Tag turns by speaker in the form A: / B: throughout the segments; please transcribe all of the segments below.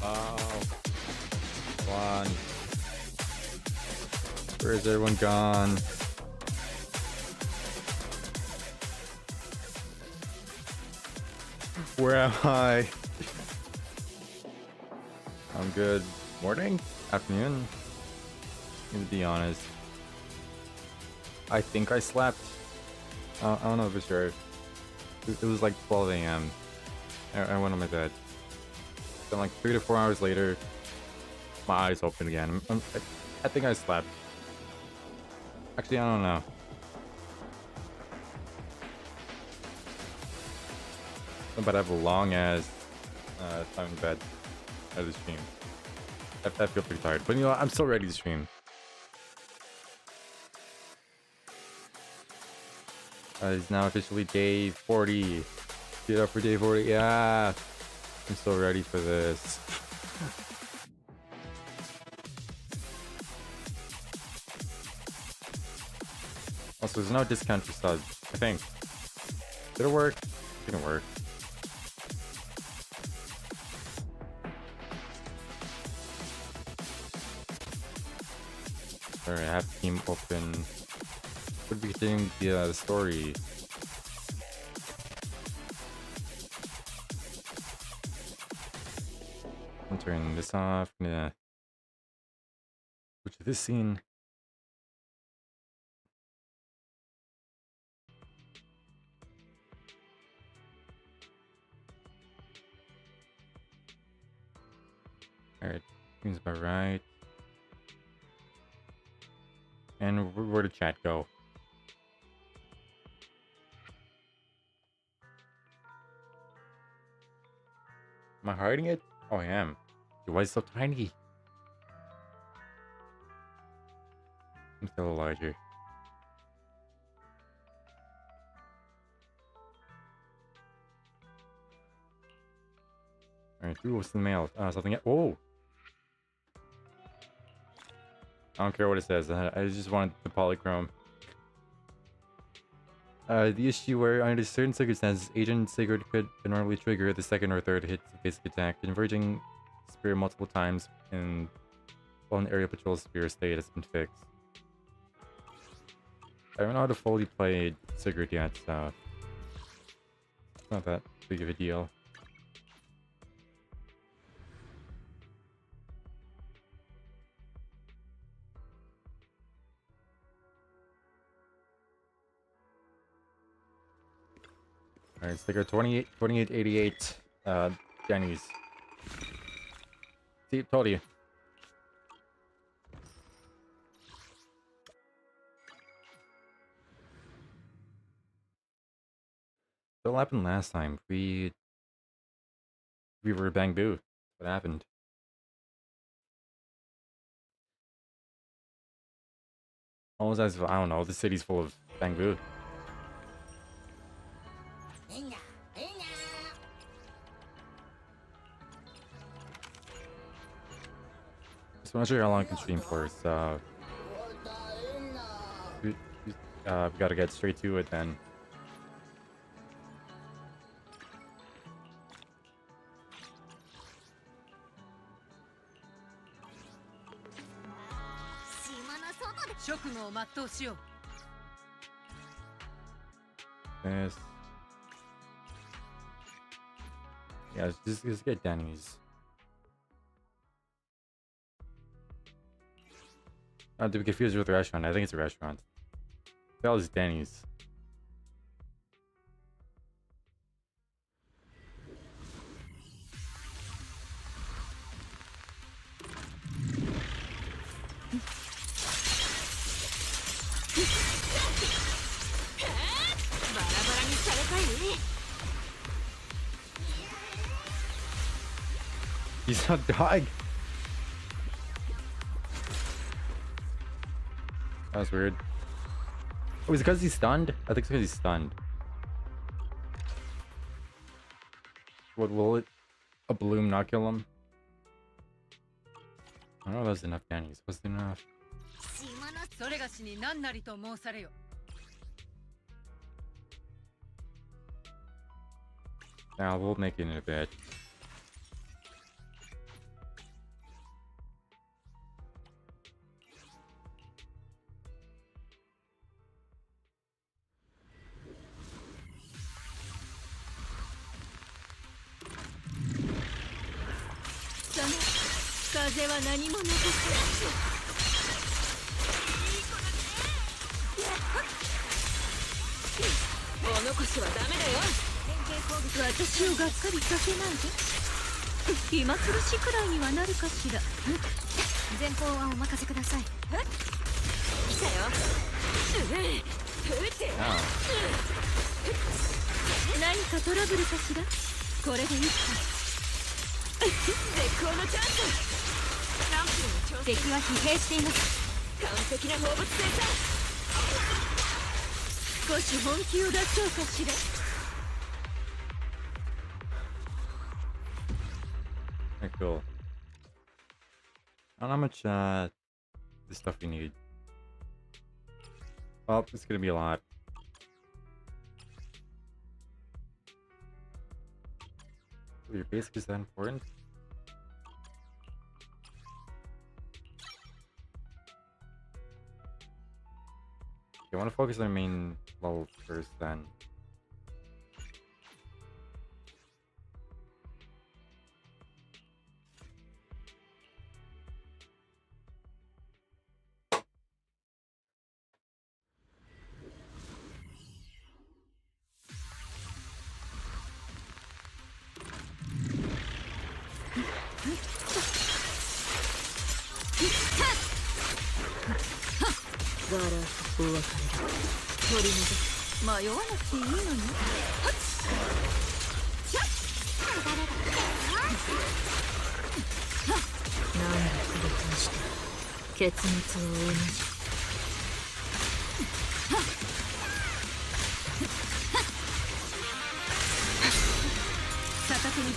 A: Oh, come on. Where is everyone gone? Where am I? I'm good. Morning? Afternoon? To be honest. I think I slept. I don't know for sure. It was like 12 a.m. I went on my bed. Then like 3 to 4 hours later, my eyes opened again. I think I slept. Actually, I don't know. But I have a long ass time in bed out of the stream. I feel pretty tired, but you know what? I'm still ready to stream. It's now officially day 40. Get up for day 40. Yeah, I'm so ready for this. Also, there's no discount for subs, I think. Did it work? It didn't work. Alright, I have team open. Would be continuing the story. I'm turning this off. Yeah. Which is this scene? Alright, seems about right. And where did chat go? Am I hiding it? Oh, I am. Dude, why is it so tiny? I'm still larger. Alright, what's in the mail? Something. Oh! I don't care what it says. I just want the polychrome. The issue where under certain circumstances, Agent Sigurd could normally trigger the second or third hit of basic attack, converging spear multiple times in while an area patrol spear state has been fixed. I don't know how to fully play Sigurd yet, so it's not that big of a deal. Alright, sticker 2888, Denny's. See, told you. What happened last time? We were bang boo. What happened? Almost as if, I don't know, the city's full of bang boo. So I'm not sure how long I can stream for, so we gotta get straight to it then. Yes. Yeah, just get Denny's. Not to be confused with the restaurant. I think it's a restaurant. That was Denny's. He's not dying. That was weird. Oh, is it because he's stunned? I think it's because he's stunned. What will it? A bloom not kill him? I don't know if that's enough Denny's. What's enough? Now we'll make it in a bit.
B: 風は何も残さない。お残しはダメだよ。私をがっかりさせないで。暇つぶしくらいにはなるかしら。前方はお任せください。来たよ。何かトラブルかしら。これでいいか。絶好のチャンス。敵は疲弊しています。完璧な放物線さ。少し本気を出そうかしら。
A: Okay, cool. I don't know how much this stuff we need. Well, it's gonna be a lot. Your basic is that important? I want to focus on the main level first then.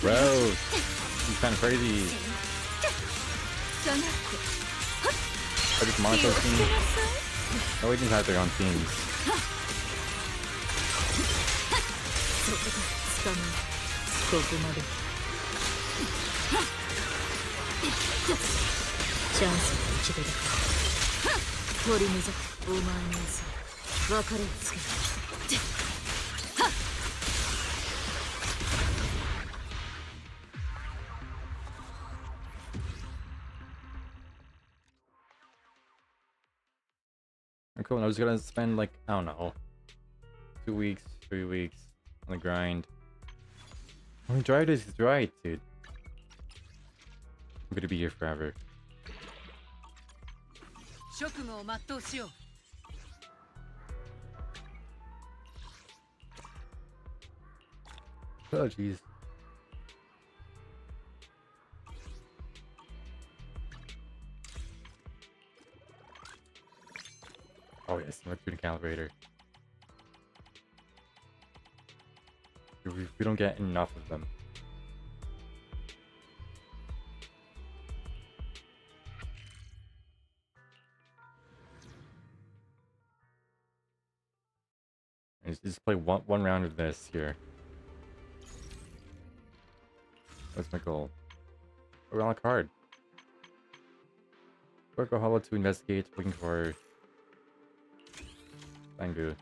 A: Bro, he's kind of crazy. Are these Monto teams? Oh, we just have their own teams. Cool. I was gonna spend like, I don't know, 2 weeks, 3 weeks on the grind. I mean, dry days is right, dude. I'm gonna be here forever. Oh, jeez. Oh, yes, electronic calibrator. We don't get enough of them. Just play one round of this here. That's my goal. We're on a card. Work a hollow to investigate, looking for Bangu.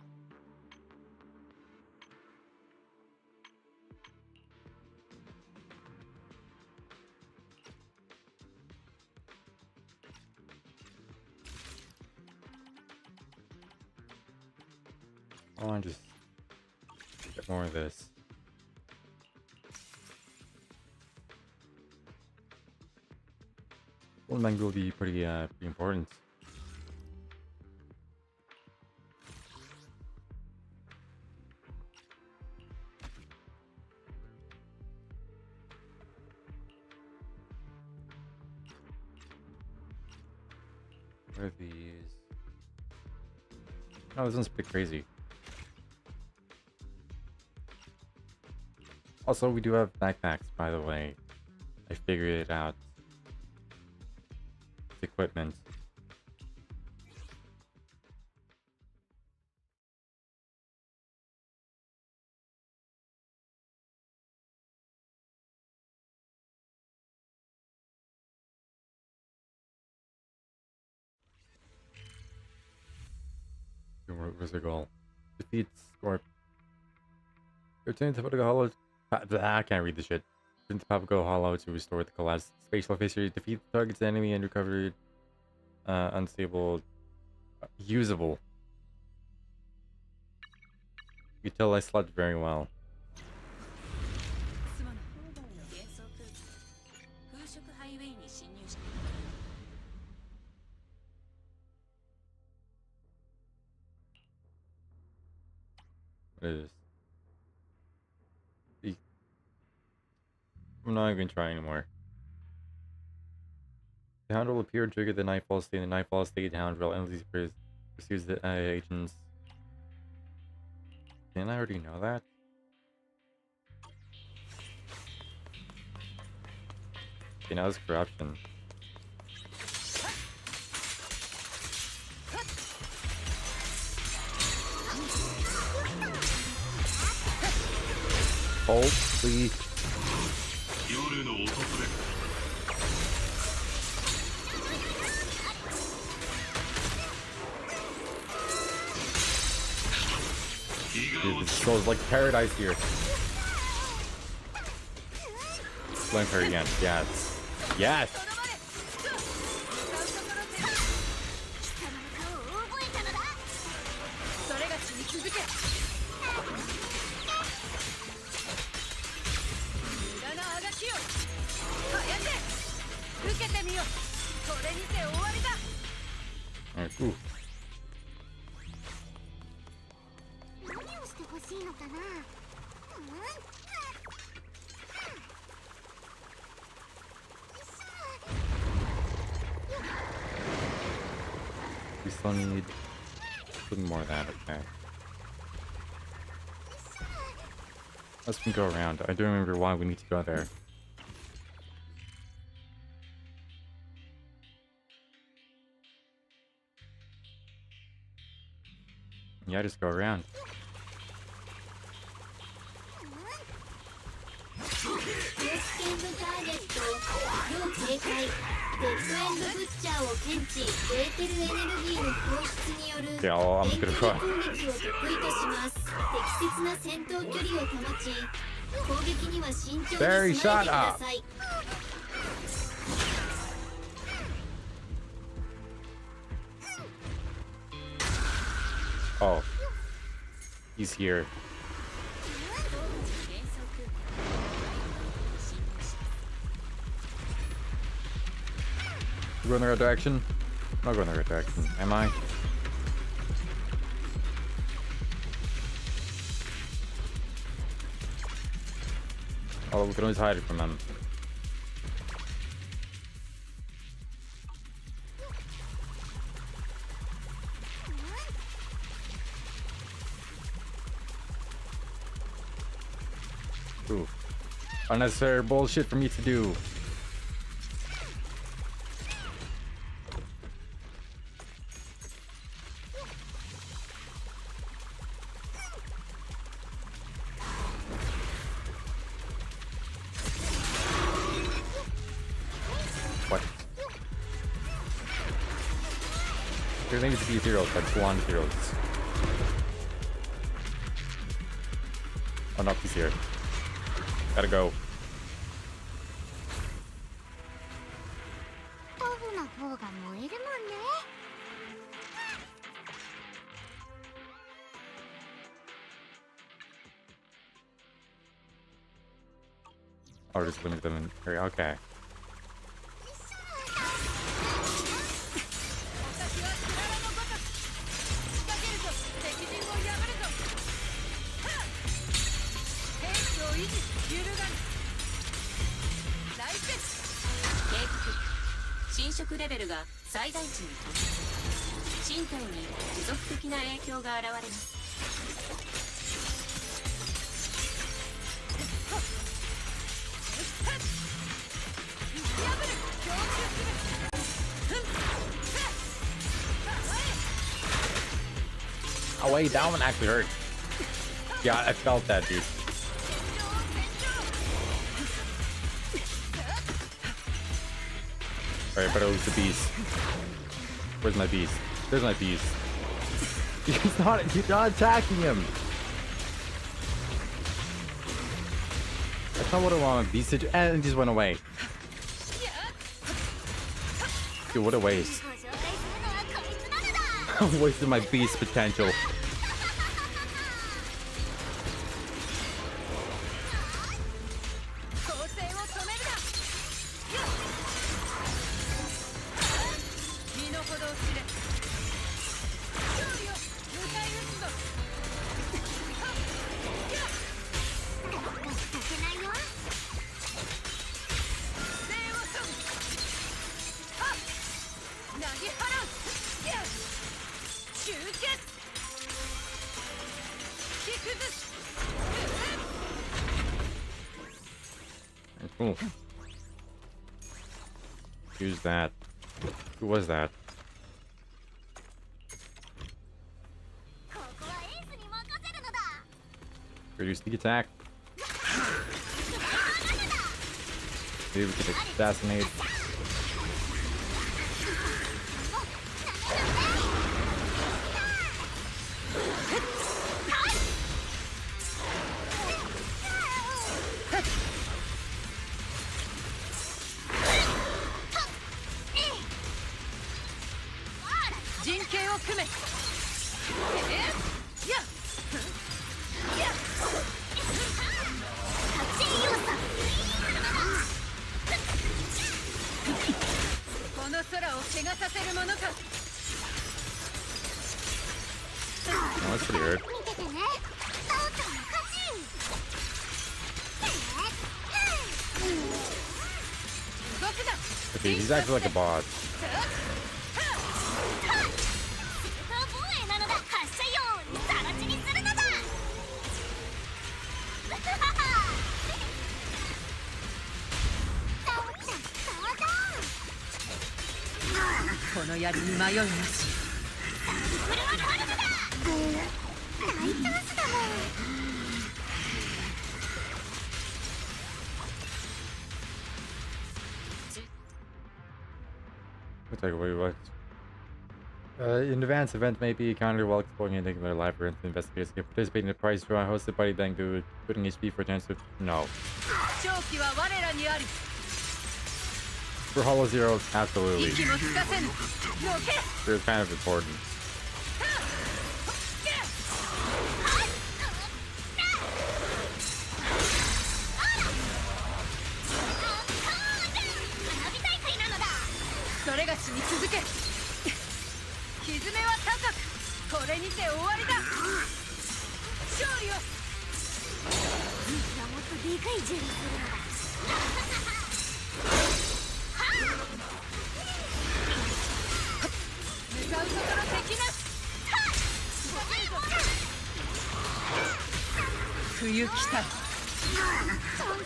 A: I want to just get more of this. Well, Bangu will be pretty important. What are these? Oh, this one's pretty crazy. Also, we do have backpacks, by the way. I figured it out. It's equipment. Where's the goal? Defeat Scorp. Return to Hollow. I can't read the shit. Turn the pop go hollow to restore the collapsed spatial fissure. Defeat the target's enemy and recover unstable, usable. You can tell I slept very well. What is this? I'm not even trying anymore. The hound will appear, trigger the nightfall state. The nightfall state hound will endlessly pursues the agents. Didn't I already know that? Okay, now it's corruption. Hold, please. Dude, this feels like paradise here. Flame her again. Yes. Yes! Alright, ooh. We still need some more of that, okay. Let's go around. I don't remember why we need to go there. Yeah, just go around. Yeah, I'm just gonna try. Barry, shut up! Oh. He's here. You going the right direction? I'm not going the right direction, am I? Oh, we can always hide it from them. Ooh. Unnecessary bullshit for me to do. What? There needs to be zeros, like blonde zeros. Oh no, he's here. Gotta go. Or just limit them in area. Okay. Oh wait, that one actually hurt. Yeah, I felt that, dude. Alright, but it was the beast. Where's my beast? There's my beast. He's not attacking him. not what I want. Beast it and it just went away. Dude, what a waste. I wasted my beast potential. Cool. Use that. Who was that? Reduce the attack. Maybe we can assassinate. Oh, that's pretty weird. Okay, he's acting like a boss. What? In advance, event may be encountered while exploring anything their life or into investigators can participate in the prize draw hosted by then do putting HP for a chance to no. For Hollow Zero, absolutely. They're kind of important.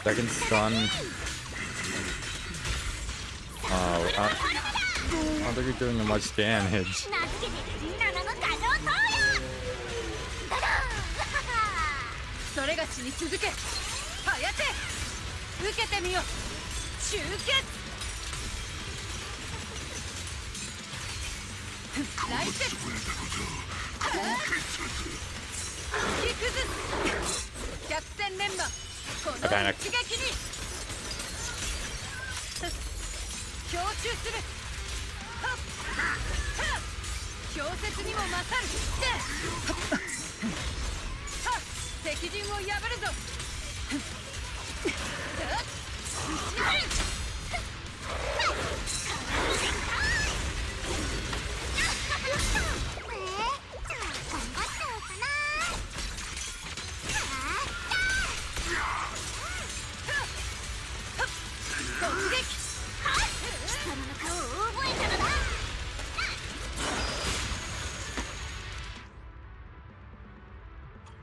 A: Second stun. Oh, I don't think you're doing much damage. I panicked.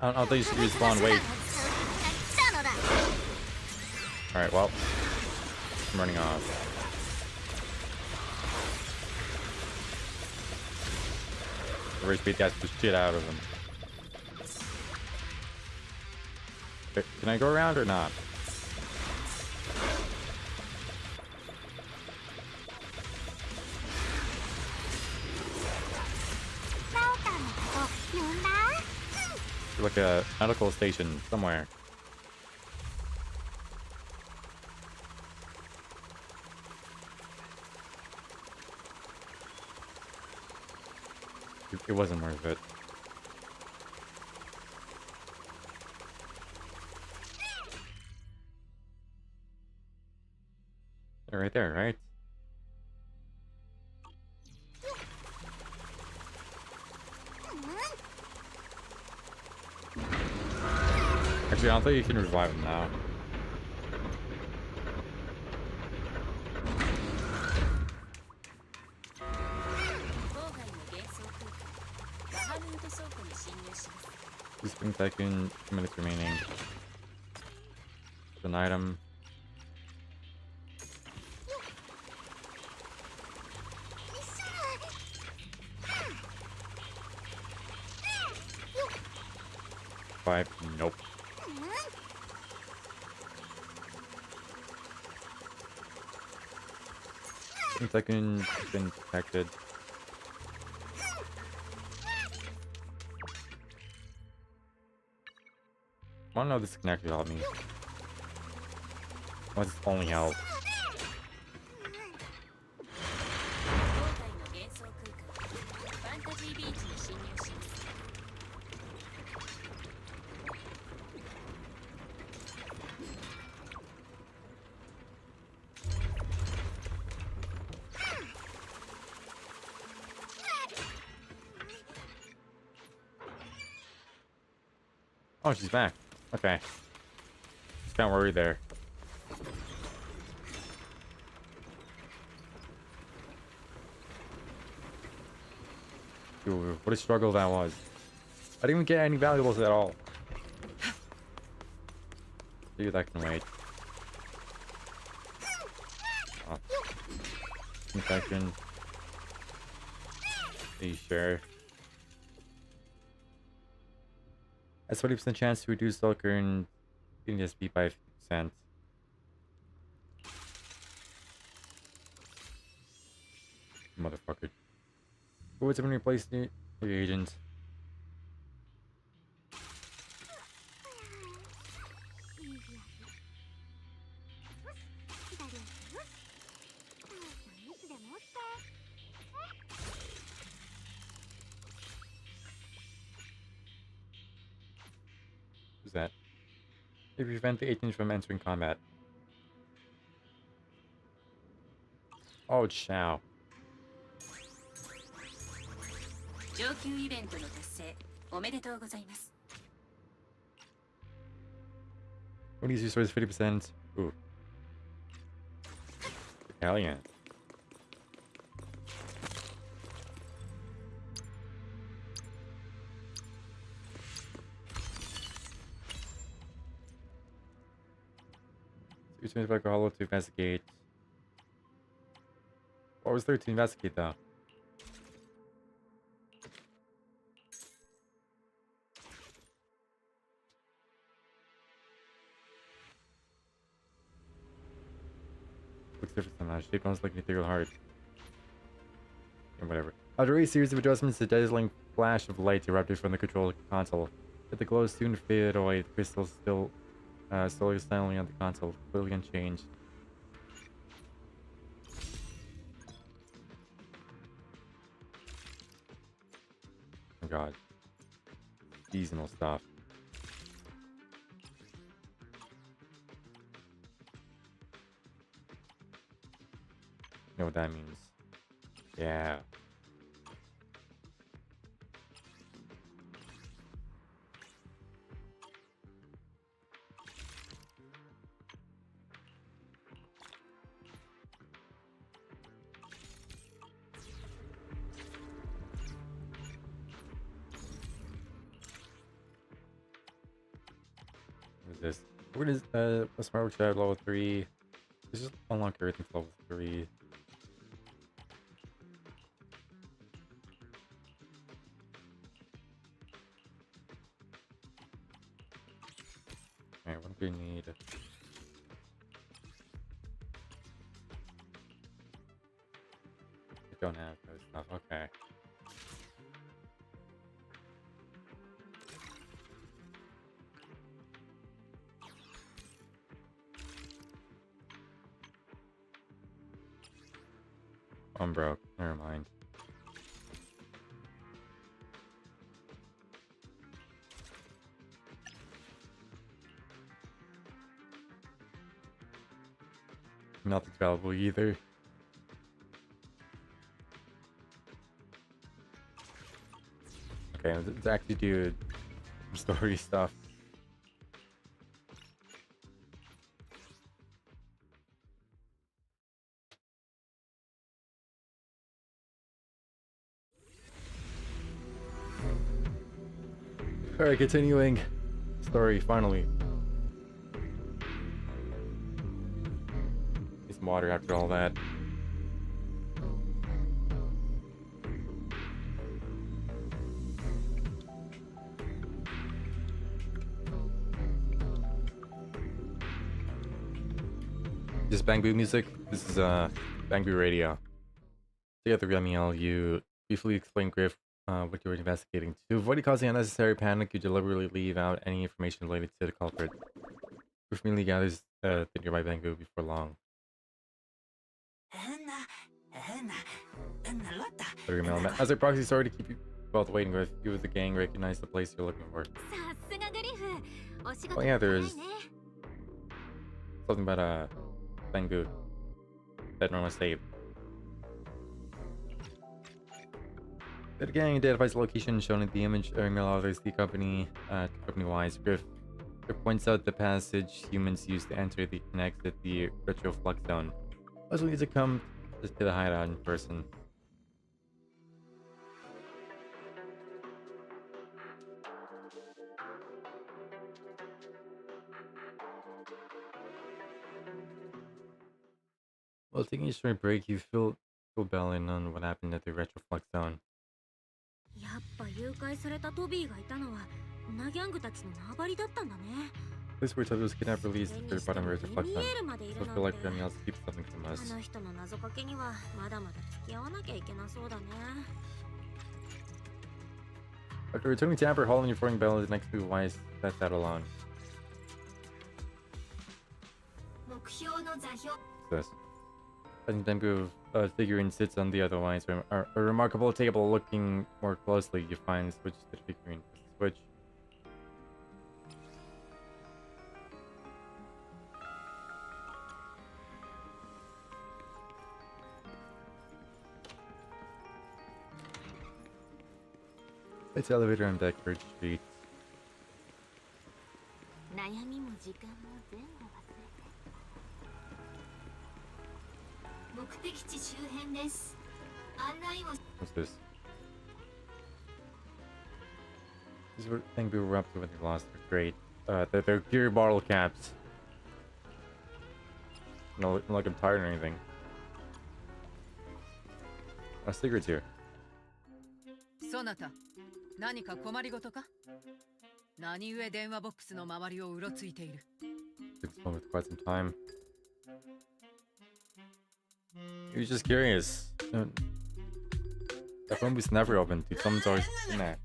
A: I don't think you should respawn. Wait. Alright, well. I'm running off. Race beat the shit out of him. Okay, can I go around or not? Like a medical station somewhere. It wasn't worth it. They're right there, right? Actually, I don't think you can revive him now. Just think I can 2 minutes remaining. An item. Five. Nope. Think I can been detected. I don't know if this can actually help me. What's its only help? Oh, she's back. Okay. Just kind of worried there. Dude, what a struggle that was. I didn't even get any valuables at all. Dude, that can wait. Oh. Infection. Are you sure? A 20% chance to reduce the current NSP by 50%. Motherfucker. Who would someone replace the reagent? Who's that? They prevent the agent from entering combat. Oh, chow. When these restores 50%. Ooh. Hell yeah. Use like a hollow to investigate. What was there to investigate though? Looks different than that. Shape almost like an ethereal heart. And whatever. After a series of adjustments, the dazzling flash of light erupted from the control console. But the glow soon faded away. The crystal still slowly silently on the console, clearly unchanged. Oh god. Seasonal stuff. You know what that means. Yeah. What is this? What is a smart workshop level 3? This just unlock everything to level 3. Alright, what do we need? I don't have those stuff. Okay. I'm broke. Never mind. Nothing's valuable either. Okay, let's actually do some story stuff. Alright, continuing. Story, finally. Need some water after all that. This is Bangbu music. This is Bangbu radio. Together, Remiel, you briefly explain Griff what you were investigating. To avoid causing unnecessary panic, you deliberately leave out any information related to the culprit. Griff immediately gathers the nearby Bangbu before long. Remiel, as a proxy, sorry to keep you both waiting. Griff, you with the gang recognize the place you're looking for. Oh yeah, there's something about Bangbu that no one saved. The gang identifies the location shown in the image. Remiel orders the company-wise. Griff points out the passage humans use to enter the and exit the retroflux zone. Also needs to come just to the hideout in person. While taking a short break, you fill Bell in on what happened at the retroflux zone. This were told was kidnapped, released to the bottom of the retroflux zone. So I feel like Remiel keeps something from us. After returning to Amber Hall and informing Bell is next to Wise, that's that alone. This. I think Bangbu figurine sits on the other lines. A remarkable table. Looking more closely, you find the switch to the figurine. Switch. It's elevator on deck for street. What's this? These were things we were up to when we lost. They're great. They're gear bottle caps. No, not like I'm tired or anything. Secrets here.
C: Sonata, 何か困りごとか? 何故電話ボックスの周りをうろついている?
A: Took this moment for quite some time. He was just curious. That phone was never open, dude. Someone's always in there.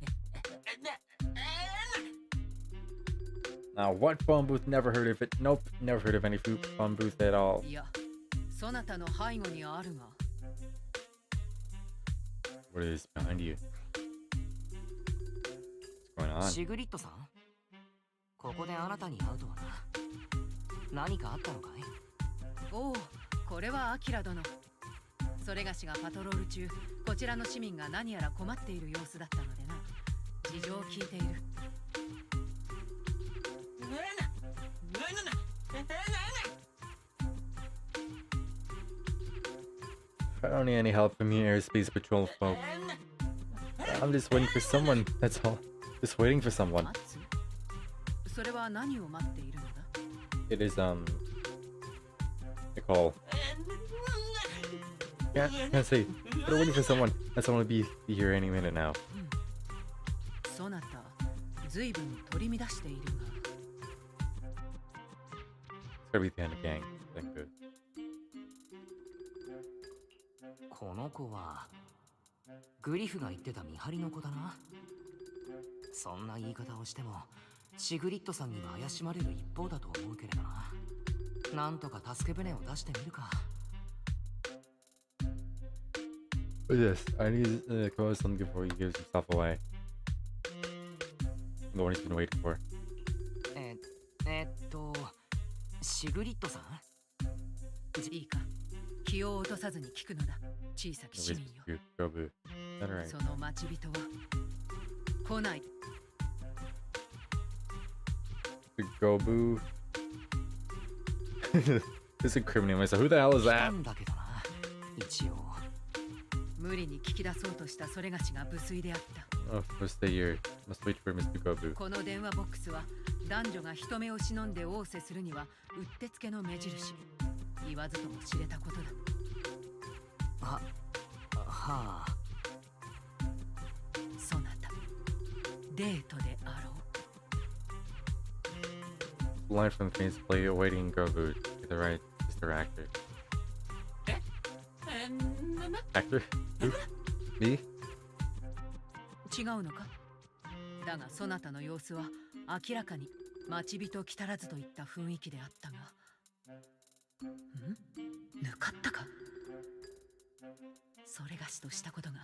A: Now, what phone booth? Never heard of it. Nope, never heard of any phone booth at all. What is behind you? What's going on?
D: シグリットさん、ここであなたに会うとはな。何かあったのかい？
C: おお、これはアキラ殿。それがしがパトロール中、こちらの市民が何やら困っている様子だったのでな。事情を聞いている。
A: I don't need any help from you, airspace patrol folk. I'm just waiting for someone. That's all. Just waiting for someone.
C: それは何を待っているのだ?
A: It is Nicole. Can't say. But I'm waiting for someone. That someone will be here any minute now.
C: そなた、ずいぶん取り乱しているが。
A: It's gotta be the end of gang. Thank good.
D: この子はグリフが言ってた見張りの子だな。そんな言い方をしてもシグリッドさんには怪しまれる一方だと思うけれどな。なんとか助け舟を出してみるか。
A: What's this? I need to close something before he gives himself away. The one he's been waiting for.
D: シグリッドさん？
C: いいか、気を落とさずに聞くのだ、小さき市民よ。
A: Gobu. Alright.
C: その待ち人は来ない。
A: Gobu. This is incriminating myself. Who the hell is
D: 来た
A: that?
D: んだけどな、一応。
C: 無理に聞き出そうとしたそれがしが無粋であった。
A: Oh, must stay here. Must wait for Mr. Gobu.
C: この電話ボックスは男女が人目を忍んで仰せするにはうってつけの目印。言わずとも知れたことだ。
D: はあ。
C: そなた、デートであろう。
A: Line from the famous play awaiting Gobu. To the right, Mr. Actor. Actor? Who? Me?
C: 違うのか。だがそなたの様子は明らかに待ち人来たらずといった雰囲気であったが。抜かったか。それがしとしたことが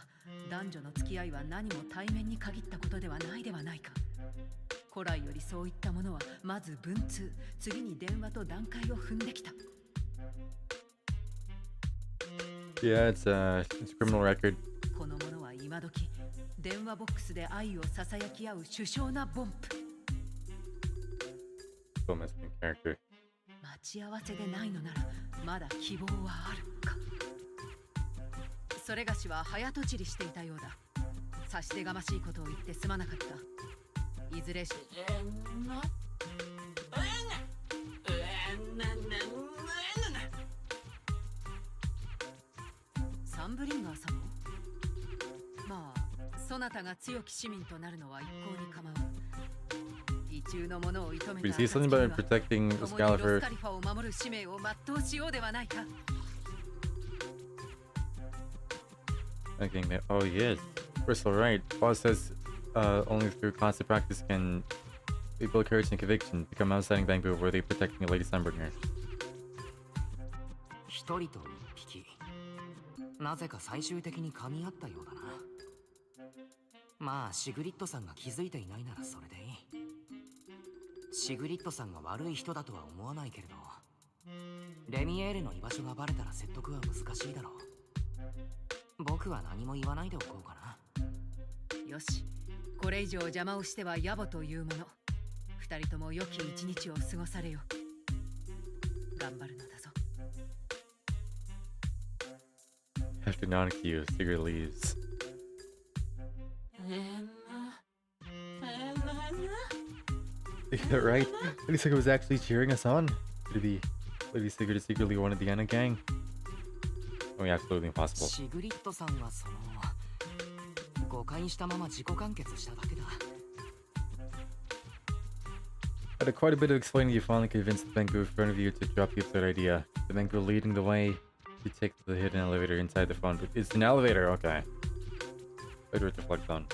C: 男女の付き合いは何も対面に限ったことではないではないか。古来よりそういったものはまず文通、次に電話と段階を踏んできた。
A: Yeah, it's a criminal record.
C: この者は今時電話ボックスで愛をささやき合う殊勝なボンプ。
A: So missing character.
C: 待ち合わせでないのならまだ希望はあるか。それがしは早とちりしていたようだ。差し出がましいことを言ってすまなかった。いずれしサンブリンガー様。まあそなたが強き市民となるのは一向に構わん。異中のものを射止め
A: We
C: た
A: see something about protecting
C: 共にロス
A: Scalifer.
C: カリファを守る使命を全うしようではないか。
A: Thinking that, oh, he is. Bristol, right. Boss says only through constant practice can they build courage and conviction, become outstanding bamboo worthy of protecting the Lady Sunbringer.
D: 一人と一匹。なぜか最終的に噛み合ったようだな。まあシグリッドさんが気づいていないならそれでいい。シグリッドさんが悪い人だとは思わないけれど、レミエールの居場所がバレたら説得は難しいだろう。僕は何も言わないでおこうかな。
C: よし、これ以上邪魔をしては野暮というもの。二人とも良き一日を過ごされよ。頑張るのだぞ。
A: After nodding to you, Sigurd leaves. Yeah, right? Lady Sigurd was actually cheering us on. Could it be Lady Sigurd is secretly one of the Anna gang? Oh, yeah, absolutely impossible.
D: シグリッドさんはその誤解したまま自己完結しただけだ。
A: After quite a bit of explaining, you finally convinced the Bengu in front of you to drop the absurd idea. The Bengu leading the way, you take the hidden elevator inside the phone. It's an elevator, okay. Later to reflect on.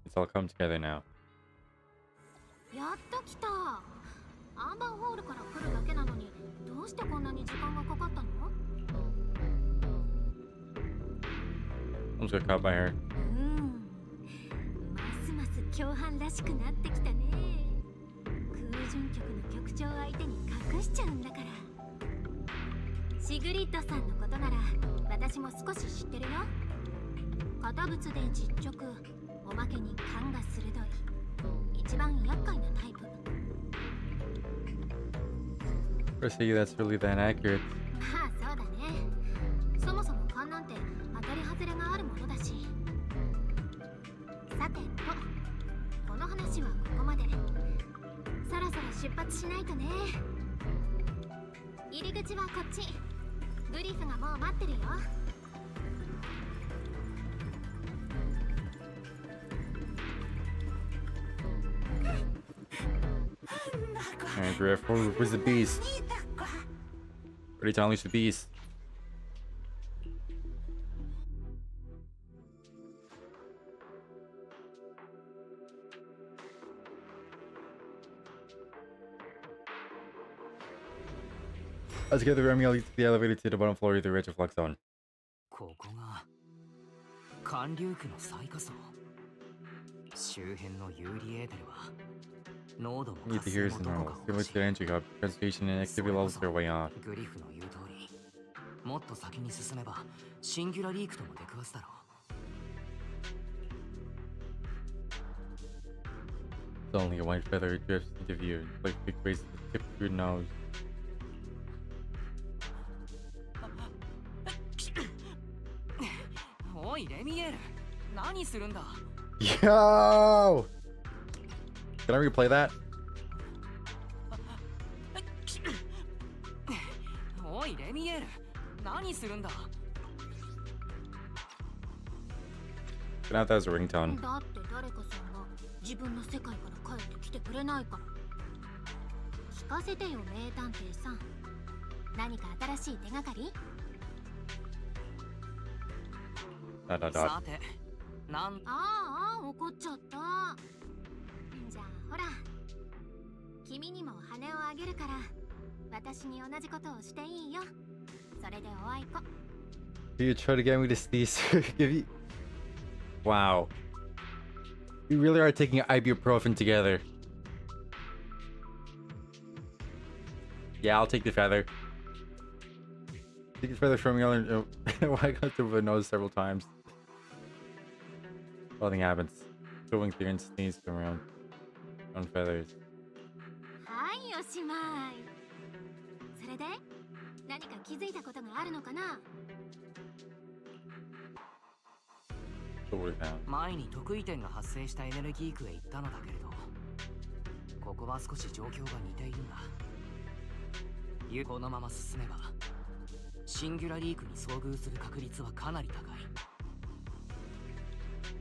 A: It's all come together now.
B: やっと来た。アンバーホールから来るだけなのにどうしてこんなに時間がかかったの？
A: Almost got caught by her.
B: ますます共犯らしくなってきたね。空準局の局長相手に隠しちゃうんだから。シグリッドさんのことなら私も少し知ってるよ。堅物で実直、おまけに勘が鋭い。一番厄介なタイプ。
A: First say that's really that accurate.
B: まあそうだね。そもそも勘なんて当たり外れがあるものだし。さてと、この話はここまで。そろそろ出発しないとね。入り口はこっち。グリフがもう待ってるよ。
A: Alright, Griff, where's the beast? Ready to unleash the beast. Together, Remy leads the elevator to the bottom floor of the Ridge of Frozathon.
D: ここが寒流区の最下層。周辺の有利エーテルは濃度も
A: Need to
D: 活
A: hear
D: 性
A: is
D: もどこ
A: normal.
D: かおかし
A: Stimulate the energy hub. Presentation and
D: そ
A: activity
D: れこ
A: levels
D: そ
A: are way off.
D: グリフの言う通り、もっと先に進めばシンギュラリークとも出くわすだろう。
A: Suddenly, a white feather drifts into view, like big waves at the tip of your nose.
D: おいレミエール、何するんだ。
A: Yo! Can I replay that?
D: おいレミエール、何するんだ。
A: Can I have that as a ringtone?
B: だって誰かさんが自分の世界から帰ってきてくれないから。聞かせてよ名探偵さん。何か新しい手がかり？
A: Dot dot dot.
D: さて、なん
B: ああ、怒っちゃった。じゃあほら、君にも羽をあげるから、私に同じことをしていいよ。それでおあいこ。
A: You try to get me to sneeze. Give you. Wow. We really are taking ibuprofen together. Yeah, I'll take the feather. Take the feather from me. I got to the nose several times. Nothing happens. Going through and sneeze from around on feathers.
B: はい、おしまい。それで何か気づいたことがあるのかな？
A: So what we found.
D: 前に得意点が発生したエネルギー区へ行ったのだけれど、ここは少し状況が似ているんだ。このまま進めばシンギュラリークに遭遇する確率はかなり高い。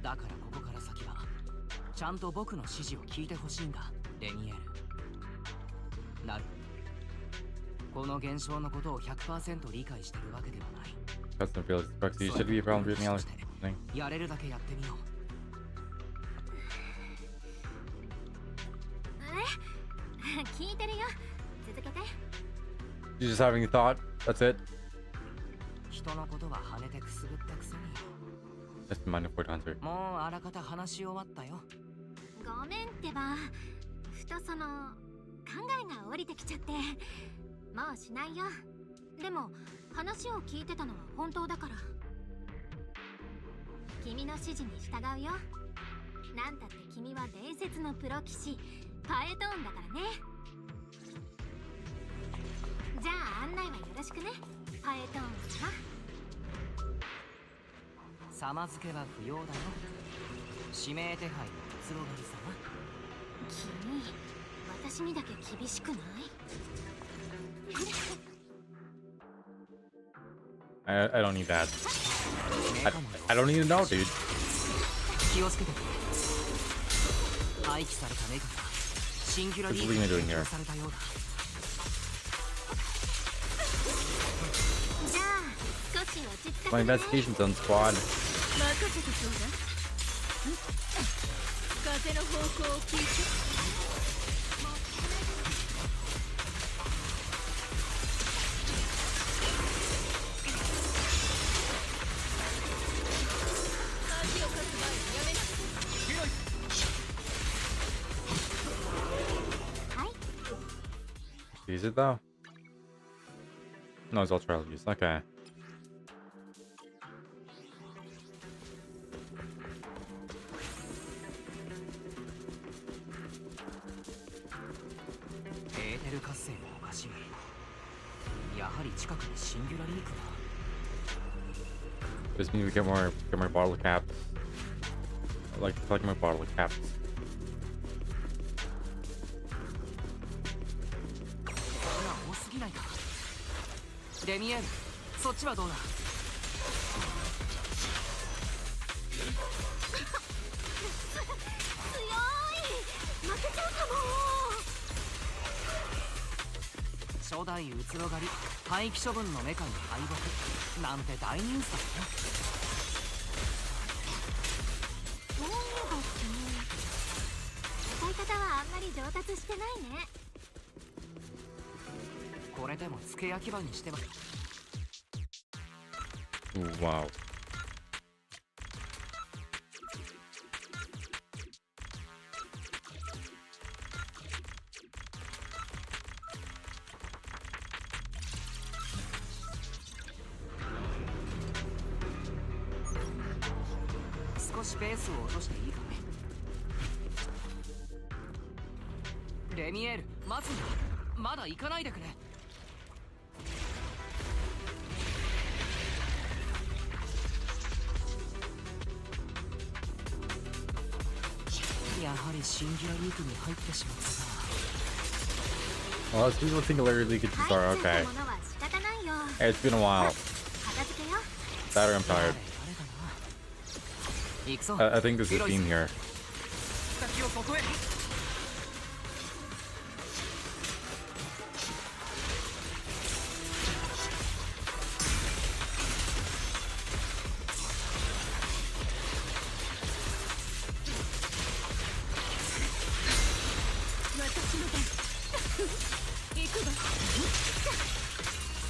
D: だからここから先はちゃんと僕の指示を聞いてほしいんだ、レニエール。なる。この現象のことを 100% 理解してるわけではない。
A: Custom abilities. Proxy should be a problem with the other thing.
D: やれるだけやってみよう。
B: 聞いてるよ。続けて。
A: You just having a thought? That's it?
D: 人のことは跳ねてくすぐったくせに。
A: Just mind the Fort Hunter.
D: もうあらかた話し終わったよ。
B: ごめんってば。ふとその考えが降りてきちゃって。もうしないよ。でも話を聞いてたのは本当だから。君の指示に従うよ。なんたって君は伝説のプロ騎士パエトーンだからね。じゃあ案内はよろしくね、パエトーン様。
D: 様付けは不要だよ。指名手配のつろがり様。
B: 君、私にだけ厳しくない？
A: I don't need that. I don't need to know, dude.
D: 気をつけてくれ。廃棄されたメガがシンギュラリークに提供されたようだ。
B: じゃあ少し落ち着かせて
A: My
B: ね。
A: investigation's on squad.
B: 任せてちょうだい。風の方向を聞いて。
A: Use it though? No, it's ultra use. Okay.
D: エーテル活性もおかしい。やはり近くにシンギュラリークが。
A: Just need to get more bottle caps. I like to collect my bottle caps.
D: 多すぎないか。レミエール、そっちはどうだ。
B: 強い。負けちゃうかも。
D: 初代うつろ狩り廃棄処分のメカに敗北なんて大ニュースだね。
B: そうだってね。使い方はあんまり上達してないね。
D: これでも付け焼き場にしては。
A: Ooh, wow.
D: 少しペースを落としていいかね。レミエール、待つんだ。まだ行かないでくれ。やはりシンギュラリークに入ってしまったな。
A: Well, let's see what singular leakages are. Okay.
B: ものは仕方ないよ。
A: Hey, it's been a while.
B: 片付けよ。
A: That or I'm tired.
D: 行くぞ。
A: I think there's a theme here.
D: 先をここへ。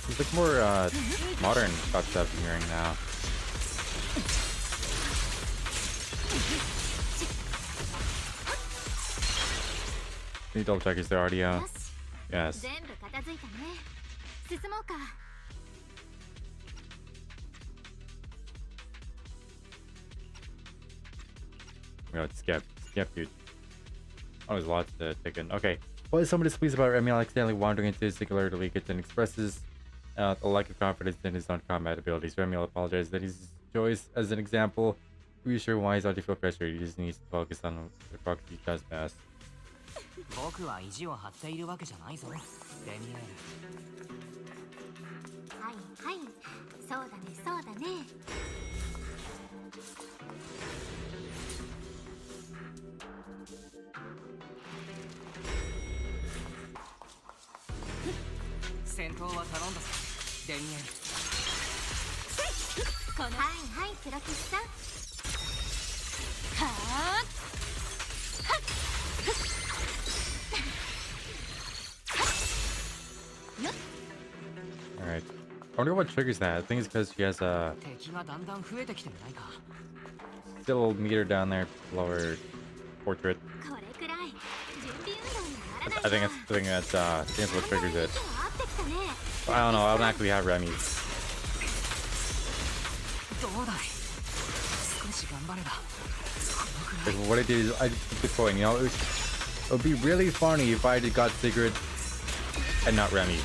A: It's like more modern stuff I'm hearing now. Can you double check? Is there audio?
B: よし。
A: Yes.
B: 全部片付いたね。進もうか。
A: No, skip, dude. Oh, there's lots to take in. Okay. What is somebody displeased about Remy accidentally wandering into his singularity leakage and expresses a lack of confidence in his own combat abilities? Remy apologizes that he's choice as an example. Reassure why he's not to feel frustrated. He just needs to focus on the fuck he does best.
D: 僕は意地を張っているわけじゃないぞ、レミエール。
B: はいはい。そうだねそうだね。
D: 戦闘は頼んだぞ、レミエール。
B: このはいはいプロキスさん。はあ。
A: Alright. I wonder what triggers that. I think it's because she has a
D: 敵がだんだん増えてきてないか。
A: still meter down there below her portrait.
B: これくらい準備運動にならない
A: I think that's what triggers it.
B: 合ってきたね。
A: I don't know. I don't actually have Remy's.
D: どうだい、少し頑張れば。
A: Like, what I did is I just took the coin. You know, it would be really funny if I got Sigrid and not Remy.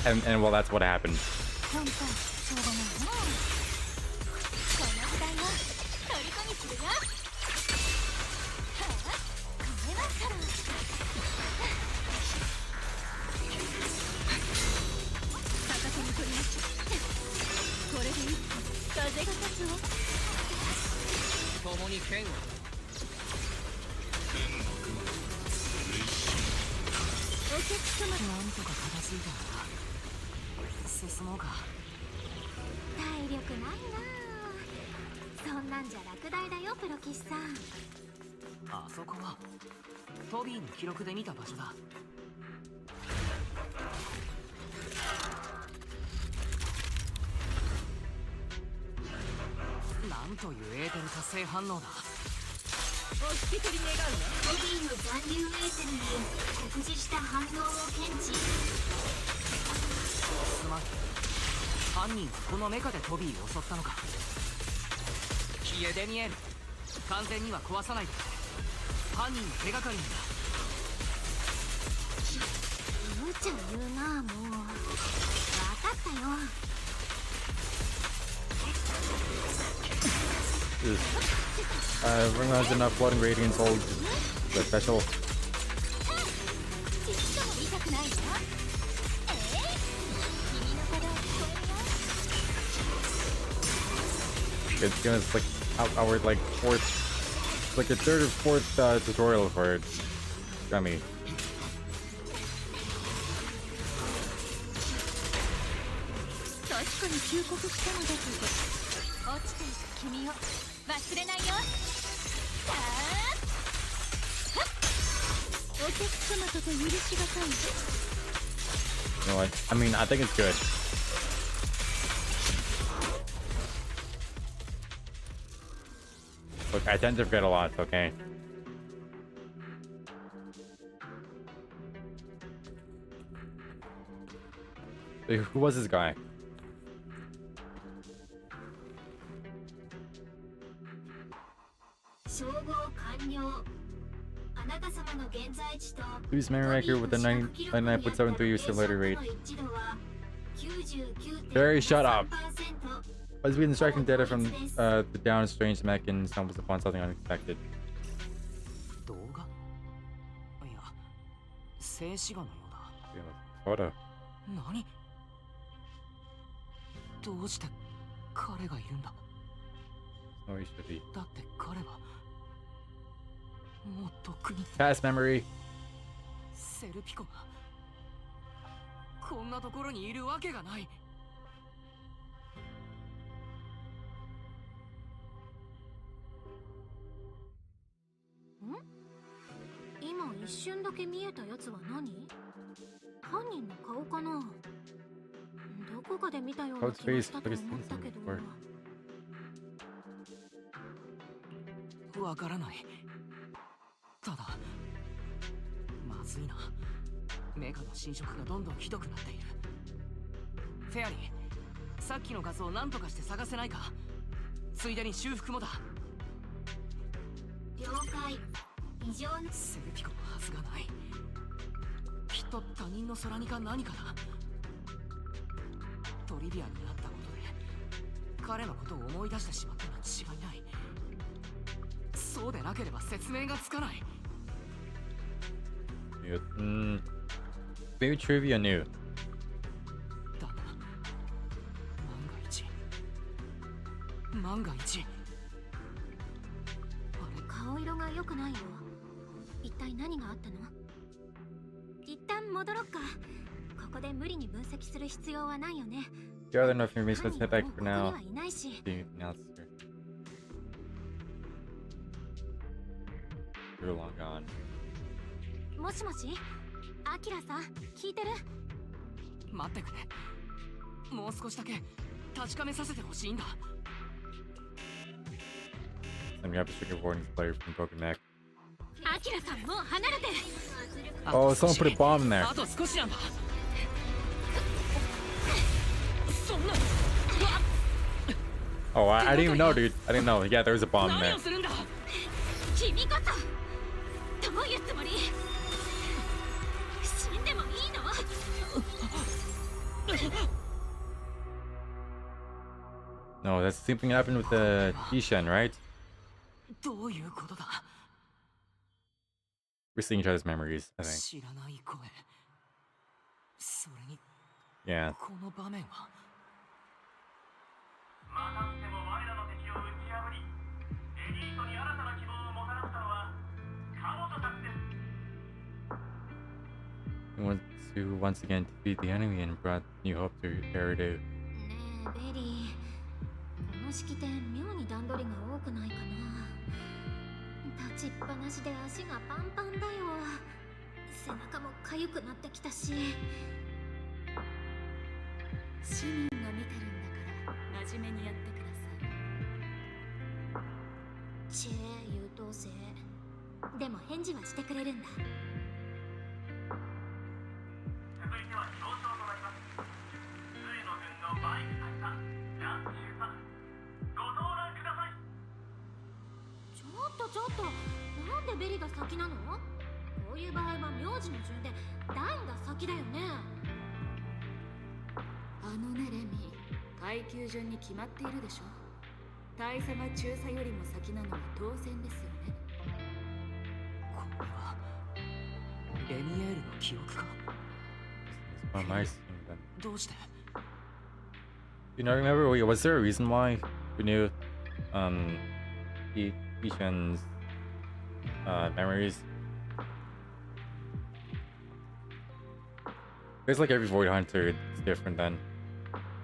A: And well, that's what happened.
B: 本当しょうがないな。この時代は虜にするよ。はあ、これはから。逆手に取ります。これで一気風が立つわ。
D: 共に剣を。
B: お客様。
D: なんとか片付いたな。進もうか。
B: 体力ないなあ。そんなんじゃ落第だよプロキシさん。
D: あそこはトビーの記録で見た場所だ。なんというエーテル活性反応だ。
B: お引き取り願うわ。トビーの残留エーテルに酷似した反応を検知。
D: すまん。犯人はこのメカでトビーを襲ったのか。いえ、デミエール、完全には壊さないで。犯人の手がかりなんだ。
B: 無茶言うなあ、もう。分かったよ。
A: Bring on enough flooding radiance hold the special. It's gonna like our like fourth, like the third or fourth tutorial for it. Gummy.
B: 確かに忠告したのだけど、落ちていく君を忘れないよ。さあ、お客様とて許しがたい。
A: You know what? I mean, I think it's good. Look, I tend to forget a lot, okay? Who was this guy? Lose memory record with a 99.73 simulator rate. Barry, shut up. As we extracting data from the down strange mech and stumbles upon something unexpected.
D: 動画いや静止画のようだ。
A: Photo.
D: 何どうして彼がいるんだ
A: No, he should be.
D: だって彼はもっと国
A: Past memory.
D: セルピコがこんなところにいるわけがない。
B: 今一瞬だけ見えたやつは何？犯人の顔かな？どこかで見たような気がしたと思ったけど。
D: わからない。ただまずいな。メカの侵食がどんどんひどくなっている。フェアリー、さっきの画像を何とかして探せないか。ついでに修復もだ。
B: 了解。異常な
D: セルピコのはずがない。きっと他人の空似か何かだ。トリビアになったことで彼のことを思い出してしまったに違いない。そうでなければ説明がつかない。
A: Maybe trivia new.
D: だが万が一
B: 顔色が良くないよ。一体何があったの？一旦戻ろっか。ここで無理に分析する必要はないよね。
A: Gather enough information. Let's head back for now.
B: はいないし。
A: Now it's here. You're long gone.
B: もしもし、アキラさん、聞いてる？
D: 待ってくれ。もう少しだけ確かめさせてほしいんだ。
A: Let me have a strict warning player from Broken Neck.
B: アキラさん、もう離れて。
A: Oh, someone put a bomb in there.
D: あと少しなんだ。
A: Oh, I didn't even know, dude. I didn't know. Yeah, there was a bomb in there.
D: 何をするんだ。
B: 君こそどういうつもり？死んでもいいの
A: ？No, that's the same thing that happened with the Ishan, right?
D: どういうことだ。
A: We're seeing each other's memories, I think.
D: 知らない声。それに
A: Yeah.
D: この場面は。
E: またしても我らの敵を打ち破り、エリートに新たな希望をもたらしたのは彼女たちです。
A: He wants to once again defeat the enemy and brought new hope to Eridu.
B: ねえベリー、この式典妙に段取りが多くないかな。立ちっぱなしで足がパンパンだよ。背中も痒くなってきたし。市民が見てるんだから真面目にやってください。チェー優等生。でも返事はしてくれるんだ。
E: 続いては表彰となります。上野軍のバイク大佐ランシューさん、ご登壇ください。
B: ちょっと、なんでベリが先なの？こういう場合は名字の順でダンが先だよね。
F: あのねレミ、階級順に決まっているでしょ。大佐が中佐よりも先なのは当然ですよね。
D: これはレミエールの記憶か。
A: It's one of my seeing them.
D: どうして？
A: You know, remember, was there a reason why we knew Ishan's memories? It's like every Void Hunter, it's different then.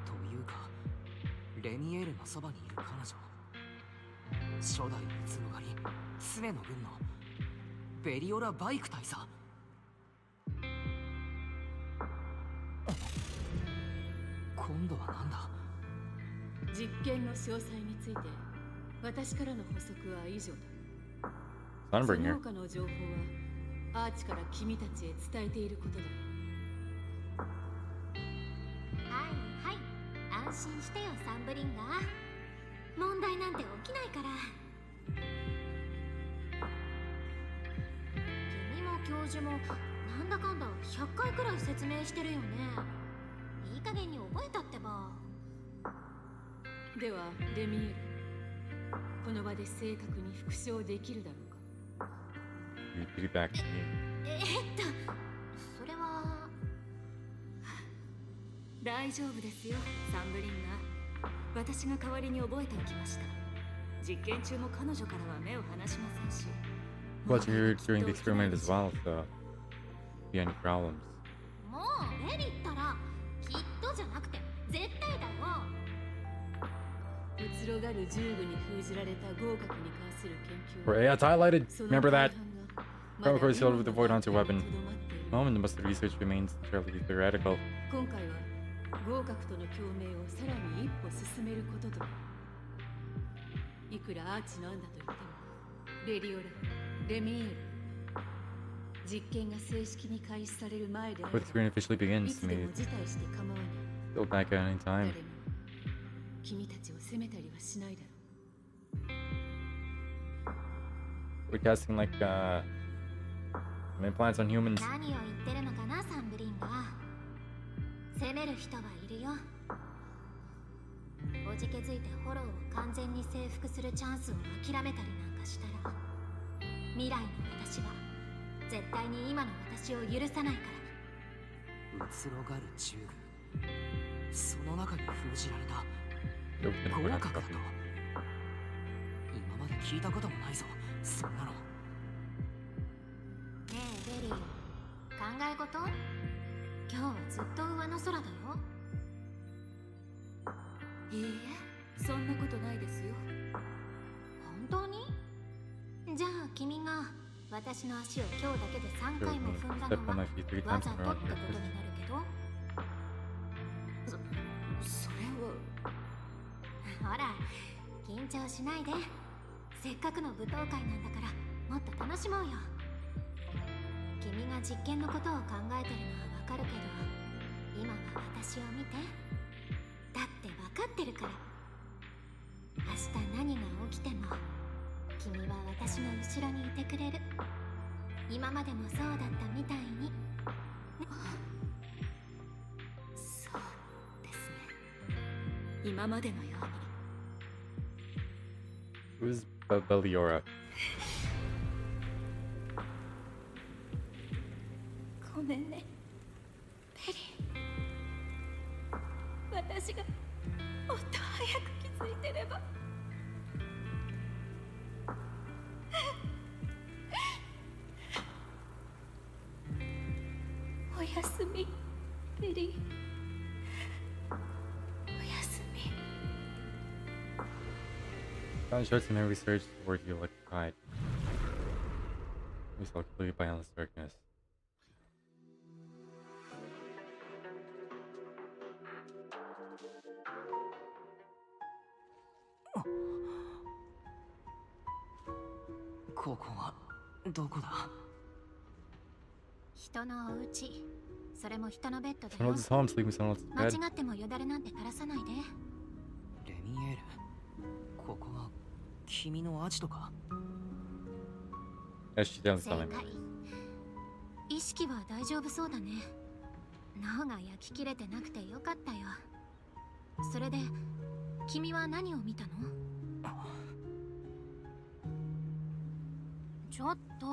D: というかレミエールのそばにいる彼女、初代いつの狩りスネの軍のベリオラバイク大佐。今度はなんだ。
F: 実験の詳細について私からの補足は以上だ。その
A: Sunbringer.
F: 他の情報はアーチから君たちへ伝えていることだ。
B: はい、安心してよサンブリンガー。問題なんて起きないから。君も教授もなんだかんだ100回くらい説明してるよね。いい加減に覚えたってば。
F: ではレミエル、この場で正確に復唱できるだろうか。
A: Repeat it back to me.
B: それは
F: 大丈夫ですよ、サンブリンガー。私が代わりに覚えておきました。実験中も彼女からは目を離しませんし。
A: But you're doing the experiment as well, so be any problems.
B: もうレリったらきっとじゃなくて絶対だよ。
F: 移ろがる銃具に封じられた合格に関する研究
A: For AI highlighted,
F: その
A: remember
F: 大
A: that.
F: 半が
A: Chemical is filled with the void onto a
F: まだ
A: weapon.
F: とどまっている。
A: Moment, most of the research remains entirely theoretical.
F: 今回は合格との共鳴をさらに一歩進めることと。いくらアーチの案だと言っても、レリオラ、レミエール、実験が正式に開始される前であれ
A: Before the experiment officially
F: ば、い
A: begins,
F: つで
A: may
F: も辞退して構わない。
A: go back at any
F: 誰
A: time.
F: も君たちを責めたりはしないだろう。
A: We're testing like implants on humans.
B: 何を言ってるのかな、サンブリンが。責める人はいるよ。おじけづいてフォローを完全に征服するチャンスを諦めたりなんかしたら、未来の私は絶対に今の私を許さないから。
D: 移ろがる銃具、その中に封じられた
A: Nope, gonna
D: 合
A: put on
D: 格だと。
A: something.
D: 今まで聞いたこともないぞ、そんなの。
B: ねえベリー、考え事？今日はずっと上の空だよ。
F: いいえ、そんなことないですよ。
B: 本当に？じゃあ君が私の足を今日だけで3回も踏んだ
A: Step
B: の
A: on
B: は
A: my feet 3 times
B: わざ
A: in
B: と
A: a row.
B: ってことになるけど、
F: それは。
B: ほら緊張しないで。せっかくの舞踏会なんだからもっと楽しもうよ。君が実験のことを考えてるのはわかるけど、今は私を見て。だってわかってるから。明日何が起きても君は私の後ろにいてくれる。今までもそうだったみたいに。
F: そうですね。今までのように。
A: Who's Beliora?
B: ごめんねペリー。私がもっと早く気づいてれば。おやすみペリー。おやすみ。
A: Found shorts in my research where you electrified. We saw clearly by endless darkness.
D: ここはどこだ？
B: 人のお家、それも人のベッドだ
A: Someone
B: よ。
A: else's home, sleeping in someone else's
B: 間
A: bed.
B: 違ってもよだれなんて垂らさないで。
D: レミエール、ここは君のアジトか？
A: Yes, she's down
B: 正
A: the
B: 解。意識は大丈夫そうだね。脳が焼き切れてなくてよかったよ。それで君は何を見たの？ちょっと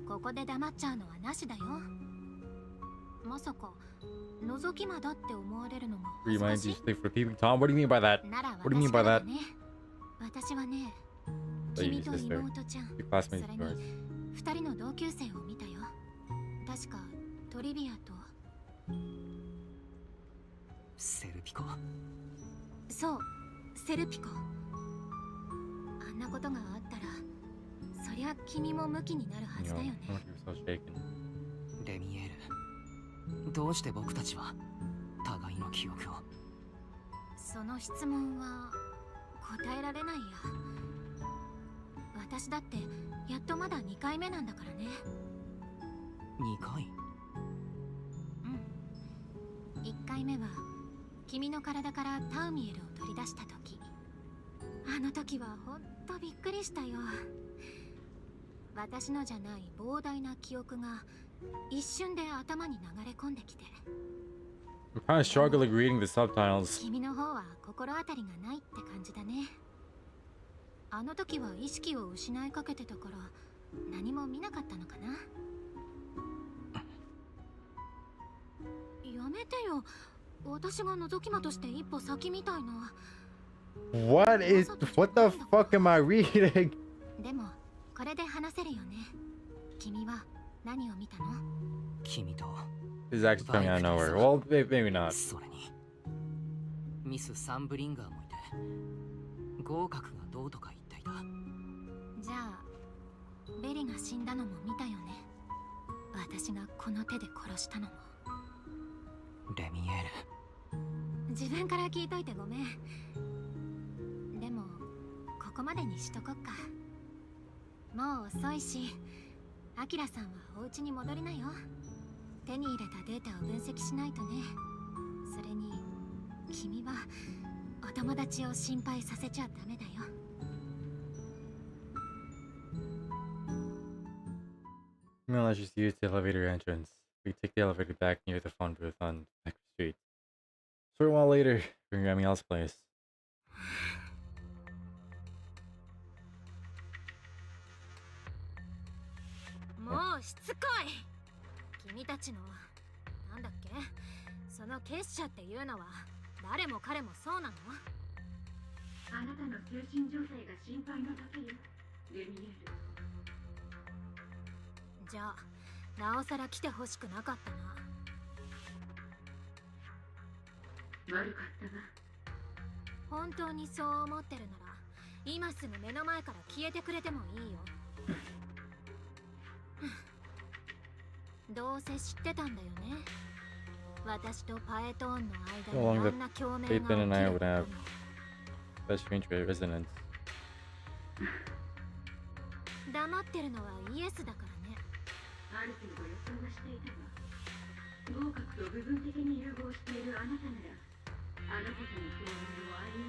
B: ここで黙っちゃうのはなしだよ。まさか覗き魔だって思われるのも恥ずか
A: Reminds
B: し
A: you
B: い
A: to sleep for peeping Tom. What do you mean by that?
B: なら
A: What do you mean by
B: 私から
A: that?
B: ね。私はね、
A: So
B: 君
A: you
B: と
A: sister.
B: 妹ちゃん、
A: Your
B: それ
A: classmates
B: に
A: of yours.
B: 二人の同級生を見たよ。確かトリビアと。
D: セルピコ。
B: そう、セルピコ。あんなことがあったらそりゃ君もムキになるは
A: You
B: ず
A: know,
B: だよ
A: I
B: ね。
A: don't feel so shaken.
D: レミエール、どうして僕たちは互いの記憶を？
B: その質問は答えられないや。私だってやっとまだ2回目なんだからね。
D: 2回？
B: うん。1回目は君の体からタウミエルを取り出した時。あの時はほんとびっくりしたよ。私のじゃない膨大な記憶が一瞬で頭に流れ込んできて。
A: I'm kind of struggling reading the subtitles.
B: 君の方は心当たりがないって感じだね。あの時は意識を失いかけてたから何も見なかったのかな。やめてよ。私が覗き魔として一歩先みたいな。
A: What the fuck am I reading?
B: でもこれで話せるよね。君は何を見たの？
D: 君と
A: This is actually coming out of nowhere. Well, maybe not.
D: それにミス・サンブリンガーもいて合格がどうとか言っていた。
B: じゃあベリが死んだのも見たよね。私がこの手で殺したのも。
D: レミエール、
B: 自分から聞いといてごめん。でもここまでにしとこっか。もう遅いし、アキラさんはお家に戻りなよ。手に入れたデータを分析しないとね。それに君はお友達を心配させちゃダメだよ。
A: Let's just use the elevator entrance. We take the elevator back near the phone booth on Back Street. Short while later, we're in Ramiel's place.
B: もうしつこい。君たちのなんだっけ、その結社っていうのは誰も彼もそうなの？
F: あなたの精神状態が心配なだけよ、レミエール。
B: じゃあなおさら来てほしくなかったな。
F: 悪かったな。
B: 本当にそう思ってるなら今すぐ目の前から消えてくれてもいいよ。どうせ知ってたんだよね。私とパエトーンの間にあんな共鳴が起きることも。
A: That strange resonance.
B: 黙ってるのはイエスだからね。
F: ある程度予想はしていたが、合格と部分的に融合しているあなたなら、あのことに共鳴をあり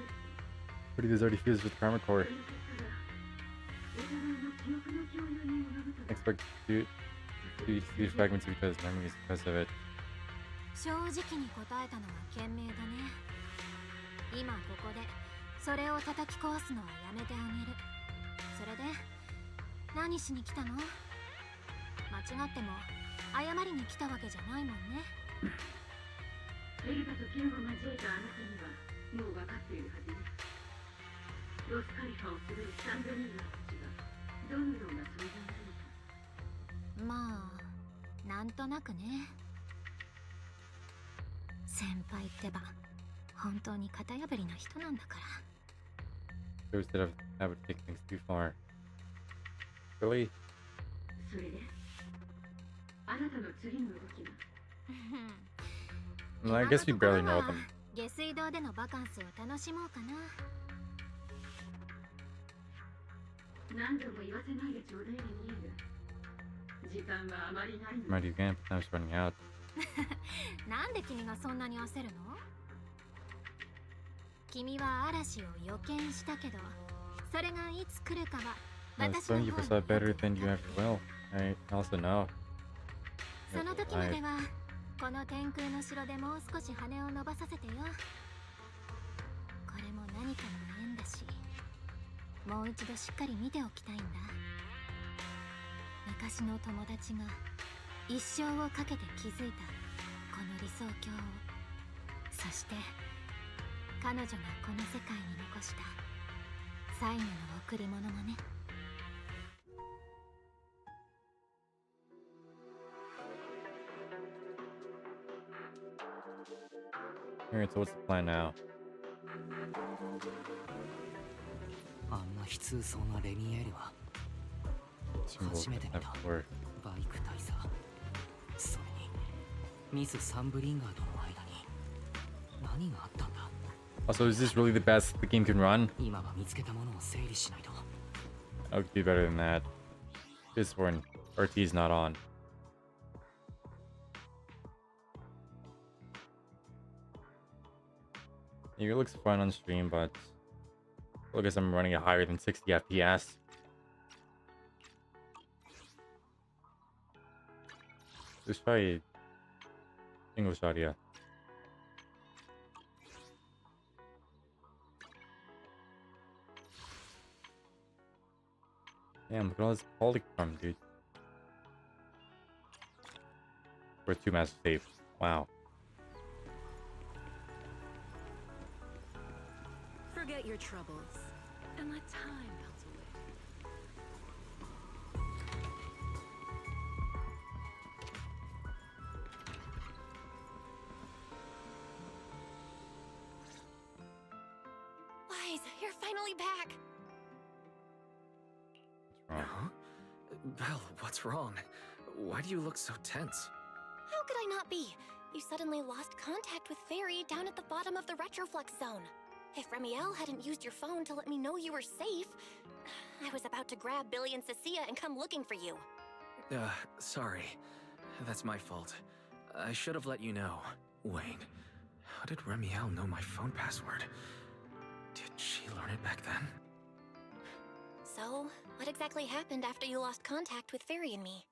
F: 得る。
A: But he was already fused with the Karma Core.
F: その結果がお互いの記憶の共有に及ぶと。
A: Expect to see fragments of each other's memories because of it.
B: 正直に答えたのは賢明だね。今ここでそれを叩き壊すのはやめてあげる。それで何しに来たの？間違っても謝りに来たわけじゃないもんね。
F: エルバと剣を交えたあなたにはもう分かっているはずです。ロスカリファを滑るサンドリーガーたちがどのような存在なのか。
B: まあなんとなくね。先輩ってば本当に型破りな人なんだから。
A: Those that have taken things too far. Really?
F: それであなたの次の動きは？
A: Well, I guess we barely know them.
B: 下水道でのバカンスを楽しもうかな。
F: 何度も言わせないでちょうだい、レミエール。時間はあまりないの。
A: Mind you can, but time's running out.
B: なんで君がそんなに焦るの？君は嵐を予見したけど、それがいつ来るかは
A: Well,
B: 私の
A: some
B: 方
A: people
B: に
A: saw better than you ever will. I also know.
B: その時まではこの天空の城でもう少し羽を伸ばさせてよ。これも何かの縁だし、もう一度しっかり見ておきたいんだ。昔の友達が一生をかけて築いたこの理想郷を、そして彼女がこの世界に残した最後の贈り物もね。
A: Alright, so what's the plan now?
D: あんな悲痛そうなレミエールは
A: Symbol
D: 初めて見
A: of
D: た。
A: that floor.
D: バイク大佐、それにミス・サンブリンガーとの間に何があったんだ。
A: Also, is this really the best the game can run?
D: 今は見つけたものを整理しないと。
A: I would do better than that. This one, RT's not on. It looks fun on stream, but I guess I'm running it higher than 60 FPS. Let's try English audio. Damn, look at all this polychrome, dude. We're 2 master safe. Wow.
F: Forget your troubles and let time melt away.
B: Wise, you're finally back.
A: What's wrong?
G: Huh? Belle, what's wrong? Why do you look so tense?
B: How could I not be? You suddenly lost contact with Fairy down at the bottom of the retroflux zone. If Remiel hadn't used your phone to let me know you were safe, I was about to grab Billy and Cecilia and come looking for you.
G: Sorry. That's my fault. I should have let you know. Wait, how did Remiel know my phone password? Did she learn it back then?
B: So, what exactly happened after you lost contact with Fairy and me?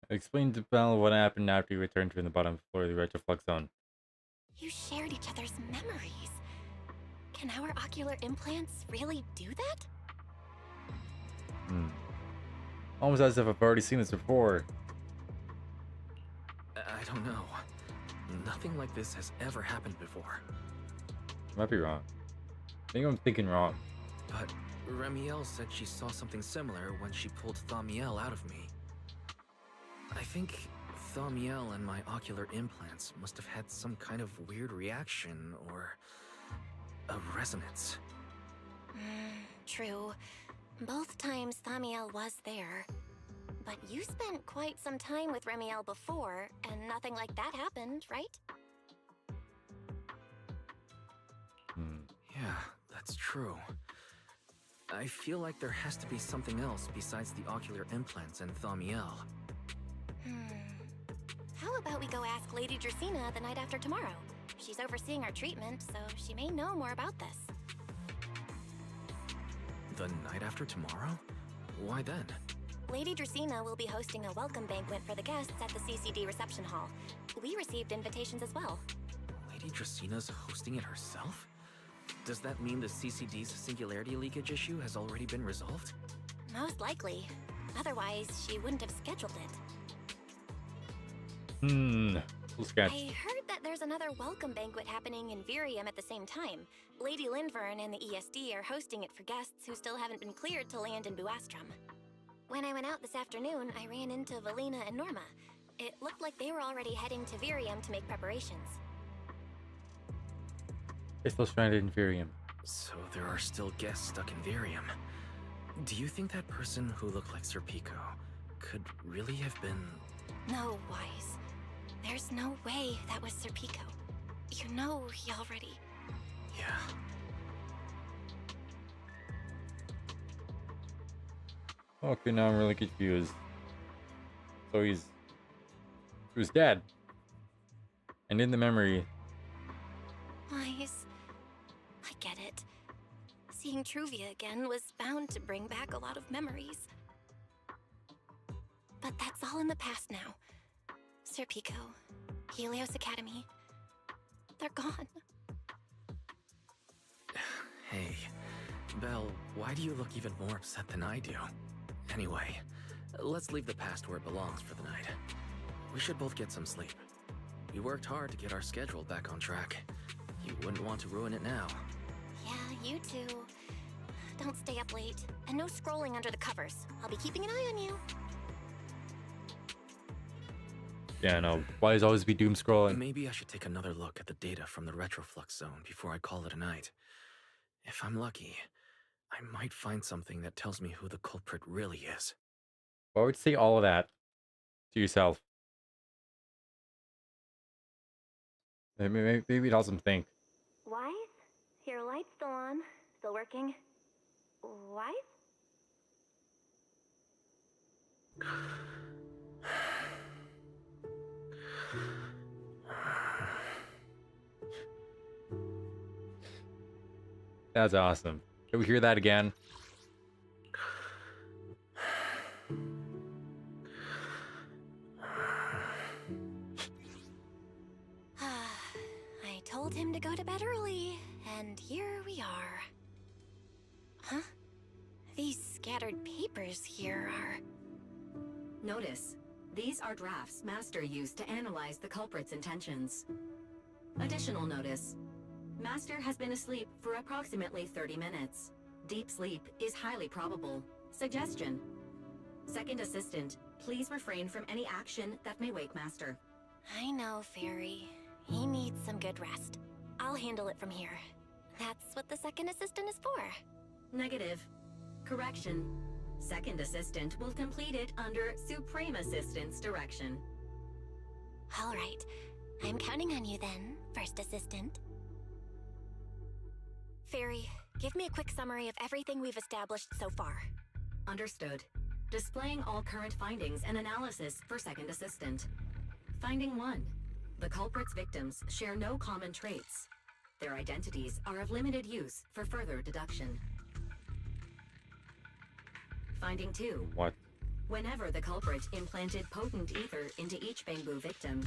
A: Explain to Belle what happened after you returned from the bottom floor of the retroflux zone.
B: You shared each other's memories. Can our ocular implants really do that?
A: Almost as if I've already seen this before.
G: I don't know. Nothing like this has ever happened before.
A: I might be wrong. I think I'm thinking wrong.
G: But Remiel said she saw something similar when she pulled Thamiel out of me. I think Thamiel and my ocular implants must have had some kind of weird reaction or a resonance.
B: True. Both times Thamiel was there. But you spent quite some time with Remiel before, and nothing like that happened, right?
G: Yeah, that's true. I feel like there has to be something else besides the ocular implants and Thamiel.
B: How about we go ask Lady Dracena the night after tomorrow? She's overseeing our treatment, so she may know more about this.
G: The night after tomorrow? Why then?
B: Lady Dracena will be hosting a welcome banquet for the guests at the CCD reception hall. We received invitations as well.
G: Lady Dracena's hosting it herself? Does that mean the CCD's singularity leakage issue has already been resolved?
B: Most likely. Otherwise, she wouldn't have scheduled it.
A: Cool sketch.
B: I heard that there's another welcome banquet happening in Virium at the same time. Lady Lindvern and the ESD are hosting it for guests who still haven't been cleared to land in Buastrom. When I went out this afternoon, I ran into Valina and Norma. It looked like they were already heading to Virium to make preparations.
A: They're still stranded in Virium.
G: So there are still guests stuck in Virium. Do you think that person who looked like Sir Pico could really have been...
B: No, Wise. There's no way that was Sir Pico. You know he already...
G: Yeah.
A: Okay, now I'm really confused. So he was dead. And in the memory...
B: Wise... I get it. Seeing Truvia again was bound to bring back a lot of memories. But that's all in the past now. Sir Pico, Helios Academy, they're gone.
G: Hey, Belle, why do you look even more upset than I do? Anyway, let's leave the past where it belongs for the night. We should both get some sleep. We worked hard to get our schedule back on track. You wouldn't want to ruin it now.
B: Yeah, you too. Don't stay up late. And no scrolling under the covers. I'll be keeping an eye on you.
A: Yeah, no. Why does always be doom scrolling?
G: Maybe I should take another look at the data from the retroflux zone before I call it a night. If I'm lucky, I might find something that tells me who the culprit really is.
A: Why would you say all of that to yourself? Maybe it helps him think.
B: Wise? Your light's still on. Still working. Wise?
A: That's awesome. Can we hear that again?
B: told him to go to bed early, and here we are. Huh? These scattered papers here are...
H: Notice, these are drafts Master used to analyze the culprit's intentions. Additional notice, Master has been asleep for approximately 30 minutes. Deep sleep is highly probable. Suggestion. Second Assistant, please refrain from any action that may wake Master.
B: I know, Fairy. He needs some good rest. I'll handle it from here. That's what the second assistant is for.
H: Negative. Correction. Second Assistant will complete it under Supreme Assistant's direction.
B: All right. I'm counting on you then, First Assistant. Fairy, give me a quick summary of everything we've established so far.
H: Understood. Displaying all current findings and analysis for Second Assistant. Finding 1. The culprit's victims share no common traits. Their identities are of limited use for further deduction. Finding 2.
A: What?
H: Whenever the culprit implanted potent ether into each Bangbu victim,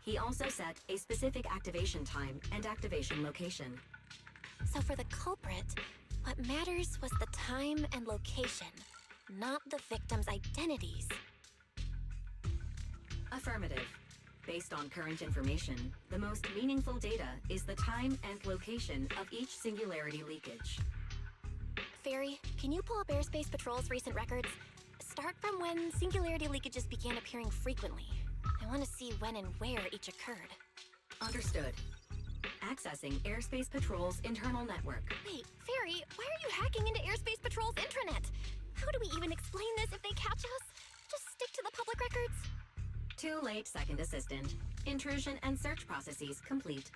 H: he also set a specific activation time and activation location.
B: So for the culprit, what matters was the time and location, not the victims' identities.
H: Affirmative. Based on current information, the most meaningful data is the time and location of each singularity leakage.
B: Fairy, can you pull up Airspace Patrol's recent records? Start from when singularity leakages began appearing frequently. I want to see when and where each occurred.
H: Understood. Accessing Airspace Patrol's internal network.
B: Wait, Fairy, why are you hacking into Airspace Patrol's intranet? How do we even explain this if they catch us? Just stick to the public records?
H: Too late, Second Assistant. Intrusion and search processes complete.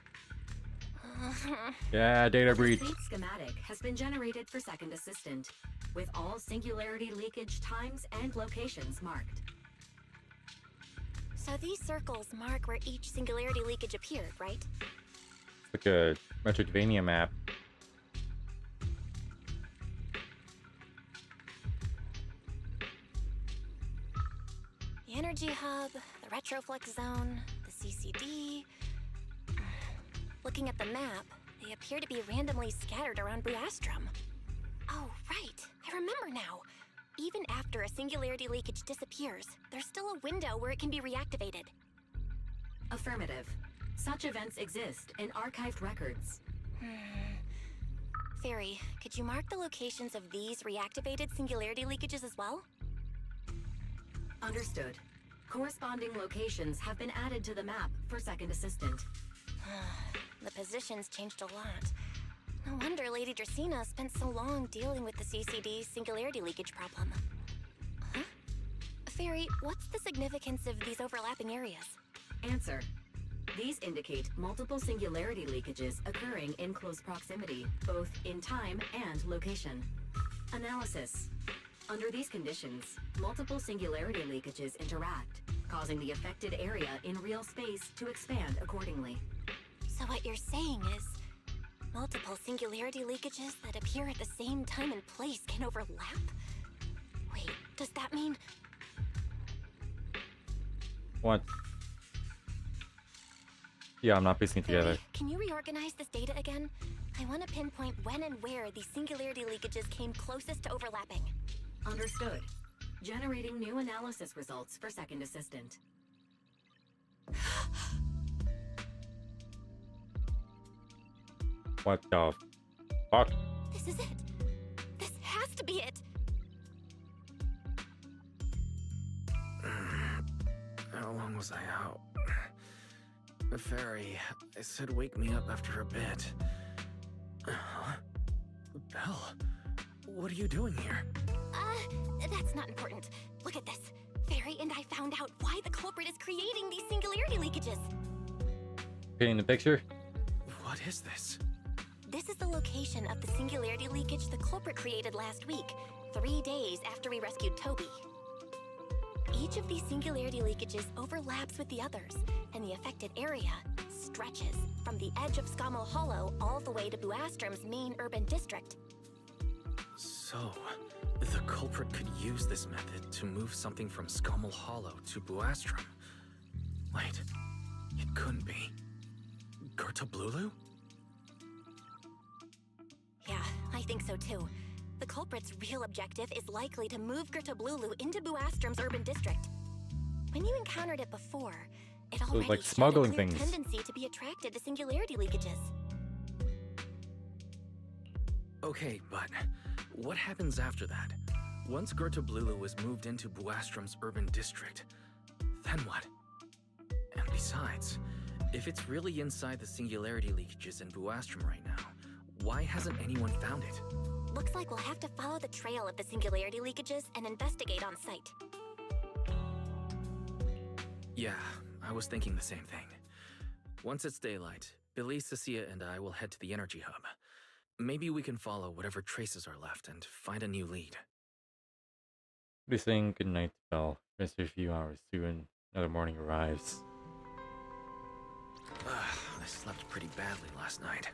A: Yeah, data breach.
H: A complete schematic has been generated for Second Assistant, with all singularity leakage times and locations marked.
B: So these circles mark where each singularity leakage appeared, right?
A: Like a Metroidvania map.
B: The energy hub, the retroflex zone, the CCD. Looking at the map, they appear to be randomly scattered around Buastrom. Oh, right. I remember now. Even after a singularity leakage disappears, there's still a window where it can be reactivated.
H: Affirmative. Such events exist in archived records.
B: Fairy, could you mark the locations of these reactivated singularity leakages as well?
H: Understood. Corresponding locations have been added to the map for Second Assistant.
B: The positions changed a lot. No wonder Lady Dracaena spent so long dealing with the CCD singularity leakage problem. Huh? Fairy, what's the significance of these overlapping areas?
H: Answer. These indicate multiple singularity leakages occurring in close proximity, both in time and location. Analysis. Under these conditions, multiple singularity leakages interact, causing the affected area in real space to expand accordingly.
B: So what you're saying is, multiple singularity leakages that appear at the same time and place can overlap? Wait, does that mean...
A: What? Yeah, I'm not piecing it together.
B: Fairy, can you reorganize this data again? I want to pinpoint when and where these singularity leakages came closest to overlapping.
H: Understood. Generating new analysis results for Second Assistant.
A: What the fuck?
B: This is it. This has to be it.
G: How long was I out? Fairy, I said wake me up after a bit. Huh? Belle, what are you doing here?
B: That's not important. Look at this. Fairy and I found out why the culprit is creating these singularity leakages.
A: Painting the picture?
G: What is this?
B: This is the location of the singularity leakage the culprit created last week, 3 days after we rescued Toby. Each of these singularity leakages overlaps with the others, and the affected area stretches from the edge of Scommel Hollow all the way to Buastrom's main urban district.
G: So, the culprit could use this method to move something from Scommel Hollow to Buastrom. Wait, it couldn't be. Gertablulu?
I: Yeah, I think so too. The culprit's real objective is likely to move Gertablulu into Buastrom's urban district. When you encountered it before, it already
A: like
I: showed
A: smuggling
I: a clear
A: things.
I: tendency to be attracted to singularity leakages.
G: Okay, but what happens after that? Once Gertablulu is moved into Buastrom's urban district, then what? And besides, if it's really inside the singularity leakages in Buastrom right now, why hasn't anyone found it?
I: Looks like we'll have to follow the trail of the singularity leakages and investigate on site.
G: Yeah, I was thinking the same thing. Once it's daylight, Billy, Cecilia, and I will head to the energy hub. Maybe we can follow whatever traces are left and find a new lead.
A: We're saying goodnight to Belle. Rest for a few hours soon. Another morning arrives.
G: I slept pretty badly last night.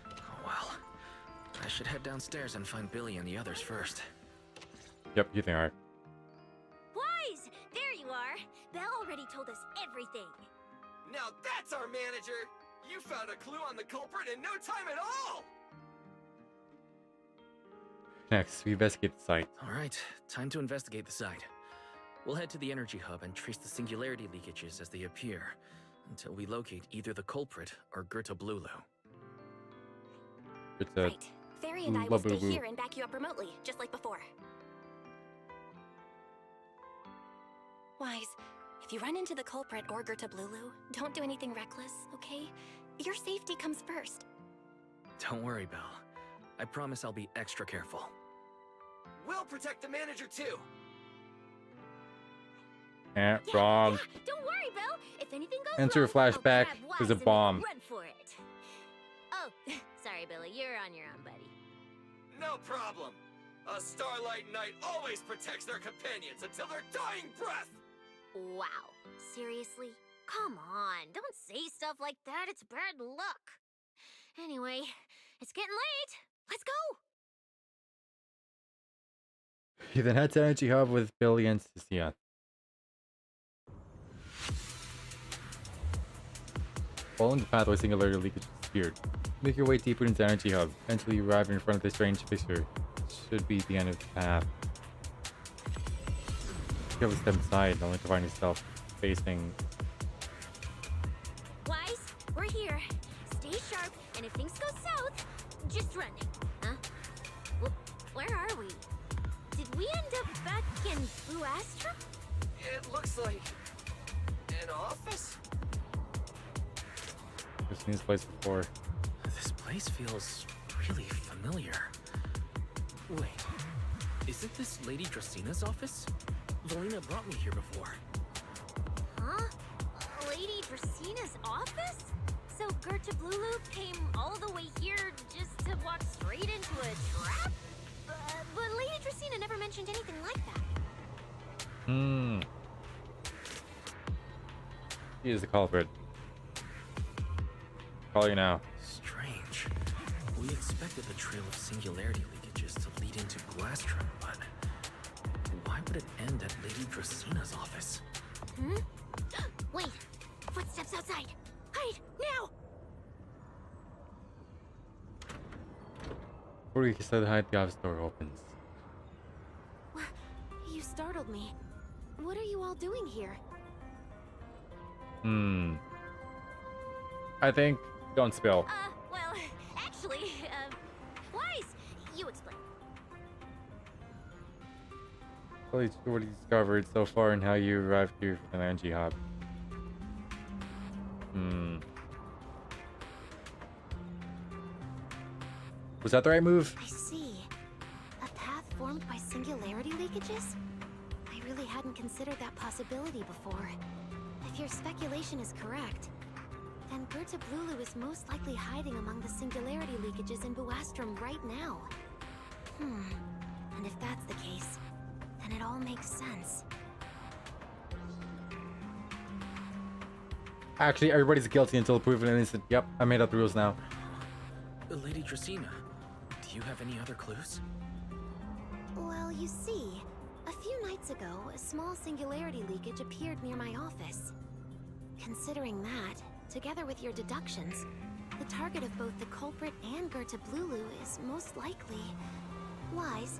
G: Oh well. I should head downstairs and find Billy and the others first.
A: Yep, you think alright.
B: Wise! There you are! Belle already told us everything.
J: Now that's our manager! You found a clue on the culprit in no time at all!
A: Next, we investigate the site.
G: Alright, time to investigate the site. We'll head to the energy hub and trace the singularity leakages as they appear, until we locate either the culprit or Gertablulu.
A: It's a
I: Right. Fairy and I will stay
A: Blah-boo-boo.
I: here and back you up remotely, just like before. Wise, if you run into the culprit or Gertablulu, don't do anything reckless, okay? Your safety comes first.
G: Don't worry, Belle. I promise I'll be extra careful.
J: We'll protect the manager too!
A: eh, wrong.
B: Yeah, don't worry, Belle. If anything goes
A: Enter a
B: wrong, I'll
A: flashback.
B: grab
A: There's a
B: Wise and
A: bomb.
B: Run for it. Oh, sorry, Billy. You're on your own, buddy.
J: No problem! A Starlight Knight always protects their companions until their dying breath!
B: Wow. Seriously? Come on. Don't say stuff like that. It's bad luck. Anyway, it's getting late. Let's go.
A: He then heads to Energy Hub with Billy and Cecilia. Following the pathway, singularity leakage disappeared. Make your way deeper into Energy Hub until you arrive in front of the strange fixture. It should be the end of the path. You have to step aside, only to find yourself facing.
B: Wise, we're here. Stay sharp, and if things go south, just run. Huh? Where are we? Did we end up back in Buastrom?
J: It looks like... an office?
A: I've seen this place before.
G: This place feels really familiar. Wait, isn't this Lady Dracina's office? Valina brought me here before.
B: Huh? Lady Dracina's office? So Gertablulu came all the way here just to walk straight into a trap? But Lady Dracina never mentioned anything like that.
A: He is the culprit. Call you now.
G: Strange. We expected the trail of singularity leakages to lead into Buastrom, but why would it end at Lady Dracina's office?
B: Hmm? Wait! Footsteps outside! Hide! Now!
A: Before you can start to hide, the office door opens.
B: You startled me. What are you all doing here?
A: I think don't spill.
B: Well, actually, Wise, you explain.
A: Tell you what you discovered so far and how you arrived here for the Energy Hub. Was that the right move?
B: I see. A path formed by singularity leakages? I really hadn't considered that possibility before. If your speculation is correct, then Gertablulu is most likely hiding among the singularity leakages in Buastrom right now. And if that's the case, then it all makes sense.
A: Actually, everybody's guilty until proven innocent. Yep, I made up the rules now.
G: Lady Dracina, do you have any other clues?
B: Well, you see, a few nights ago, a small singularity leakage appeared near my office. Considering that, together with your deductions, the target of both the culprit and Goethe Blulu is most likely... Wise,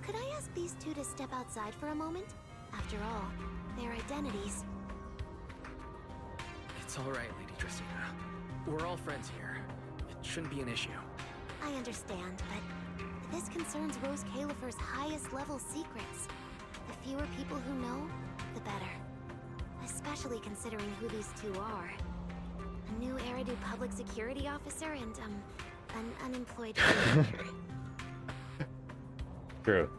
B: could I ask these two to step outside for a moment? After all, their identities...
G: It's all right, Lady Dracaena. We're all friends here. It shouldn't be an issue.
B: I understand, but this concerns Rose Califer's highest level secrets. The fewer people who know, the better. Especially considering who these two are. A new Eridu public security officer and, an unemployed freeloader.
A: True.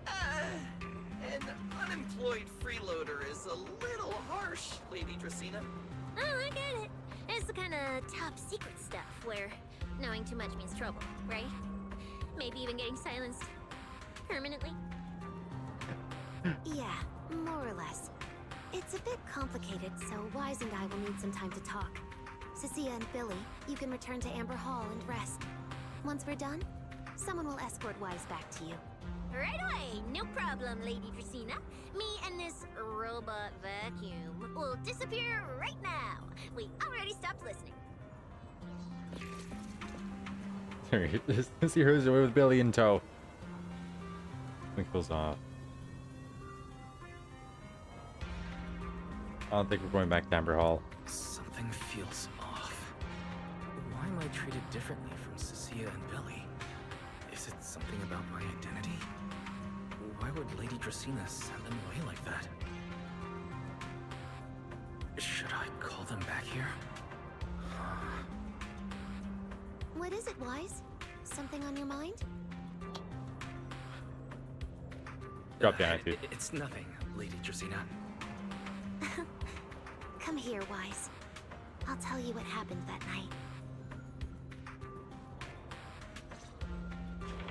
J: An unemployed freeloader is a little harsh, Lady Dracaena.
B: Oh, I get it. It's the kind of top secret stuff where knowing too much means trouble, right? Maybe even getting silenced permanently? Yeah, more or less. It's a bit complicated, so Wise and I will need some time to talk. Cecilia and Billy, you can return to Amber Hall and rest. Once we're done, someone will escort Wise back to you. Right away, no problem, Lady Dracaena. Me and this robot vacuum will disappear right now. We already stopped listening.
A: This hero's away with Billy in tow. Twinkles off. I don't think we're going back to Amber Hall.
G: Something feels off. Why am I treated differently from Cecilia and Billy? Is it something about my identity? Why would Lady Dracaena send them away like that? Should I call them back here?
B: What is it, Wise? Something on your mind?
A: Drop the attitude.
G: It's nothing, Lady Dracaena.
B: Come here, Wise. I'll tell you what happened that night.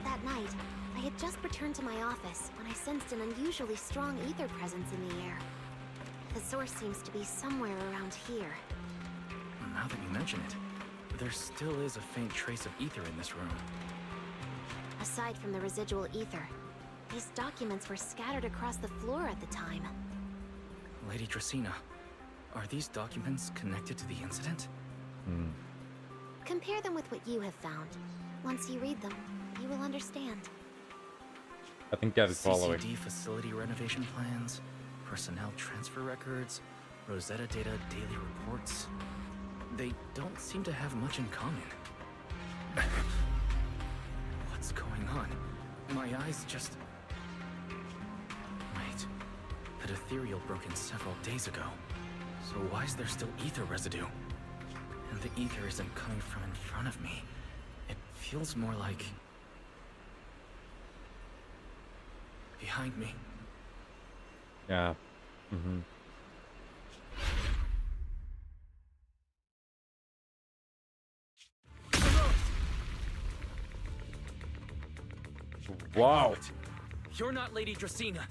B: That night, I had just returned to my office when I sensed an unusually strong ether presence in the air. The source seems to be somewhere around here.
G: Now that you mention it, there still is a faint trace of ether in this room.
B: Aside from the residual ether, these documents were scattered across the floor at the time.
G: Lady Dracaena, are these documents connected to the incident?
B: Compare them with what you have found. Once you read them, you will understand.
A: I think that is following.
G: CCD facility renovation plans, personnel transfer records, Rosetta data daily reports. They don't seem to have much in common. What's going on? My eyes just... Wait. That ethereal broke in several days ago. So why is there still ether residue? And the ether isn't coming from in front of me. It feels more like... behind me.
A: Yeah. Wow.
G: You're not Lady Dracaena.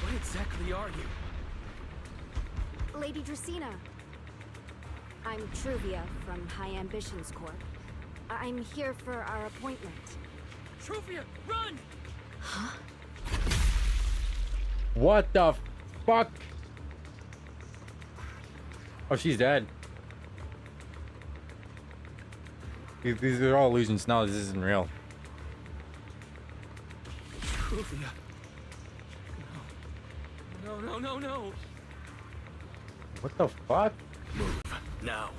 G: What exactly are you?
K: Lady Dracaena. I'm Truvia from High Ambitions Corp. I'm here for our appointment.
G: Truvia, run!
K: Huh?
A: What the fuck? Oh, she's dead. These are all illusions. No, this isn't real.
G: Truvia. No.
A: What the fuck?
G: Move now.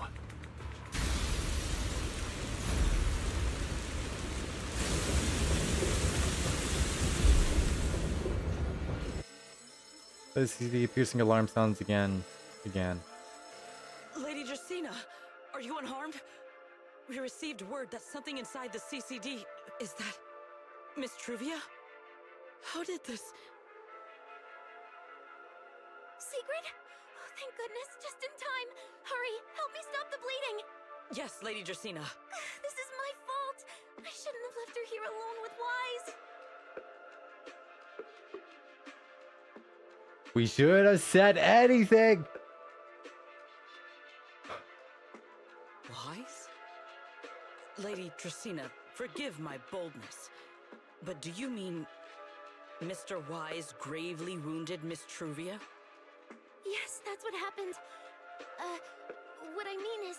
A: The CCD piercing alarm sounds again.
L: Lady Dracaena, are you unharmed? We received word that something inside the CCD... Is that... Miss Truvia? How did this...
B: Secret? Oh, thank goodness, just in time. Hurry, help me stop the bleeding.
L: Yes, Lady Dracaena.
B: This is my fault. I shouldn't have left her here alone with Wise.
A: We should have said anything.
L: Wise? Lady Dracaena, forgive my boldness, but do you mean Mr. Wise gravely wounded Miss Truvia?
B: Yes, that's what happened.
K: What I mean is,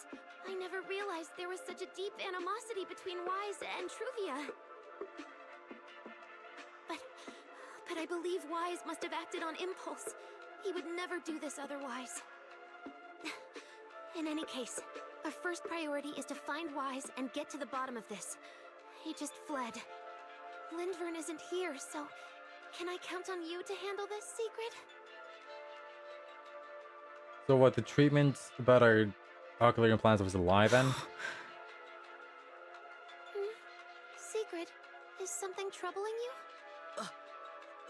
K: I never realized there was such a deep animosity between Wise and Truvia. But I believe Wise must have acted on impulse. He would never do this otherwise. In any case, our first priority is to find Wise and get to the bottom of this. He just fled. Lindvern isn't here, so can I count on you to handle this, Secret?
A: So what, the treatment about our ocular implants was a lie then?
K: Secret, is something troubling you?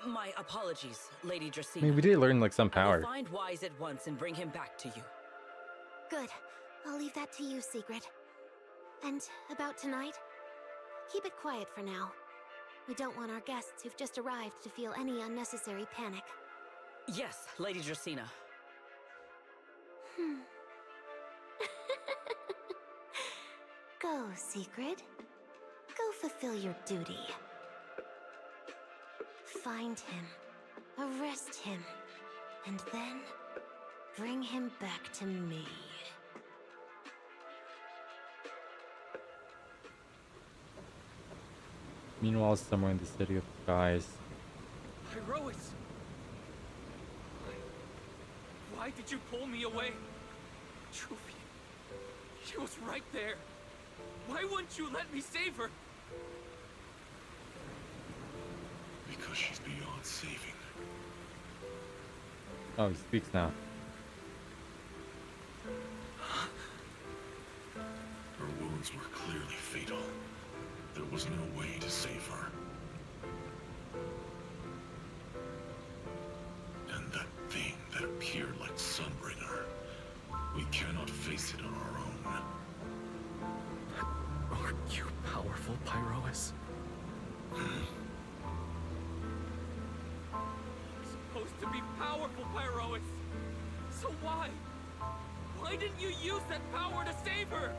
L: My apologies, Lady Dracena.
A: I mean, we did learn like some
L: I
A: power.
L: will find Wise at once and bring him back to you.
K: Good. I'll leave that to you, Secret. And about tonight? Keep it quiet for now. We don't want our guests who've just arrived to feel any unnecessary panic.
L: Yes, Lady Dracena.
K: Go, Secret. Go fulfill your duty. Find him, arrest him, and then bring him back to me.
A: Meanwhile, somewhere in the city of skies.
J: Pyrois! Why did you pull me away? Truvia, she was right there. Why wouldn't you let me save her?
M: Because she's beyond saving.
A: Oh, he speaks now.
M: Her wounds were clearly fatal. There was no way to save her. And that thing that appeared like Sunbringer, we cannot face it on our own.
G: Aren't you powerful, Pyrois?
J: Supposed to be powerful, Pyrois. So why? Why didn't you use that power to save her?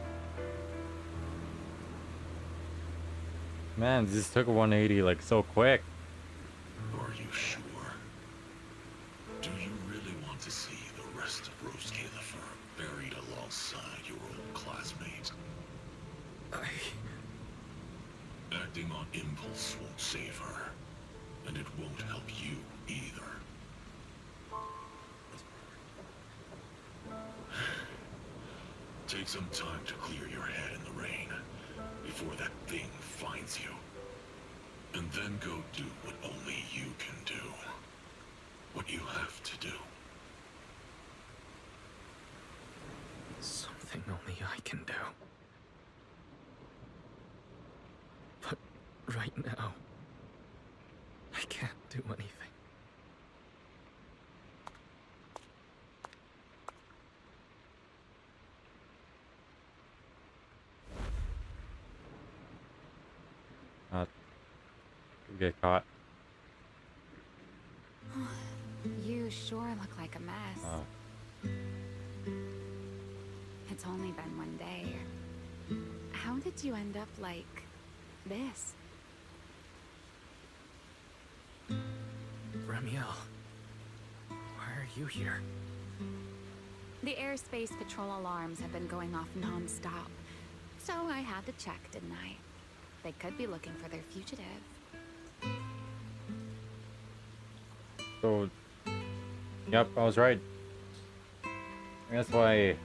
A: Man, this took a 180 like so quick.
M: Are you sure? Do you really want to see the rest of Rose Califer buried alongside your old classmates? Acting on impulse won't save her, and it won't help you either. Take some time to clear your head in the rain before that thing finds you. And then go do what only you can do. What you have to do.
G: Something only I can do. But right now, I can't do anything.
A: Get caught.
N: You sure look like a mess.
A: Oh.
N: It's only been one day. How did you end up like this?
G: Ramiel, why are you here?
N: The airspace patrol alarms have been going off non-stop. So I had to check, didn't I? They could be looking for their fugitive.
A: So, yep, I was right. That's why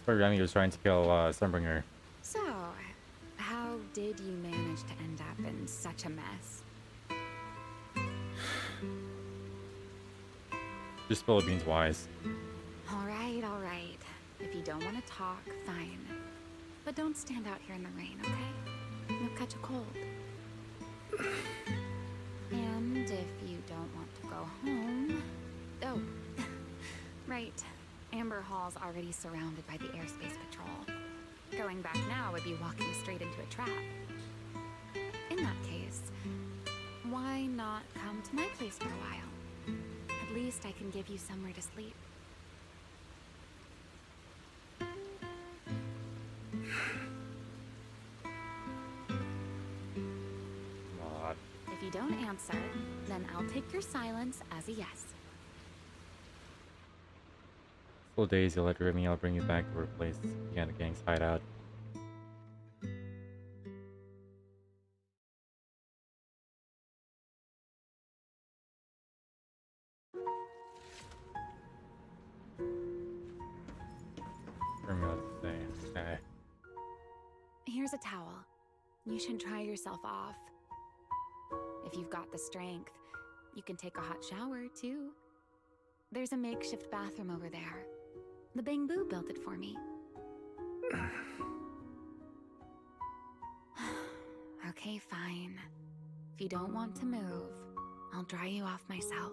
A: Remy was trying to kill Sunbringer.
N: So, how did you manage to end up in such a mess?
A: Just spill the beans, Wise.
N: All right, all right. If you don't want to talk, fine. But don't stand out here in the rain, okay? You'll catch a cold. And if you don't want to go home... Oh, right. Amber Hall's already surrounded by the airspace patrol. Going back now would be walking straight into a trap. In that case, why not come to my place for a while? At least I can give you somewhere to sleep. If you don't answer, then I'll take your silence as a yes.
A: Couple of days, you'll let Remy. I'll bring you back to our place. Again, the gang's hideout. Remy, let's say. Okay.
N: Here's a towel. You should dry yourself off. If you've got the strength, you can take a hot shower, too. There's a makeshift bathroom over there. The Bang Boo built it for me. Okay, fine. If you don't want to move, I'll dry you off myself.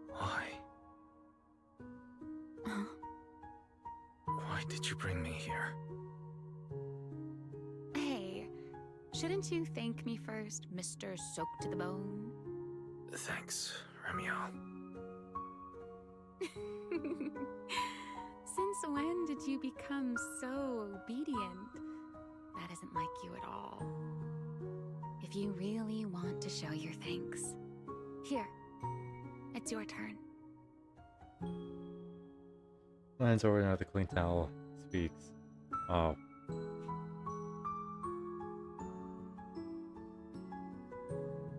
G: Why?
N: Huh?
G: Why did you bring me here?
N: Hey, shouldn't you thank me first, Mr. Soaked to the Bone?
G: Thanks, Romeo.
N: Since when did you become so obedient? That isn't like you at all. If you really want to show your thanks, here, it's your turn.
A: Lands over now. The clean towel speaks. Oh.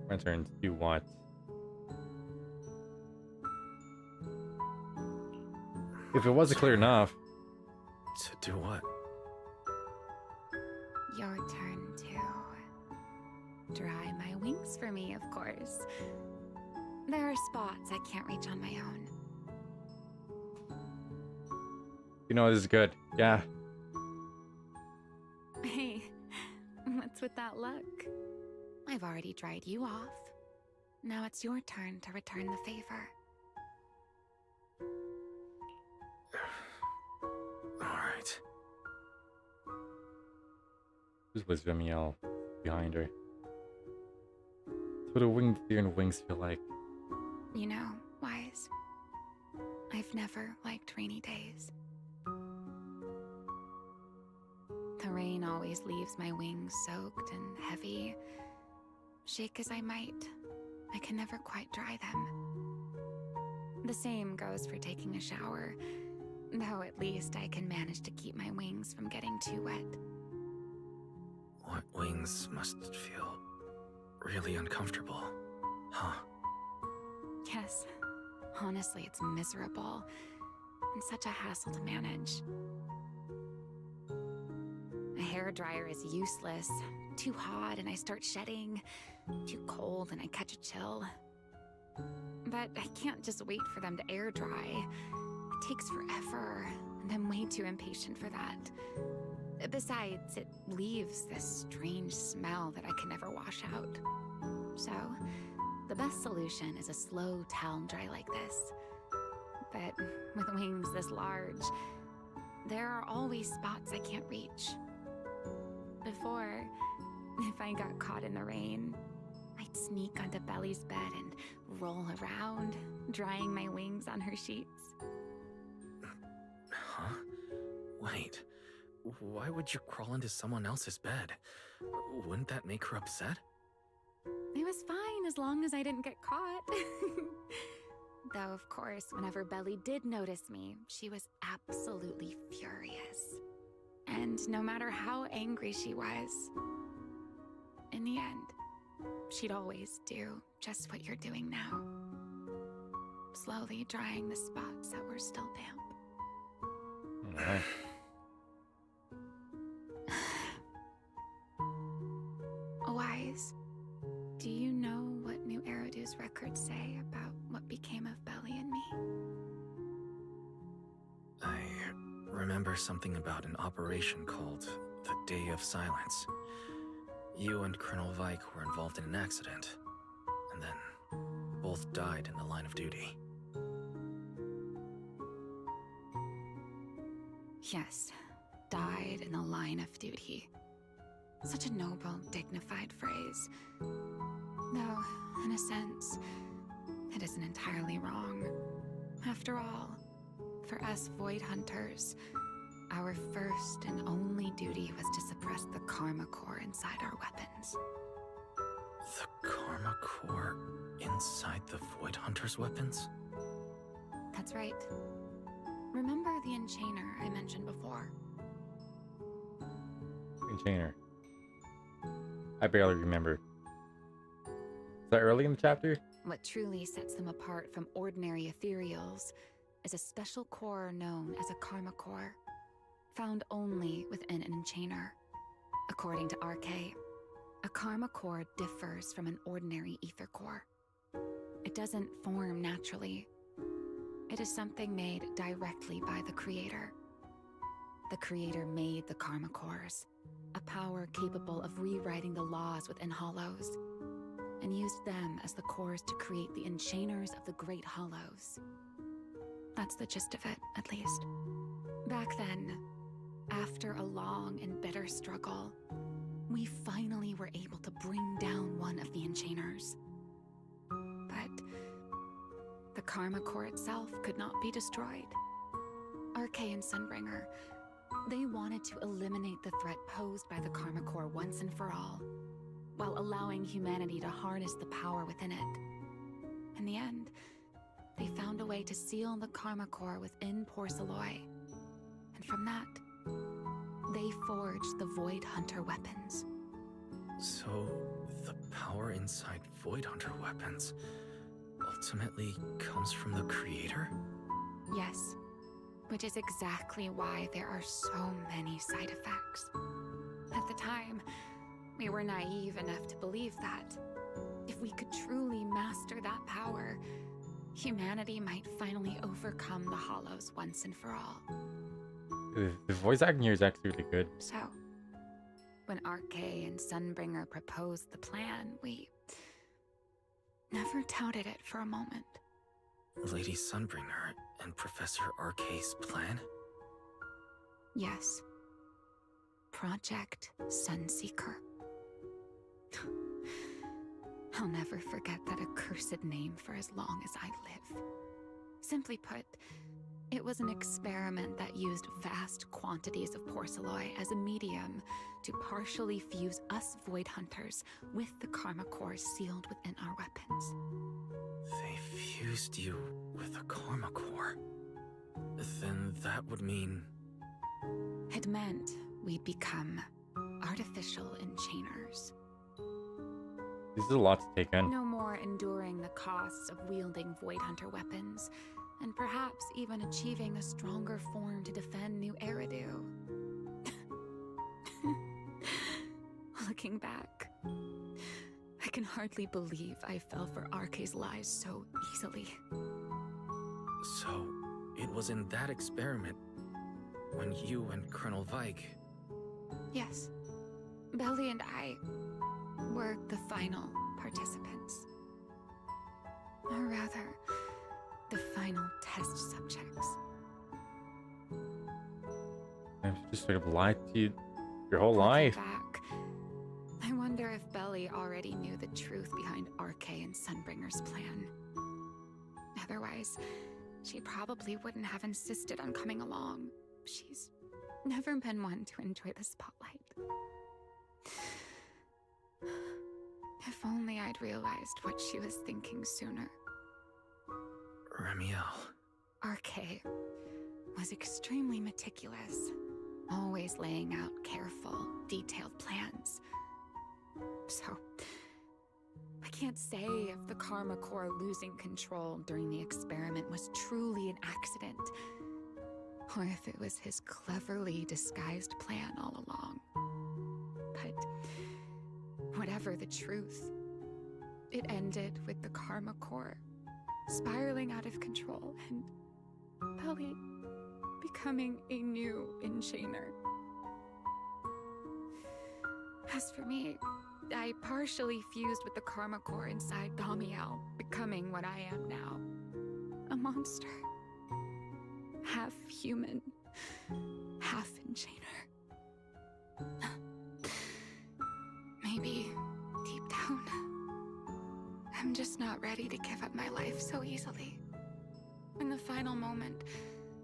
A: My turn to do what? If it wasn't clear enough.
G: To do what?
N: Your turn to dry my wings for me, of course. There are spots I can't reach on my own.
A: You know, this is good. Yeah.
N: Hey, what's with that look? I've already dried you off. Now it's your turn to return the favor.
G: Alright.
A: Who's with Vimiel behind her? That's what a winged deer and wings feel like.
N: You know, Wise, I've never liked rainy days. The rain always leaves my wings soaked and heavy. Shake as I might, I can never quite dry them. The same goes for taking a shower, though at least I can manage to keep my wings from getting too wet.
G: What wings must feel really uncomfortable, huh?
N: Yes, honestly, it's miserable and such a hassle to manage. A hairdryer is useless. Too hot and I start shedding. Too cold and I catch a chill. But I can't just wait for them to air dry. It takes forever, and I'm way too impatient for that. Besides, it leaves this strange smell that I can never wash out. So, the best solution is a slow towel dry like this. But with wings this large, there are always spots I can't reach. Before, if I got caught in the rain, I'd sneak onto Belly's bed and roll around, drying my wings on her sheets.
G: Huh? Wait, why would you crawl into someone else's bed? Wouldn't that make her upset?
N: It was fine as long as I didn't get caught. Though, of course, whenever Belly did notice me, she was absolutely furious. And no matter how angry she was, in the end, she'd always do just what you're doing now. Slowly drying the spots that were still damp.
A: Alright.
N: Wise, do you know what New Eridu's records say about what became of Belly and me?
G: I remember something about an operation called the Day of Silence. You and Colonel Vike were involved in an accident, and then both died in the line of duty.
N: Yes, died in the line of duty. Such a noble, dignified phrase. Though, in a sense, it isn't entirely wrong. After all, for us Void Hunters, our first and only duty was to suppress the Karma Core inside our weapons.
G: The Karma Core inside the Void Hunters' weapons?
N: That's right. Remember the enchainer I mentioned before?
A: Enchainer. I barely remember. Is that early in the chapter?
N: What truly sets them apart from ordinary ethereals is a special core known as a karma core, found only within an enchainer. According to RK, a karma core differs from an ordinary ether core. It doesn't form naturally. It is something made directly by the creator. The creator made the karma cores, a power capable of rewriting the laws within hollows, and used them as the cores to create the enchainers of the great hollows. That's the gist of it, at least. Back then, after a long and bitter struggle, we finally were able to bring down one of the enchainers. But the karma core itself could not be destroyed. RK and Sunbringer, they wanted to eliminate the threat posed by the karma core once and for all, while allowing humanity to harness the power within it. In the end, they found a way to seal the karma core within Porcelloy. And from that, they forged the Void Hunter weapons.
G: So, the power inside Void Hunter weapons ultimately comes from the creator?
N: Yes, which is exactly why there are so many side effects. At the time, we were naive enough to believe that if we could truly master that power, humanity might finally overcome the Hollows once and for all.
A: The voice acting here is actually really good.
N: So, when RK and Sunbringer proposed the plan, we never doubted it for a moment.
G: Lady Sunbringer and Professor RK's plan?
N: Yes. Project Sunseeker. I'll never forget that accursed name for as long as I live. Simply put, it was an experiment that used vast quantities of porcelloy as a medium to partially fuse us Void Hunters with the karma cores sealed within our weapons.
G: They fused you with a karma core. Then that would mean...
N: It meant we'd become artificial enchainers.
A: This is a lot to take in.
N: No more enduring the costs of wielding Void Hunter weapons, and perhaps even achieving a stronger form to defend New Eridu. Looking back, I can hardly believe I fell for RK's lies so easily.
G: So, it was in that experiment when you and Colonel Vike...
N: Yes, Belly and I were the final participants. Or rather, the final test subjects.
A: I've just straight up lied to you your whole
N: Looking
A: life.
N: back, I wonder if Belly already knew the truth behind RK and Sunbringer's plan. Otherwise, she probably wouldn't have insisted on coming along. She's never been one to enjoy the spotlight. If only I'd realized what she was thinking sooner.
G: Ramiel.
N: RK was extremely meticulous, always laying out careful, detailed plans. So, I can't say if the Karma Core losing control during the experiment was truly an accident, or if it was his cleverly disguised plan all along. But whatever the truth, it ended with the Karma Core spiraling out of control and Belly becoming a new enchainer. As for me, I partially fused with the Karma Core inside Damiel, becoming what I am now. A monster. Half human, half enchainer. Maybe, deep down, I'm just not ready to give up my life so easily. In the final moment,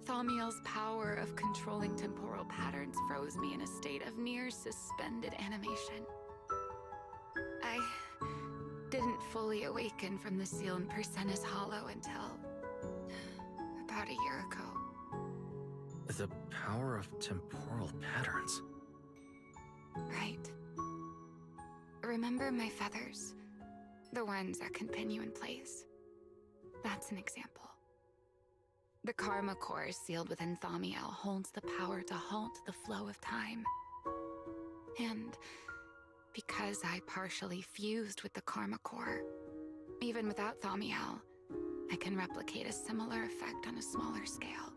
N: Thamiel's power of controlling temporal patterns froze me in a state of near suspended animation. I didn't fully awaken from the seal in Persena's Hollow until about a year ago.
G: The power of temporal patterns.
N: Right. Remember my feathers? The ones that can pin you in place. That's an example. The karma core sealed within Thaumiel holds the power to halt the flow of time. And because I partially fused with the karma core, even without Thaumiel, I can replicate a similar effect on a smaller scale.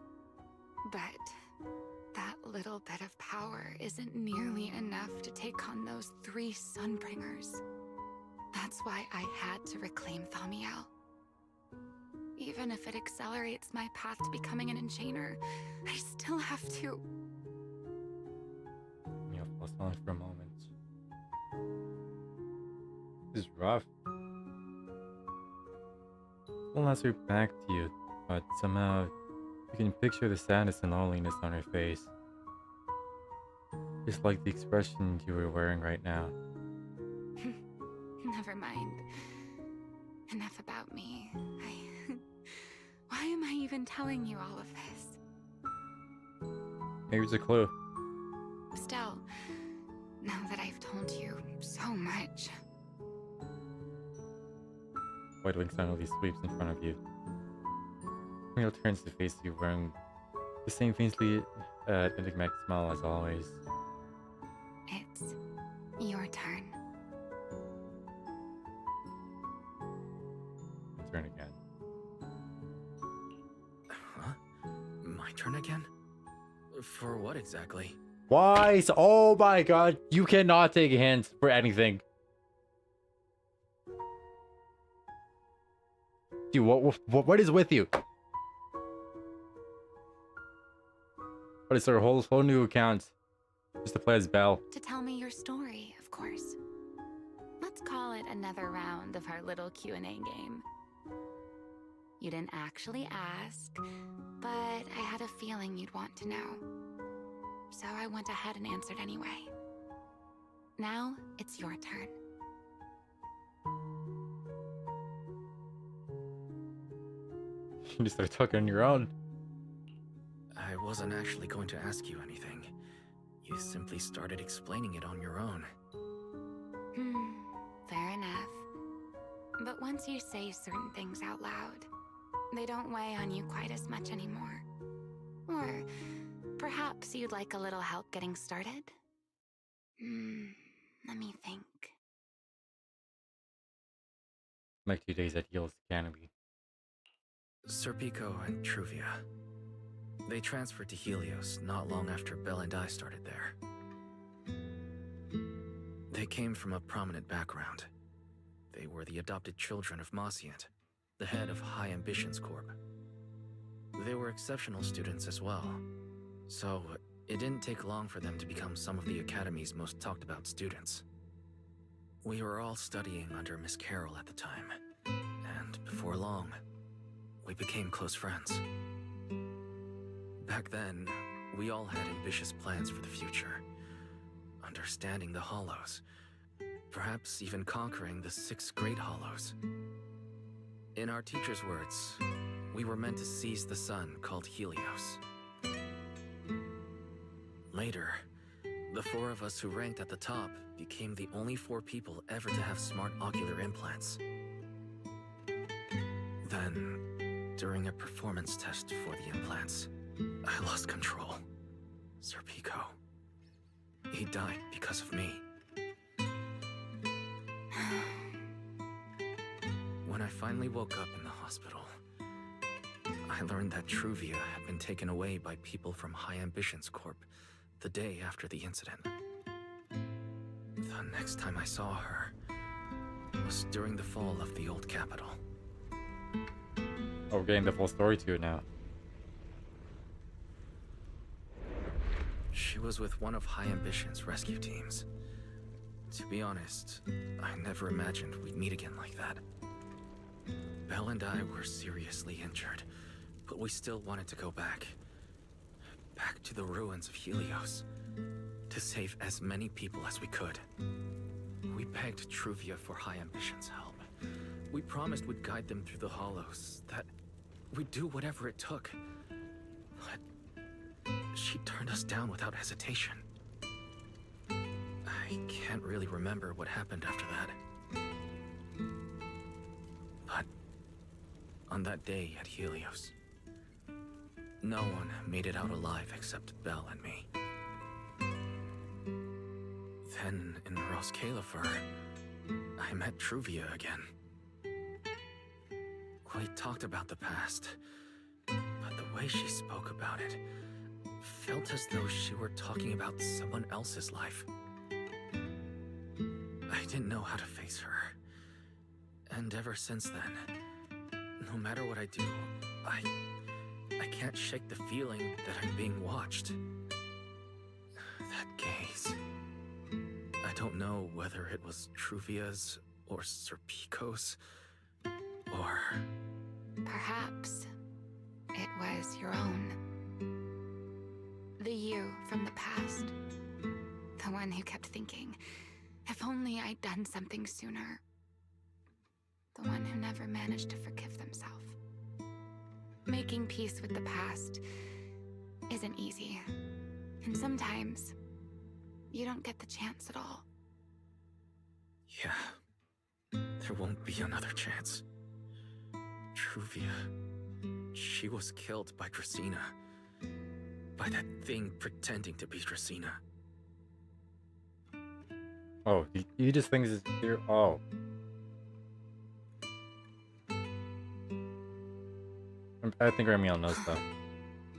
N: But that little bit of power isn't nearly enough to take on those 3 Sunbringers. That's why I had to reclaim Thaumiel. Even if it accelerates my path to becoming an enchainer, I still have to...
A: Yeah, feel silent for a moment. This is rough. We'll answer back to you, but somehow you can picture the sadness and loneliness on her face. Just like the expression you were wearing right now.
N: Never mind. Enough about me. Why am I even telling you all of this?
A: Here's a clue.
N: Still, now that I've told you so much...
A: White Wing suddenly sweeps in front of you. Camille turns to face you wearing the same faintly enigmatic smile as always.
N: It's your turn.
A: Turn again.
G: Huh? My turn again? For what exactly?
A: Wise! Oh my god, you cannot take a hint for anything. Dude, what is with you? What is our whole new account? Just to play as Belle.
N: To tell me your story, of course. Let's call it another round of our little Q&A game. You didn't actually ask, but I had a feeling you'd want to know. So I went ahead and answered anyway. Now, it's your turn.
A: You just start talking on your own.
G: I wasn't actually going to ask you anything. You simply started explaining it on your own.
N: Fair enough. But once you say certain things out loud, they don't weigh on you quite as much anymore. Or perhaps you'd like a little help getting started? Let me think.
A: Like 2 days at Yale's Academy.
G: Serpico and Truvia. They transferred to Helios not long after Belle and I started there. They came from a prominent background. They were the adopted children of Mosient, the head of High Ambitions Corp. They were exceptional students as well, so it didn't take long for them to become some of the Academy's most talked about students. We were all studying under Miss Carroll at the time, and before long, we became close friends. Back then, we all had ambitious plans for the future. Understanding the Hollows, perhaps even conquering the 6 Great Hollows. In our teacher's words, we were meant to seize the sun called Helios. Later, the 4 of us who ranked at the top became the only 4 people ever to have smart ocular implants. Then, during a performance test for the implants, I lost control. Serpico. He died because of me. When I finally woke up in the hospital, I learned that Truvia had been taken away by people from High Ambitions Corp the day after the incident. The next time I saw her was during the fall of the old capital.
A: Oh, we're getting the full story to it now.
G: She was with one of High Ambition's rescue teams. To be honest, I never imagined we'd meet again like that. Belle and I were seriously injured, but we still wanted to go back. Back to the ruins of Helios, to save as many people as we could. We begged Truvia for High Ambition's help. We promised we'd guide them through the Hollows, that we'd do whatever it took. But she turned us down without hesitation. I can't really remember what happened after that. But on that day at Helios, no one made it out alive except Belle and me. Then in Roskalifer, I met Truvia again. We talked about the past, but the way she spoke about it felt as though she were talking about someone else's life. I didn't know how to face her. And ever since then, no matter what I do, I can't shake the feeling that I'm being watched. That gaze. I don't know whether it was Truvia's or Serpico's, or...
N: Perhaps it was your own. The you from the past. The one who kept thinking, if only I'd done something sooner. The one who never managed to forgive themselves. Making peace with the past isn't easy. And sometimes, you don't get the chance at all.
G: Yeah, there won't be another chance. Truvia, she was killed by Dracena. By that thing pretending to be Dracena.
A: Oh, he just thinks it's here. Oh. I think Ramiel knows though.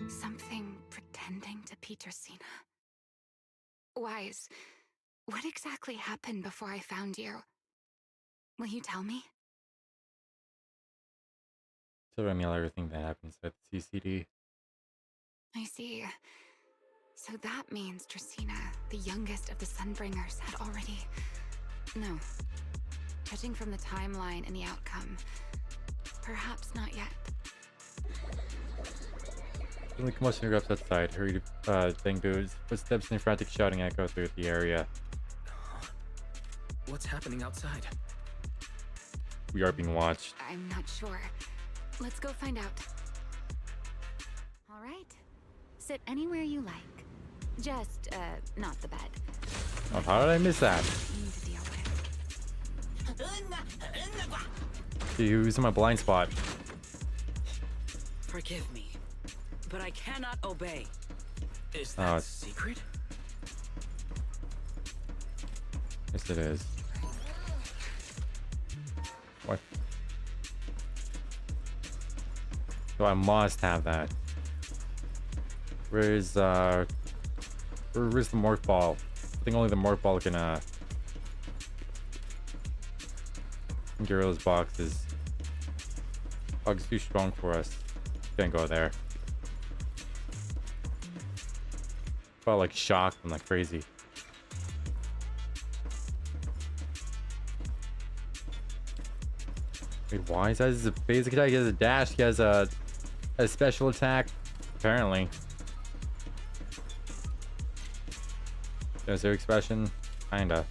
N: Something pretending to be Dracena. Wise, what exactly happened before I found you? Will you tell me?
A: Tell Ramiel everything that happens at the CCD.
N: I see. So that means Dracena, the youngest of the Sunbringers, had already... No. Judging from the timeline and the outcome, perhaps not yet.
A: Suddenly commotion erupts outside. Hurried thing boots. Footsteps and frantic shouting echo through the area.
G: What's happening outside?
A: We are being watched.
N: I'm not sure. Let's go find out. All right. Sit anywhere you like. Just, not the bed.
A: Oh, how did I miss that?
N: To deal with.
A: Gee, who's in my blind spot?
L: Forgive me, but I cannot obey.
G: Is that secret?
A: Yes, it is. What? So I must have that. Where's the morph ball? I think only the morph ball can Gorilla's box is too strong for us. Can't go there. Felt like shocked and like crazy. Wait, why is that? This is a basic attack. He has a dash. He has a special attack. Apparently. There's their expression. Kinda.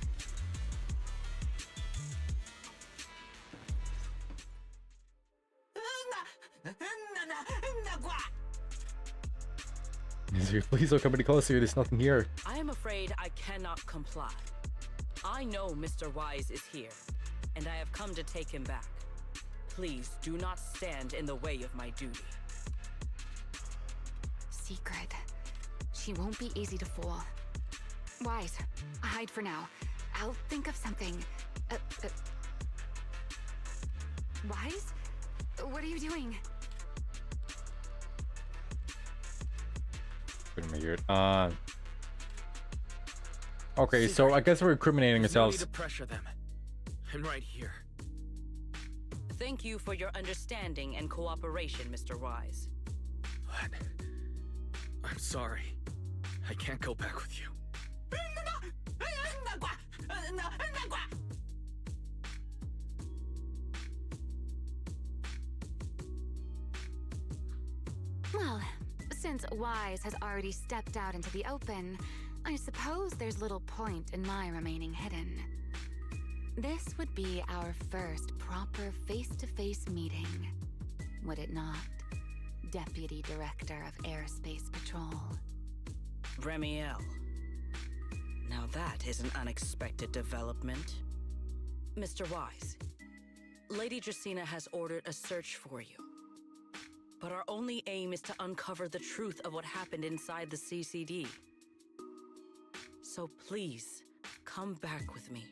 A: Please don't come any closer. There's nothing here.
L: I am afraid I cannot comply. I know Mr. Wise is here, and I have come to take him back. Please do not stand in the way of my duty.
N: Secret. She won't be easy to fool. Wise, hide for now. I'll think of something. Wise? What are you doing?
A: Wait a minute. Okay, so I guess we're incriminating ourselves.
G: No need to pressure them. I'm right here.
L: Thank you for your understanding and cooperation, Mr. Wise.
G: What? I'm sorry. I can't go back with you.
N: Well, since Wise has already stepped out into the open, I suppose there's little point in my remaining hidden. This would be our first proper face-to-face meeting, would it not? Deputy Director of Airspace Patrol.
L: Remiel. Now that is an unexpected development. Mr. Wise, Lady Dracaena has ordered a search for you. But our only aim is to uncover the truth of what happened inside the CCD. So please, come back with me.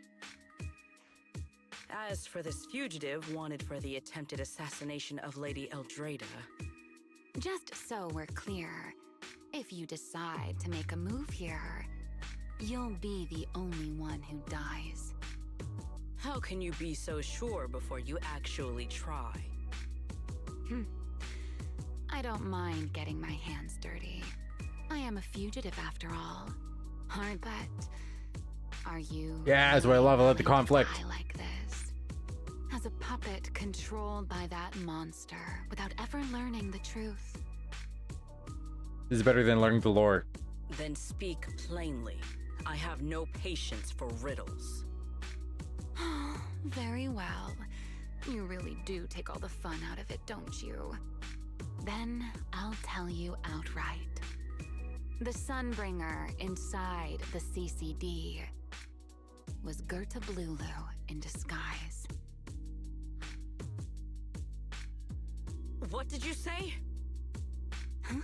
L: As for this fugitive wanted for the attempted assassination of Lady Eldrada...
N: Just so we're clear, if you decide to make a move here, you'll be the only one who dies.
L: How can you be so sure before you actually try?
N: I don't mind getting my hands dirty. I am a fugitive after all. Hard bet. Are you...
A: Yeah, that's what I love. I love the conflict.
N: Like this. As a puppet controlled by that monster without ever learning the truth.
A: This is better than learning the lore.
L: Then speak plainly. I have no patience for riddles.
N: Very well. You really do take all the fun out of it, don't you? Then I'll tell you outright. The Sunbringer inside the CCD was Gerta Blulu in disguise.
L: What did you say?
N: Huh?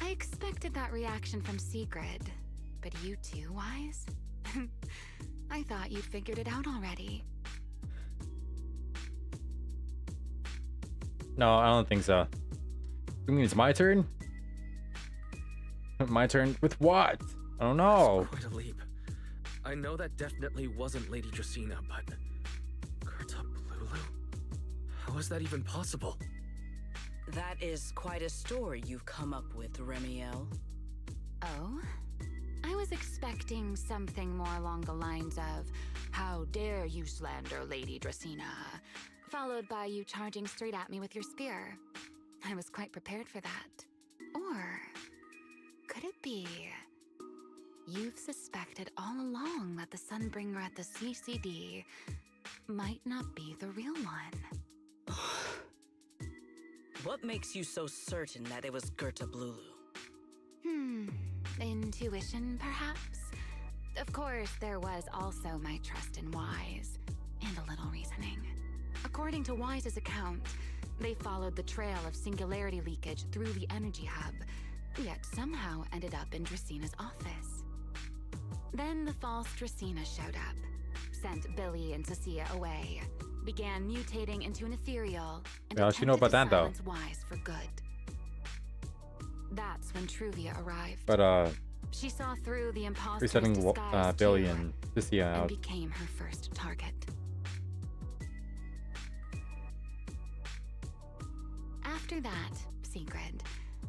N: I expected that reaction from Sigrid, but you too, Wise? I thought you'd figured it out already.
A: No, I don't think so. You mean it's my turn? My turn? With what? I don't know.
G: That's quite a leap. I know that definitely wasn't Lady Dracaena, but... Gerta Blulu? How is that even possible?
L: That is quite a story you've come up with, Remiel.
N: Oh? I was expecting something more along the lines of, how dare you slander Lady Dracaena, followed by you charging straight at me with your spear. I was quite prepared for that. Or could it be you've suspected all along that the Sunbringer at the CCD might not be the real one?
L: What makes you so certain that it was Gerta Blulu?
N: Intuition, perhaps? Of course, there was also my trust in Wise, and a little reasoning. According to Wise's account, they followed the trail of singularity leakage through the energy hub, yet somehow ended up in Draceena's office. Then the false Dracaena showed up, sent Billy and Cecilia away, began mutating into an ethereal, and
A: yeah, she know about that though.
N: Wise for good. That's when Truvia arrived.
A: But
N: she saw through the imposter's
A: resetting
N: disguise
A: Billy
N: too,
A: and Cecilia
N: and
A: out.
N: became her first target. After that, Sigrid,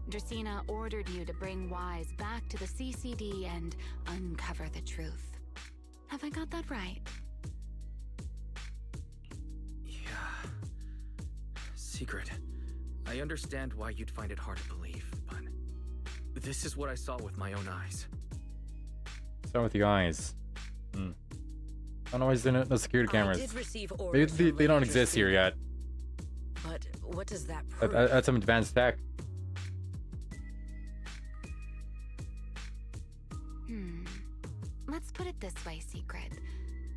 N: Dracaena ordered you to bring Wise back to the CCD and uncover the truth. Have I got that right?
G: Yeah. Sigrid, I understand why you'd find it hard to believe, but this is what I saw with my own eyes.
A: Start with the eyes. I don't know why there's no security cameras.
L: I did receive orders
A: They don't exist here yet.
L: But what does that prove?
A: That's some advanced tech.
N: Let's put it this way, Sigrid.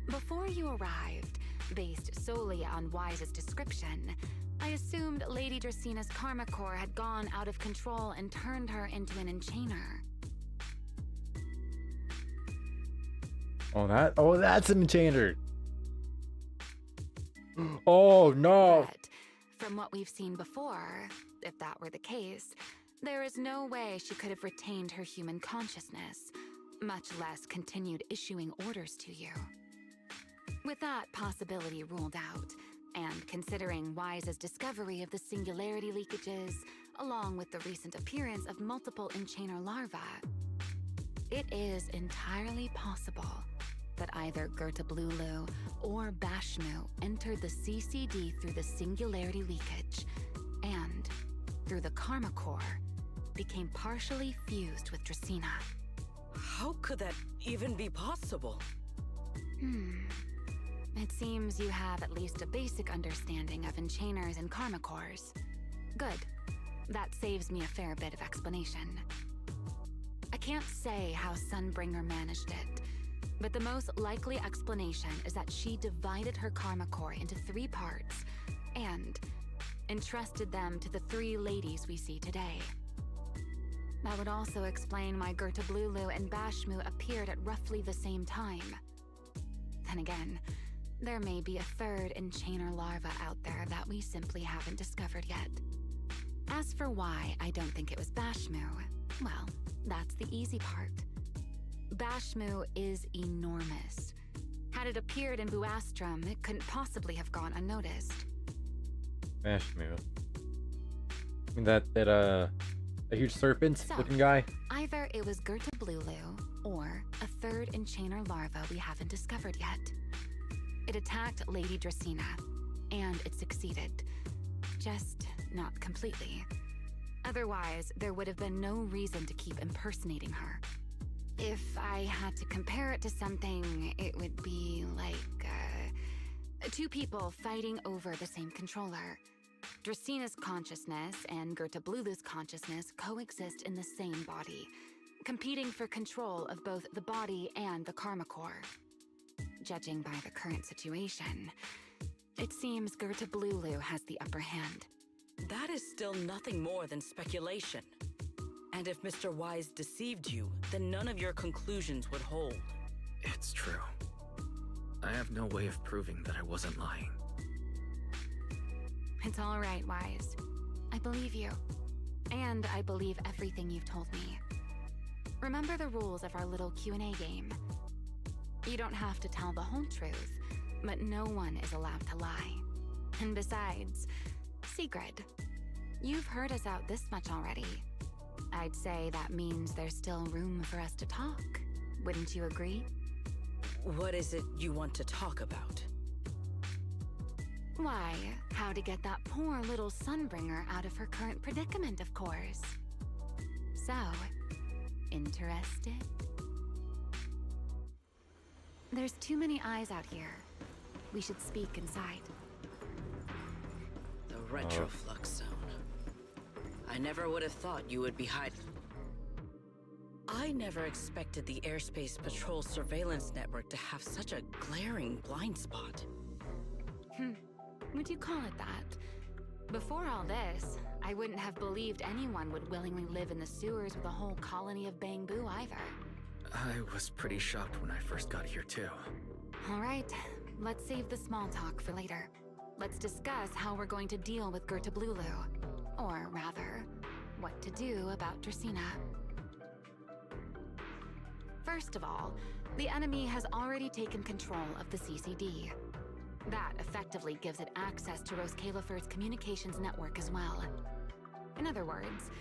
N: Before you arrived, based solely on Wise's description, I assumed Lady Draceena's karma core had gone out of control and turned her into an enchainer.
A: Oh, that's an enchainer. Oh no.
N: But from what we've seen before, if that were the case, there is no way she could have retained her human consciousness, much less continued issuing orders to you. With that possibility ruled out, and considering Wise's discovery of the singularity leakages, along with the recent appearance of multiple enchainer larvae, it is entirely possible that either Gerta Blulu or Bashnu entered the CCD through the singularity leakage, and, through the karma core, became partially fused with Dracaena.
L: How could that even be possible?
N: It seems you have at least a basic understanding of enchainers and karma cores. Good. That saves me a fair bit of explanation. I can't say how Sunbringer managed it, but the most likely explanation is that she divided her karma core into 3 parts and entrusted them to the 3 ladies we see today. That would also explain why Gerta Blulu and Bashmu appeared at roughly the same time. Then again, there may be a 3rd Enchainer larva out there that we simply haven't discovered yet. As for why I don't think it was Bashmu, well, that's the easy part. Bashmu is enormous. Had it appeared in Buastrum, it couldn't possibly have gone unnoticed.
A: Bashmu. I mean that a huge serpent-looking guy?
N: Either it was Gerta Blulu, or a 3rd Enchainer larva we haven't discovered yet. It attacked Lady Dracena, and it succeeded. Just not completely. Otherwise, there would have been no reason to keep impersonating her. If I had to compare it to something, it would be like, 2 people fighting over the same controller. Dracena's consciousness and Gerta Blulu's consciousness coexist in the same body, competing for control of both the body and the karma core. Judging by the current situation, it seems Gerta Blulu has the upper hand.
L: That is still nothing more than speculation. And if Mr. Wise deceived you, then none of your conclusions would hold.
G: It's true. I have no way of proving that I wasn't lying.
N: It's all right, Wise. I believe you. And I believe everything you've told me. Remember the rules of our little Q&A game. You don't have to tell the whole truth, but no one is allowed to lie. And besides, secret. You've heard us out this much already. I'd say that means there's still room for us to talk. Wouldn't you agree?
L: What is it you want to talk about?
N: Why, how to get that poor little Sunbringer out of her current predicament, of course. So, interested? There's too many eyes out here. We should speak inside.
L: The retroflux zone. I never would have thought you would be hiding. I never expected the Airspace Patrol surveillance network to have such a glaring blind spot.
N: Would you call it that? Before all this, I wouldn't have believed anyone would willingly live in the sewers with a whole colony of Bangbu either.
G: I was pretty shocked when I first got here too.
N: All right, let's save the small talk for later. Let's discuss how we're going to deal with Gerta Blulu. Or rather, what to do about Dracena. First of all, the enemy has already taken control of the CCD. That effectively gives it access to Roskalifer's communications network as well. In other words,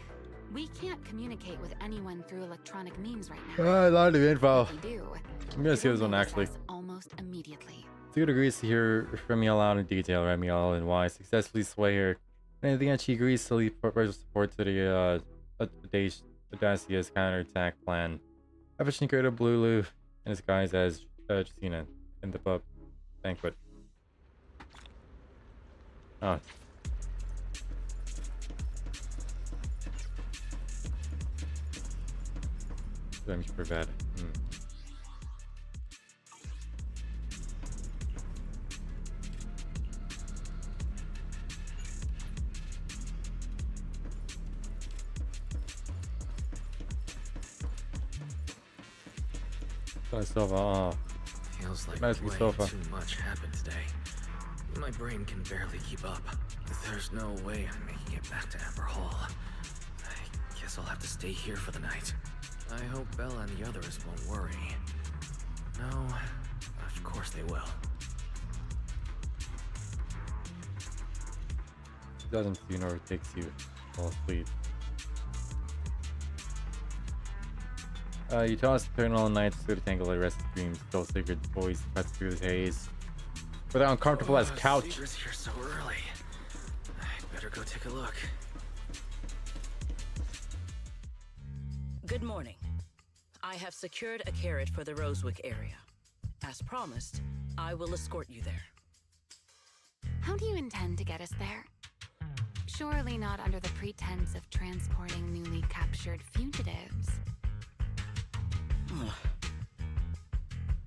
N: we can't communicate with anyone through electronic means right now.
A: A lot of info.
N: If we do,
A: I'm gonna see this one actually.
N: Almost immediately.
A: Sigurd agrees to hear from Miel in detail, Remiel and why successfully sway her. And in the end, she agrees to lead partial support to the audacious counterattack plan. After she created Blulu in disguise as Dracena in the pub banquet. Oh. I'm super bad.
G: Feels like way too much happened today. My brain can barely keep up. There's no way I'm making it back to Amber Hall. I guess I'll have to stay here for the night. I hope Bella and the others won't worry. No, of course they will.
A: It doesn't see nor takes you fall asleep. You toss the turn all night to tangle the rest of the dreams. Still Sigurd's voice cuts through the haze. But they're uncomfortable as couch.
G: Sigurd's here so early. I'd better go take a look.
L: Good morning. I have secured a carriage for the Rosewick area. As promised, I will escort you there.
N: How do you intend to get us there? Surely not under the pretense of transporting newly captured fugitives.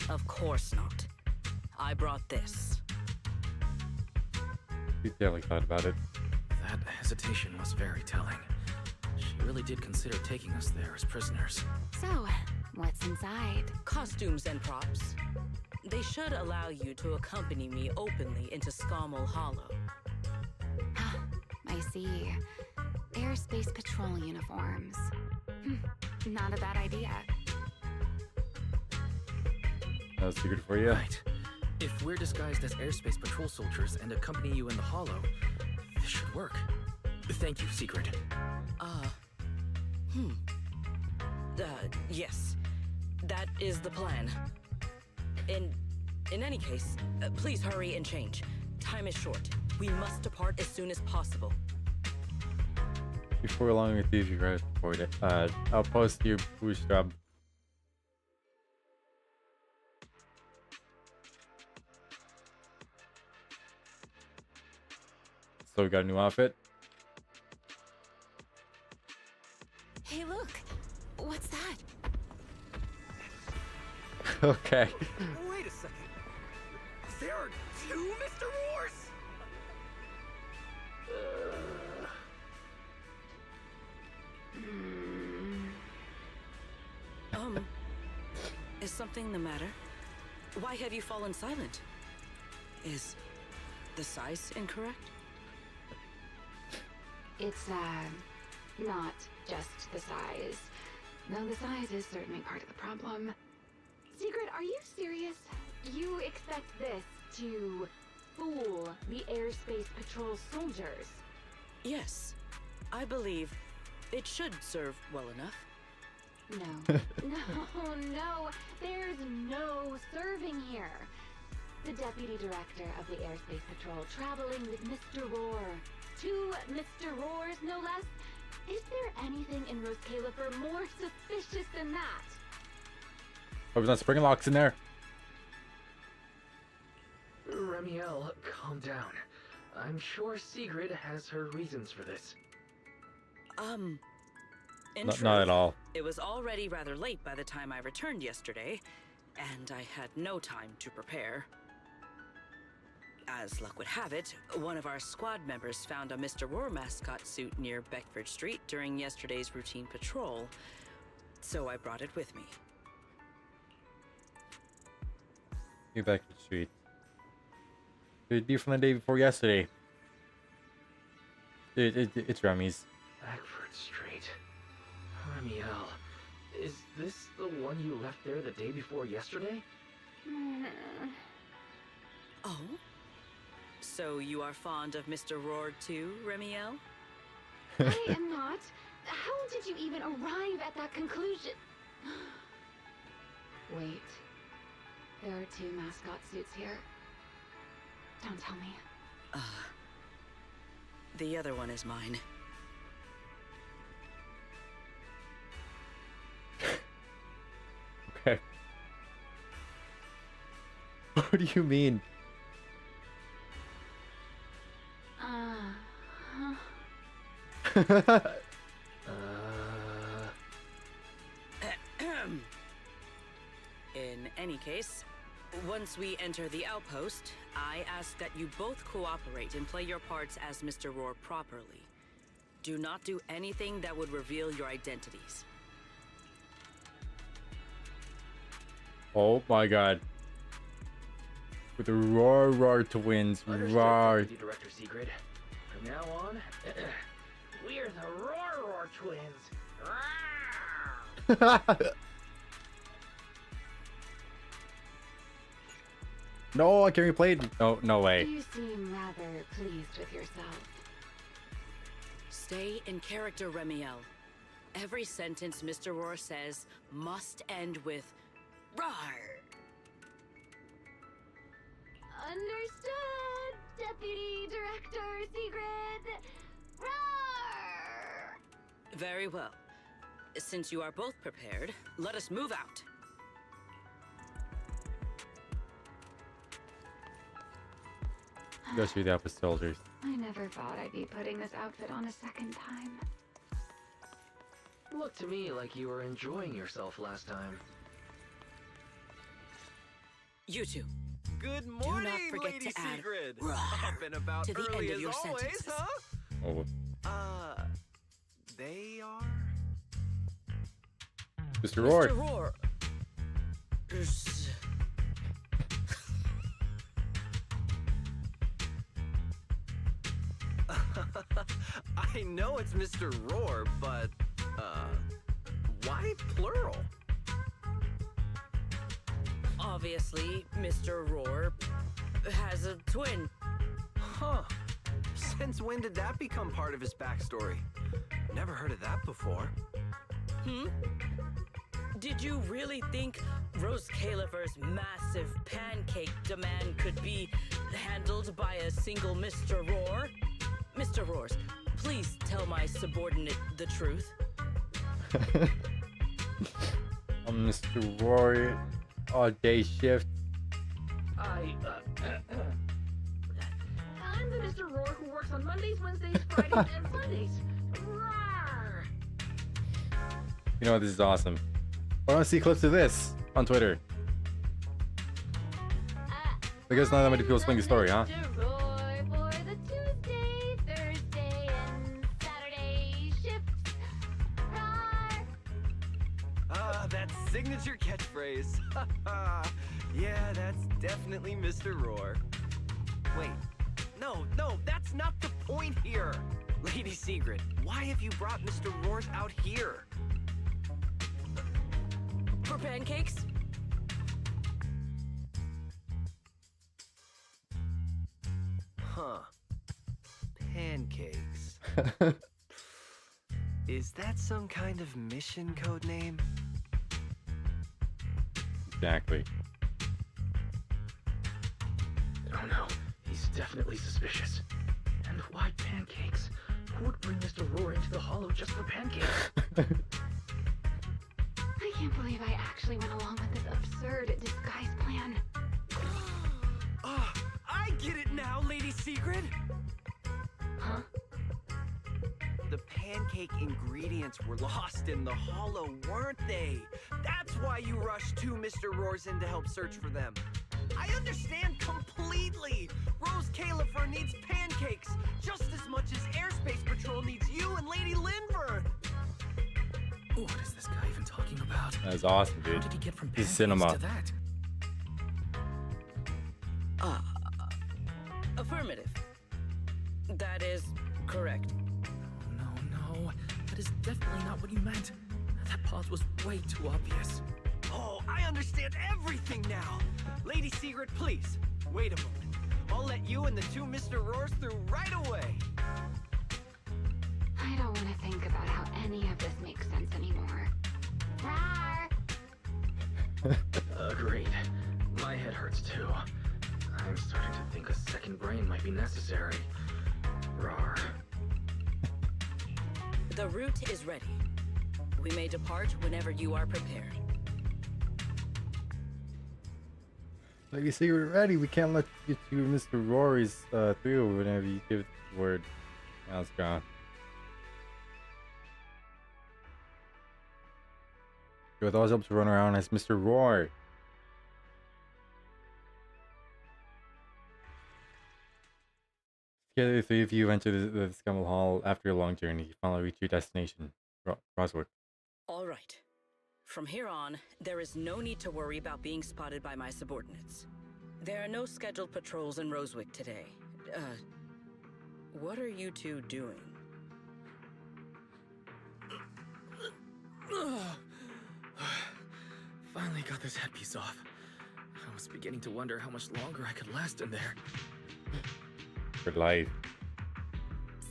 L: Of course not. I brought this.
A: You definitely thought about it.
G: That hesitation was very telling. She really did consider taking us there as prisoners.
N: So, what's inside?
L: Costumes and props. They should allow you to accompany me openly into Scommel Hollow.
N: I see. Airspace patrol uniforms. Not a bad idea.
A: That was secret for you.
G: Right. If we're disguised as airspace patrol soldiers and accompany you in the hollow, this should work. Thank you, Secret.
L: Yes. That is the plan. In any case, please hurry and change. Time is short. We must depart as soon as possible.
A: Before long with these, you guys report it. I'll post your bootstrap. So we got a new outfit.
N: Hey, look! What's that?
A: Okay.
J: Wait a second. There are two Mr. Wars?
L: Is something the matter? Why have you fallen silent? Is the size incorrect?
N: It's, not just the size. Though the size is certainly part of the problem. Secret, are you serious? You expect this to fool the airspace patrol soldiers?
L: Yes. I believe it should serve well enough.
N: No. No. There's no serving here. The deputy director of the airspace patrol traveling with Mr. Roar. Two Mr. Roars, no less. Is there anything in Rose Califer more suspicious than that?
A: Hope there's not spring locks in there.
G: Remiel, calm down. I'm sure Sigrid has her reasons for this.
A: Not at all.
L: It was already rather late by the time I returned yesterday, and I had no time to prepare. As luck would have it, one of our squad members found a Mr. Roar mascot suit near Beckford Street during yesterday's routine patrol, so I brought it with me.
A: New Beckford Street. It'd be from the day before yesterday. It's Remy's.
G: Beckford Street. Remiel, is this the one you left there the day before yesterday?
L: Oh? So you are fond of Mr. Roar too, Remiel?
N: I am not. How did you even arrive at that conclusion? Wait. There are two mascot suits here. Don't tell me.
L: The other one is mine.
A: Okay. What do you mean?
L: In any case, once we enter the outpost, I ask that you both cooperate and play your parts as Mr. Roar properly. Do not do anything that would reveal your identities.
A: Oh my god. With the Roar twins. Roar.
G: Deputy Director Sigrid. From now on, we're the Roar twins.
A: No, I can't replay it. No way.
N: You seem rather pleased with yourself.
L: Stay in character, Remiel. Every sentence Mr. Roar says must end with "Rawr."
N: Understood, Deputy Director Sigrid. Roar!
L: Very well. Since you are both prepared, let us move out.
A: Go through that with soldiers.
N: I never thought I'd be putting this outfit on a second time.
G: Looked to me like you were enjoying yourself last time.
L: You two.
O: Good morning,
L: Do not forget
O: Lady
L: to add
O: Sigrid.
L: "rawr"
O: Up and about
L: to the
O: early
L: end of your
O: as always,
L: sentences.
O: huh?
A: Oh,
O: They are?
A: Mr. Roar.
L: Mr. Roar.
O: I know it's Mr. Roar, but, why plural?
L: Obviously, Mr. Roar has a twin.
O: Huh. Since when did that become part of his backstory? Never heard of that before.
L: Did you really think Rose Califer's massive pancake demand could be handled by a single Mr. Roar? Mr. Roars, please tell my subordinate the truth.
A: Mr. Roar, all day shift.
P: I'm the Mr. Roar who works on Mondays, Wednesdays, Fridays, and Sundays. Rawr!
A: You know what? This is awesome. I want to see clips of this on Twitter. I guess not that many people explain the story, huh?
K: Mr. Roar for the Tuesday, Thursday, and Saturday shifts. Rawr!
O: That signature catchphrase. Yeah, that's definitely Mr. Roar. Wait, no, that's not the point here. Lady Sigrid, why have you brought Mr. Roars out here?
L: For pancakes?
O: Huh. Pancakes. Is that some kind of mission code name?
A: Exactly.
J: Oh no, he's definitely suspicious. And why pancakes? Who would bring Mr. Roar into the hollow just for pancakes?
N: I can't believe I actually went along with this absurd disguise plan.
O: I get it now, Lady Sigrid!
N: Huh?
O: The pancake ingredients were lost in the hollow, weren't they? That's why you rushed two Mr. Roars in to help search for them. I understand completely! Rose Califer needs pancakes just as much as Airspace Patrol needs you and Lady Linford!
J: What is this guy even talking about?
A: That's awesome, dude.
J: How did he get from
A: This is
J: pancakes
A: cinema.
J: to that?
L: Affirmative. That is correct.
J: No, that is definitely not what you meant. That pause was way too obvious.
O: Oh, I understand everything now! Lady Sigrid, please, wait a moment. I'll let you and the two Mr. Roars through right away!
N: I don't want to think about how any of this makes sense anymore. Rawr!
J: Agreed. My head hurts too. I'm starting to think a second brain might be necessary. Rawr.
L: The route is ready. We may depart whenever you are prepared.
A: Like you see, we're ready. We can't let you two Mr. Rory's through whenever you give it the word. Now it's gone. With all up to run around as Mr. Roar. Together, the three of you enter the Scumble Hall after a long journey. You finally reach your destination, Roswick.
L: All right. From here on, there is no need to worry about being spotted by my subordinates. There are no scheduled patrols in Rosewick today. What are you two doing?
J: Finally got this headpiece off. I was beginning to wonder how much longer I could last in there.
A: For life.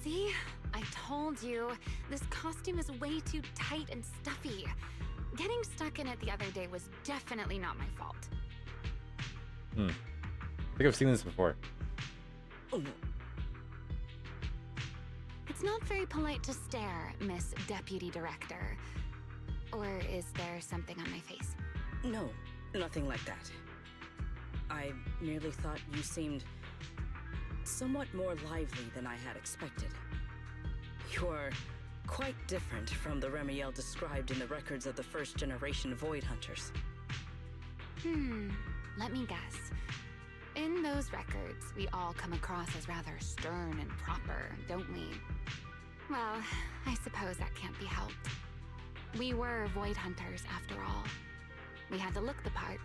N: See? I told you. This costume is way too tight and stuffy. Getting stuck in it the other day was definitely not my fault.
A: I think I've seen this before.
N: It's not very polite to stare, Miss Deputy Director. Or is there something on my face?
L: No, nothing like that. I merely thought you seemed somewhat more lively than I had expected. You are quite different from the Remiel described in the records of the first generation Void Hunters.
N: Let me guess. In those records, we all come across as rather stern and proper, don't we? Well, I suppose that can't be helped. We were Void Hunters, after all. We had to look the part,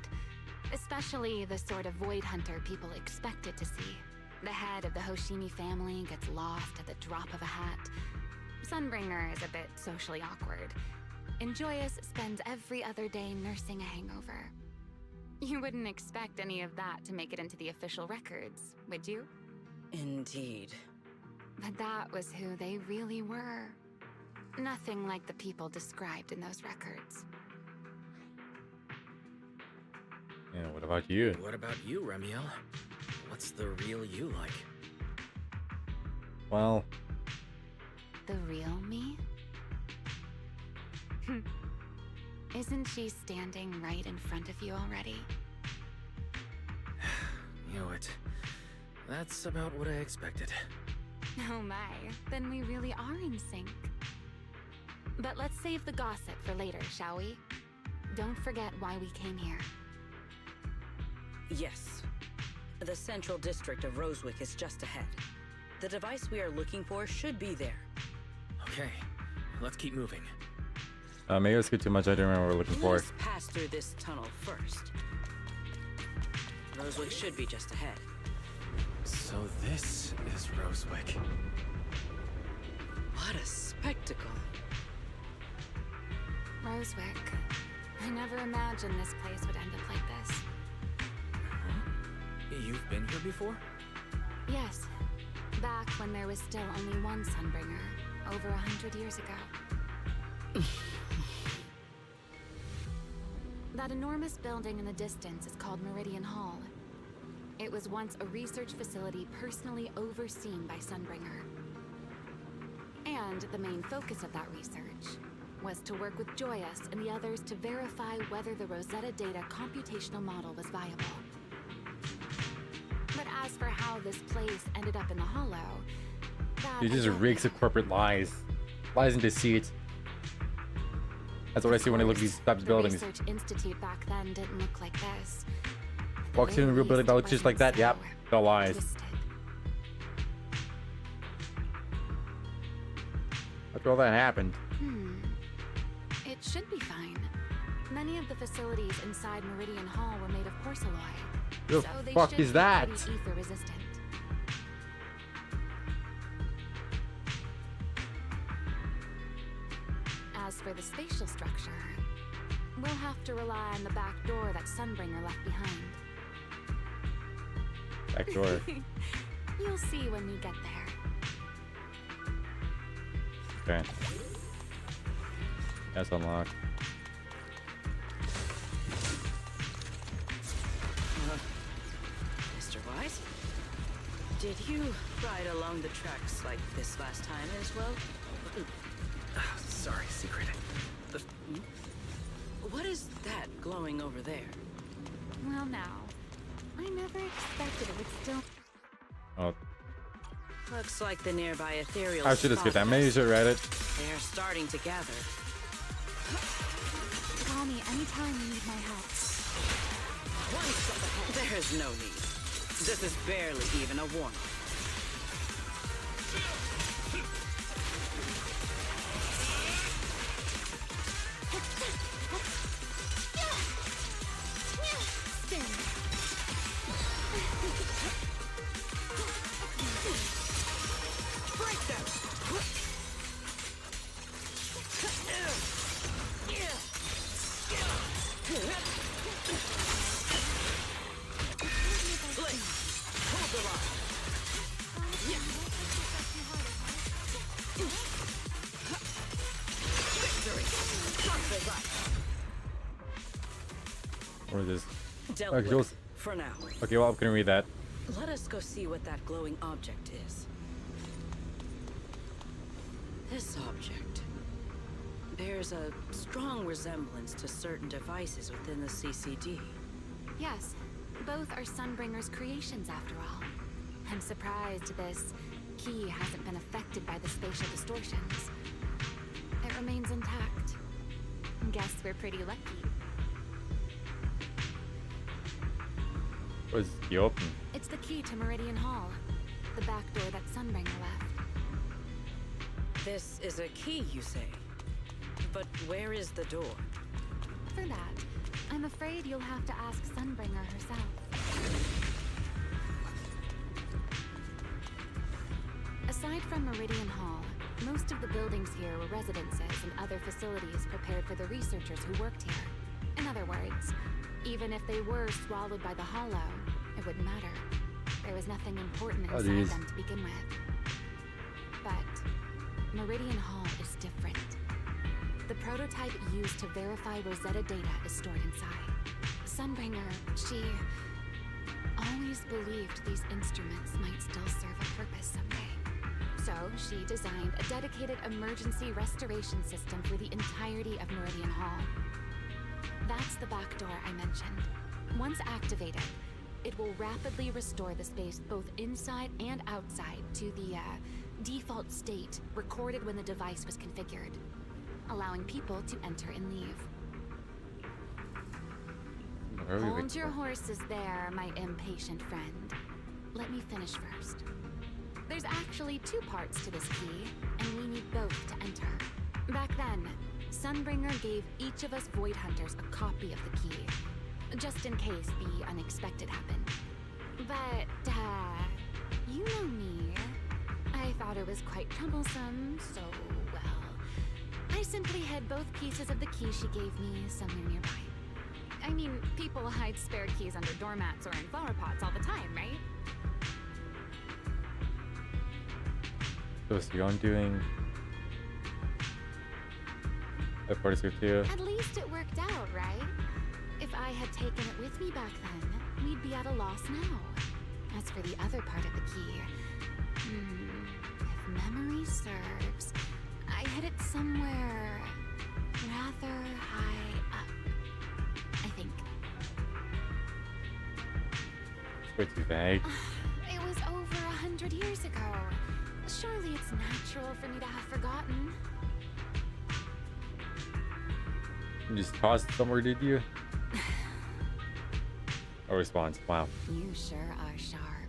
N: especially the sort of Void Hunter people expected to see. The head of the Hoshimi family gets lost at the drop of a hat. Sunbringer is a bit socially awkward. And Joyous spends every other day nursing a hangover. You wouldn't expect any of that to make it into the official records, would you?
L: Indeed.
N: But that was who they really were. Nothing like the people described in those records.
A: Yeah, what about you?
G: What about you, Remiel? What's the real you like?
A: Well...
N: The real me? Isn't she standing right in front of you already?
G: Knew it. That's about what I expected.
N: Oh my, then we really are in sync. But let's save the gossip for later, shall we? Don't forget why we came here.
L: Yes. The central district of Rosewick is just ahead. The device we are looking for should be there.
G: Okay, let's keep moving.
A: Maybe I skipped too much. I don't remember what we're looking for.
L: Let's pass through this tunnel first. Rosewick should be just ahead.
G: So this is Rosewick.
L: What a spectacle.
N: Rosewick. I never imagined this place would end up like this.
G: You've been here before?
N: Yes. Back when there was still only one Sunbringer, over 100 years ago. That enormous building in the distance is called Meridian Hall. It was once a research facility personally overseen by Sunbringer. And the main focus of that research was to work with Joyous and the others to verify whether the Rosetta Data computational model was viable. But as for how this place ended up in the Hollow, that
A: These are rigs of corporate lies. Lies and deceit. That's what I see when I look at these types of buildings.
N: The Research Institute back then didn't look like this.
A: Walks in a real building that looks just like that. Yep, no lies.
N: Twisted.
A: After all that happened.
N: It should be fine. Many of the facilities inside Meridian Hall were made of porcelain.
A: The
N: So they
A: fuck
N: should
A: is
N: be
A: that?
N: pretty ether resistant. As for the spatial structure, we'll have to rely on the back door that Sunbringer left behind.
A: Back door.
N: You'll see when we get there.
A: Okay. That's unlocked.
L: Mr. Wise? Did you ride along the tracks like this last time as well?
G: Sorry, secret.
L: What is that glowing over there?
N: Well now, I never expected it would still...
A: Oh,
L: Looks like the nearby ethereal
A: I should have skipped that. Maybe you should read it.
L: They are starting to gather.
N: Call me anytime you need my help.
L: One step ahead. There's no need. This is barely even a warning.
A: What is this?
L: Dealt
A: Okay,
L: with, for now.
A: okay, well, I'm gonna read that.
L: Let us go see what that glowing object is. This object bears a strong resemblance to certain devices within the CCD.
N: Yes, both are Sunbringer's creations after all. I'm surprised this key hasn't been affected by the spatial distortions. It remains intact. Guess we're pretty lucky.
A: Was the open?
N: It's the key to Meridian Hall, the back door that Sunbringer left.
L: This is a key, you say? But where is the door?
N: For that, I'm afraid you'll have to ask Sunbringer herself. Aside from Meridian Hall, most of the buildings here were residences and other facilities prepared for the researchers who worked here. In other words, even if they were swallowed by the Hollow, it wouldn't matter. There was nothing important inside them to begin with. But Meridian Hall is different. The prototype used to verify Rosetta data is stored inside. Sunbringer, she always believed these instruments might still serve a purpose someday. So she designed a dedicated emergency restoration system for the entirety of Meridian Hall. That's the back door I mentioned. Once activated, it will rapidly restore the space both inside and outside to the default state recorded when the device was configured, allowing people to enter and leave. Hold your horses there, my impatient friend. Let me finish first. There's actually two parts to this key, and we need both to enter. Back then, Sunbringer gave each of us Void Hunters a copy of the key, just in case the unexpected happened. But, you know me. I thought it was quite troublesome, so, well, I simply hid both pieces of the key she gave me somewhere nearby. I mean, people hide spare keys under doormats or in flower pots all the time, right?
A: So you're doing a particle too?
N: At least it worked out, right? If I had taken it with me back then, we'd be at a loss now. As for the other part of the key, if memory serves, I hid it somewhere rather high up, I think.
A: It's way too vague.
N: It was over 100 years ago. Surely it's natural for me to have forgotten.
A: You just tossed it somewhere, did you? A response. Wow.
N: You sure are sharp.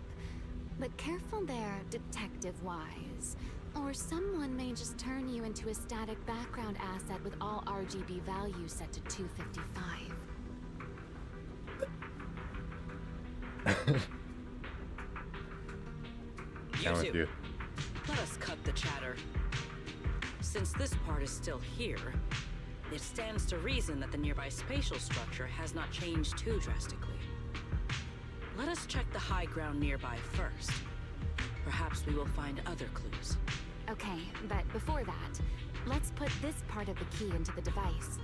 N: But careful there, Detective Wise. Or someone may just turn you into a static background asset with all RGB values set to 255.
L: You two, let us cut the chatter. Since this part is still here, it stands to reason that the nearby spatial structure has not changed too drastically. Let us check the high ground nearby first. Perhaps we will find other clues.
N: Okay, but before that, let's put this part of the key into the device.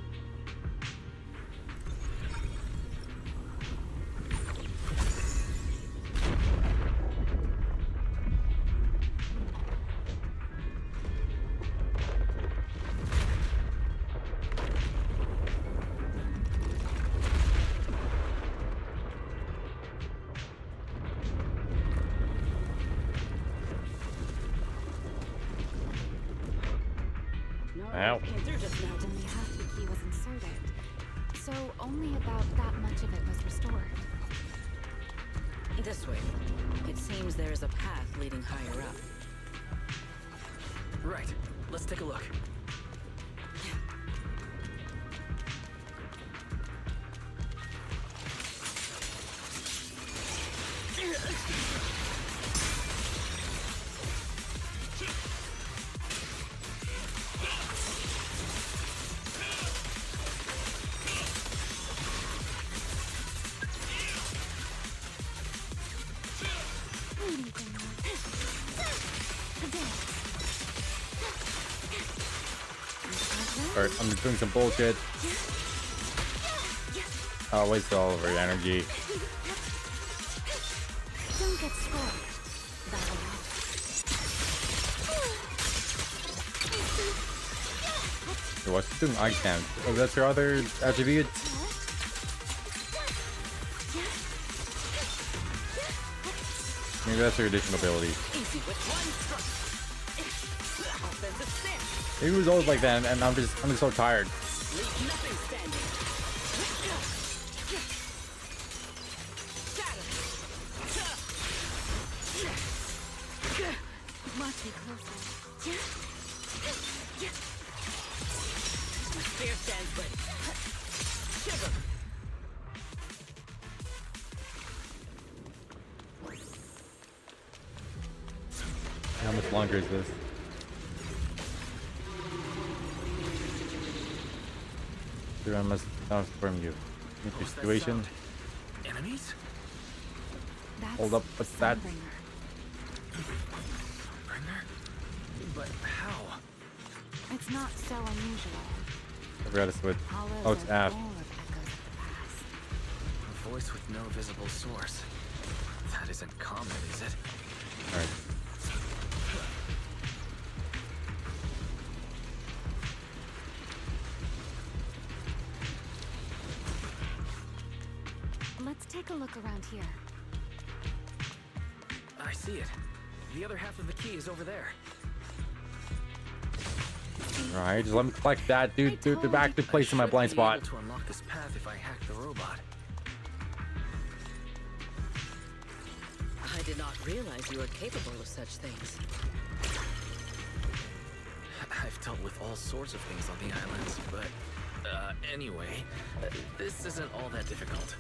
A: Ow.
N: Came through just now. Only half the key was inserted, so only about that much of it was restored.
L: This way. It seems there is a path leading higher up.
G: Right. Let's take a look.
A: Alright, I'm just doing some bullshit. Oh, waste all of our energy.
N: Don't get scorched.
A: Hey, what's she doing? Ice Dance. Oh, that's her other attribute? Maybe that's her additional ability.
L: Easy with one stroke. Offensive stance.
A: Maybe it was always like that, and I'm just so tired.
L: Leave nothing standing.
B: Must be closer.
L: Spear stands ready. Shiver.
A: How much longer is this? I must transform you. Into your situation.
G: Enemies?
A: Hold up, what's that?
G: But how?
N: It's not so unusual.
A: I forgot to switch.
N: Hollows
A: Oh, it's
N: are
A: Ash.
N: full of echoes of the past.
G: A voice with no visible source. That isn't common, is it?
A: Alright.
N: Let's take a look around here.
G: I see it. The other half of the key is over there.
A: Alright, just let me collect that, dude. Dude, they're back to placing my blind spot.
G: To unlock this path if I hack the robot.
L: I did not realize you were capable of such things.
G: I've dealt with all sorts of things on the islands, but anyway, this isn't all that difficult.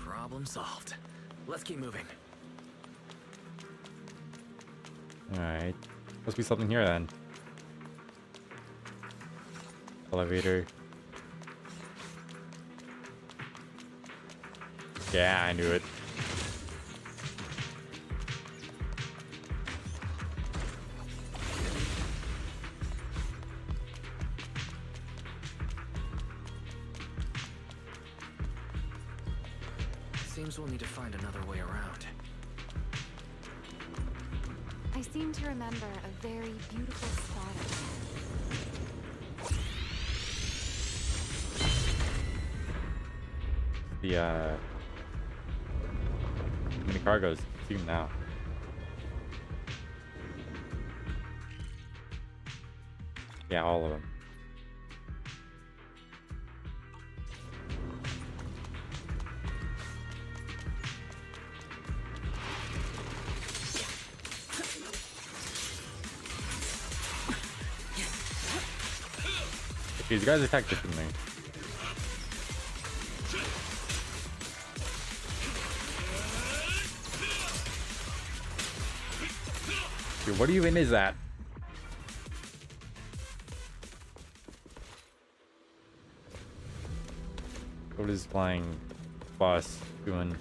G: Problem solved. Let's keep moving.
A: Alright. Must be something here then. Elevator. Yeah, I knew it.
G: Seems we'll need to find another way around.
N: I seem to remember a very beautiful spot up
A: The mini cargoes. See them now. Yeah, all of them. These guys attack differently. Dude, what even is that? What is flying boss doing?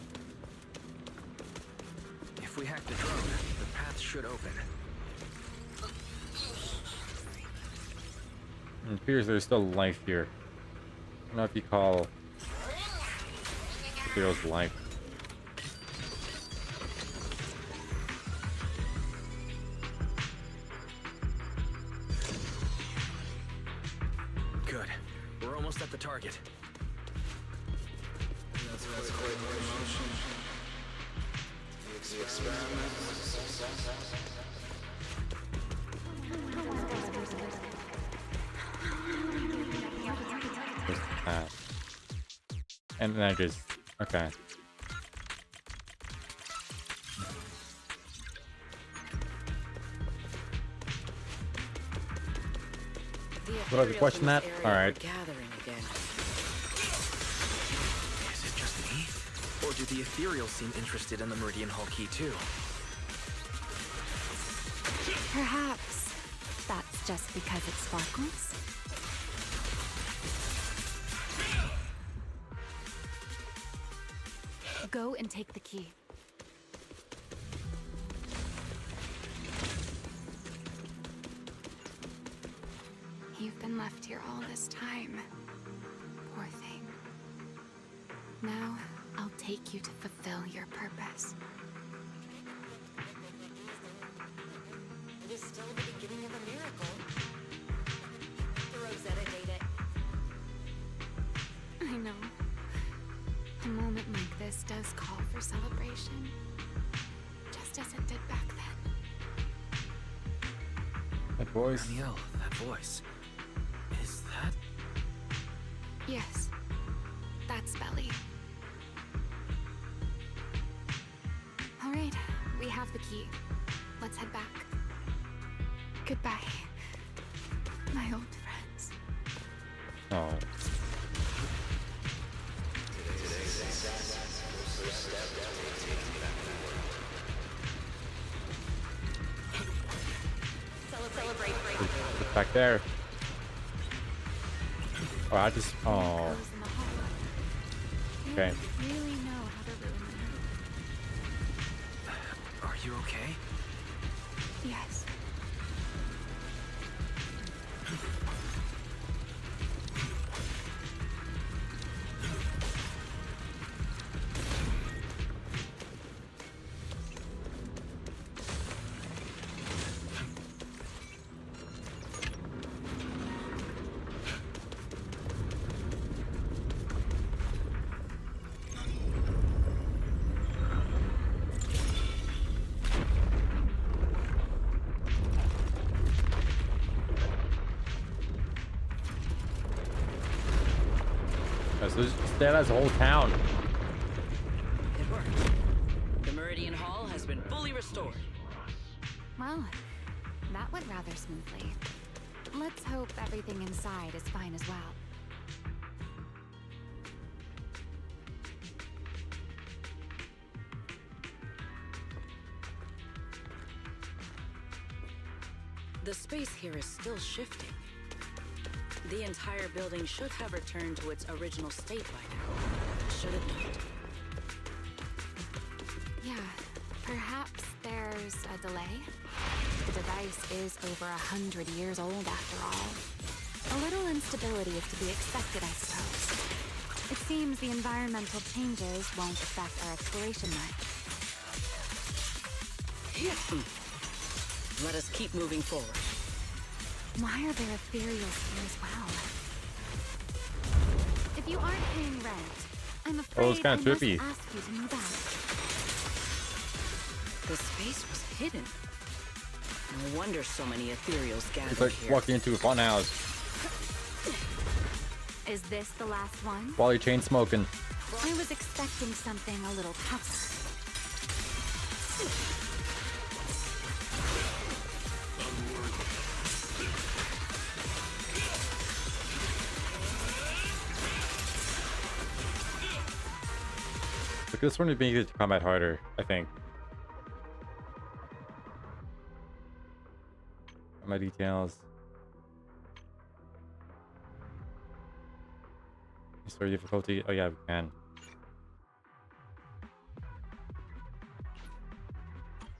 G: If we hack the drone, the path should open.
A: It appears there's still life here. I don't know if you call Zero's life.
G: Good. We're almost at the target.
A: And then I just okay. What have you questioned that? All right.
L: Gathering again.
G: Is it just me? Or do the ethereals seem interested in the Meridian Hall key too?
N: Perhaps that's just because it sparkles. Go and take the key. You've been left here all this time. Poor thing. Now, I'll take you to fulfill your purpose.
H: It is still the beginning of a miracle. Rosetta data.
N: I know. A moment like this does call for celebration. Just as it did back then.
A: That voice.
G: Danielle, that voice. Is that...
N: Yes. That's Belly. Alright, we have the key. Let's head back. Goodbye, my old friends.
A: Oh.
H: Celebrate.
A: Back there. Oh, I just. Oh. Okay.
N: You really know how to ruin the mood.
G: Are you okay?
N: Yes.
A: So that has a whole town.
L: It worked. The Meridian Hall has been fully restored.
N: Well, that went rather smoothly. Let's hope everything inside is fine as well.
L: The space here is still shifting. The entire building should have returned to its original state by now, should it not?
N: Yeah, perhaps there's a delay. The device is over 100 years old after all. A little instability is to be expected, I suppose. It seems the environmental changes won't affect our exploration much.
L: Let us keep moving forward.
N: Why are there ethereals here as well? If you aren't paying rent, I'm afraid
A: it's kinda
N: I must
A: trippy.
N: ask you to move out.
L: The space was hidden. No wonder so many ethereals gathered
A: It's like
L: here.
A: walking into a fun house
N: Is this the last one?
A: while you're chain smoking.
N: I was expecting something a little tougher.
A: Look, this one would make the combat harder, I think. My details. Story difficulty. Oh yeah, we can.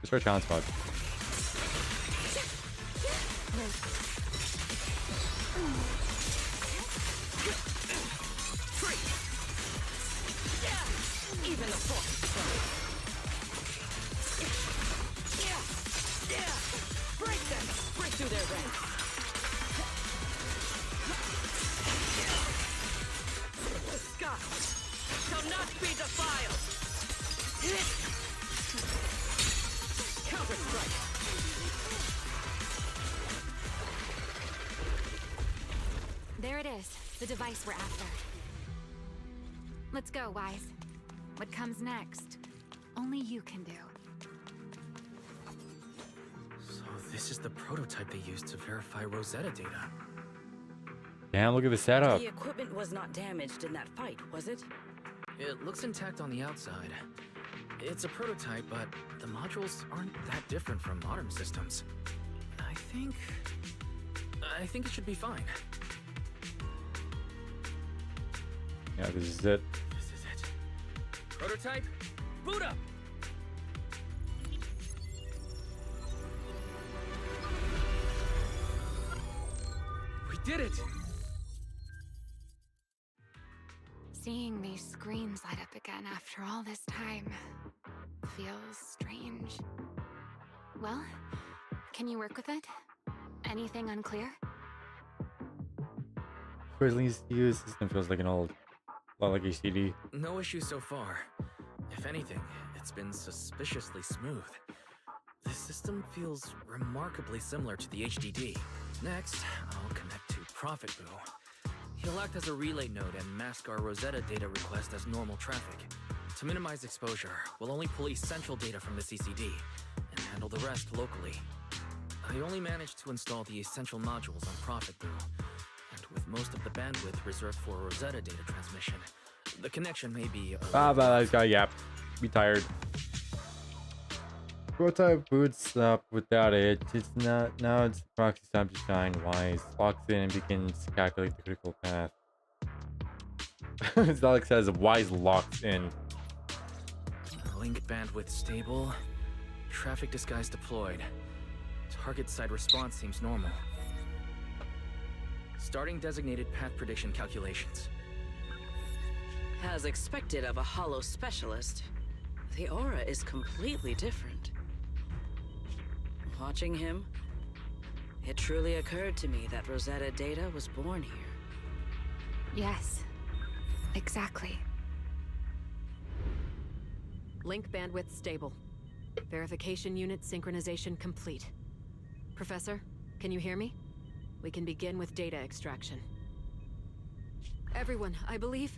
A: Just for challenge mode.
L: Even the force is break them! Break through their ranks! The sky shall not be defiled! Counter-strike!
N: There it is, the device we're after. Let's go, Wise. What comes next, only you can do.
G: So this is the prototype they used to verify Rosetta data.
A: Damn, look at the setup.
L: The equipment was not damaged in that fight, was it?
G: It looks intact on the outside. It's a prototype, but the modules aren't that different from modern systems. I think it should be fine.
A: Yeah, this is it.
G: This is it.
J: Prototype, boot up! We did it!
N: Seeing these screens light up again after all this time feels strange. Well, can you work with it? Anything unclear?
A: For at least the system feels like an old, lot like HDD.
G: No issues so far. If anything, it's been suspiciously smooth. The system feels remarkably similar to the HDD. Next, I'll connect to Prophet Boo. He'll act as a relay node and mask our Rosetta data request as normal traffic. To minimize exposure, we'll only pull essential data from the CCD and handle the rest locally. I only managed to install the essential modules on Prophet Boo, and with most of the bandwidth reserved for Rosetta data transmission, the connection may be
A: This guy, yep. Be tired. Prototype boots up without it. It's not now. It's proxy time to shine. Wise locks in and begins to calculate the critical path. As Alex says, Wise locks in.
G: Link bandwidth stable. Traffic disguise deployed. Target side response seems normal. Starting designated path prediction calculations.
L: As expected of a holo specialist, the aura is completely different. Watching him, it truly occurred to me that Rosetta data was born here.
N: Yes, exactly.
C: Link bandwidth stable. Verification unit synchronization complete. Professor, can you hear me? We can begin with data extraction. Everyone, I believe...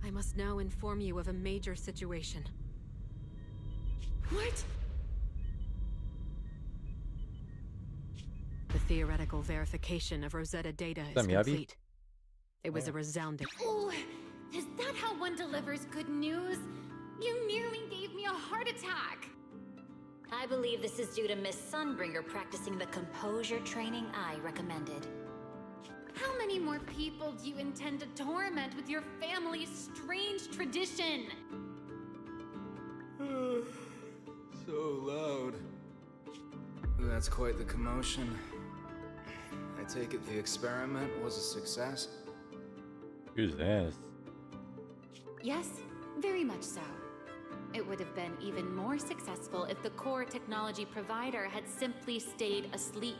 C: I must now inform you of a major situation. What? The theoretical verification of Rosetta data is complete. It was a resounding...
K: Oh, is that how one delivers good news? You nearly gave me a heart attack!
B: I believe this is due to Miss Sunbringer practicing the composure training I recommended.
K: How many more people do you intend to torment with your family's strange tradition?
Q: So loud. That's quite the commotion. I take it the experiment was a success?
A: Who's this?
K: Yes, very much so. It would have been even more successful if the core technology provider had simply stayed asleep.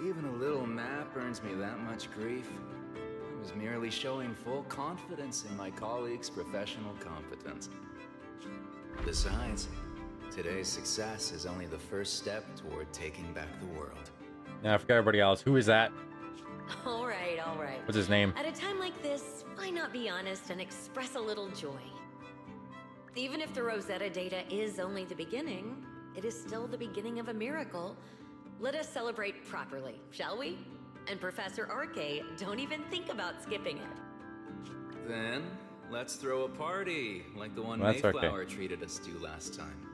Q: Even a little nap earns me that much grief. I was merely showing full confidence in my colleagues' professional competence. Besides, today's success is only the first step toward taking back the world.
A: Now I forgot everybody else. Who is that?
B: All right, all right.
A: What's his name?
B: At a time like this, why not be honest and express a little joy? Even if the Rosetta data is only the beginning, it is still the beginning of a miracle. Let us celebrate properly, shall we? And Professor Arke, don't even think about skipping it.
Q: Then, let's throw a party, like the one
A: That's
Q: Mayflower treated us to last time.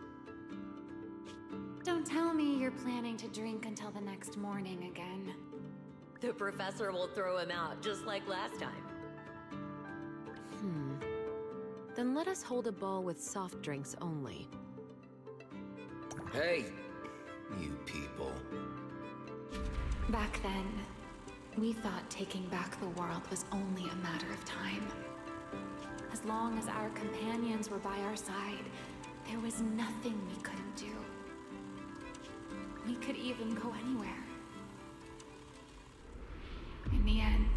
K: Don't tell me you're planning to drink until the next morning again.
B: The professor will throw him out, just like last time.
C: Then let us hold a ball with soft drinks only.
Q: Hey, you people.
N: Back then, we thought taking back the world was only a matter of time. As long as our companions were by our side, there was nothing we couldn't do. We could even go anywhere. In the end,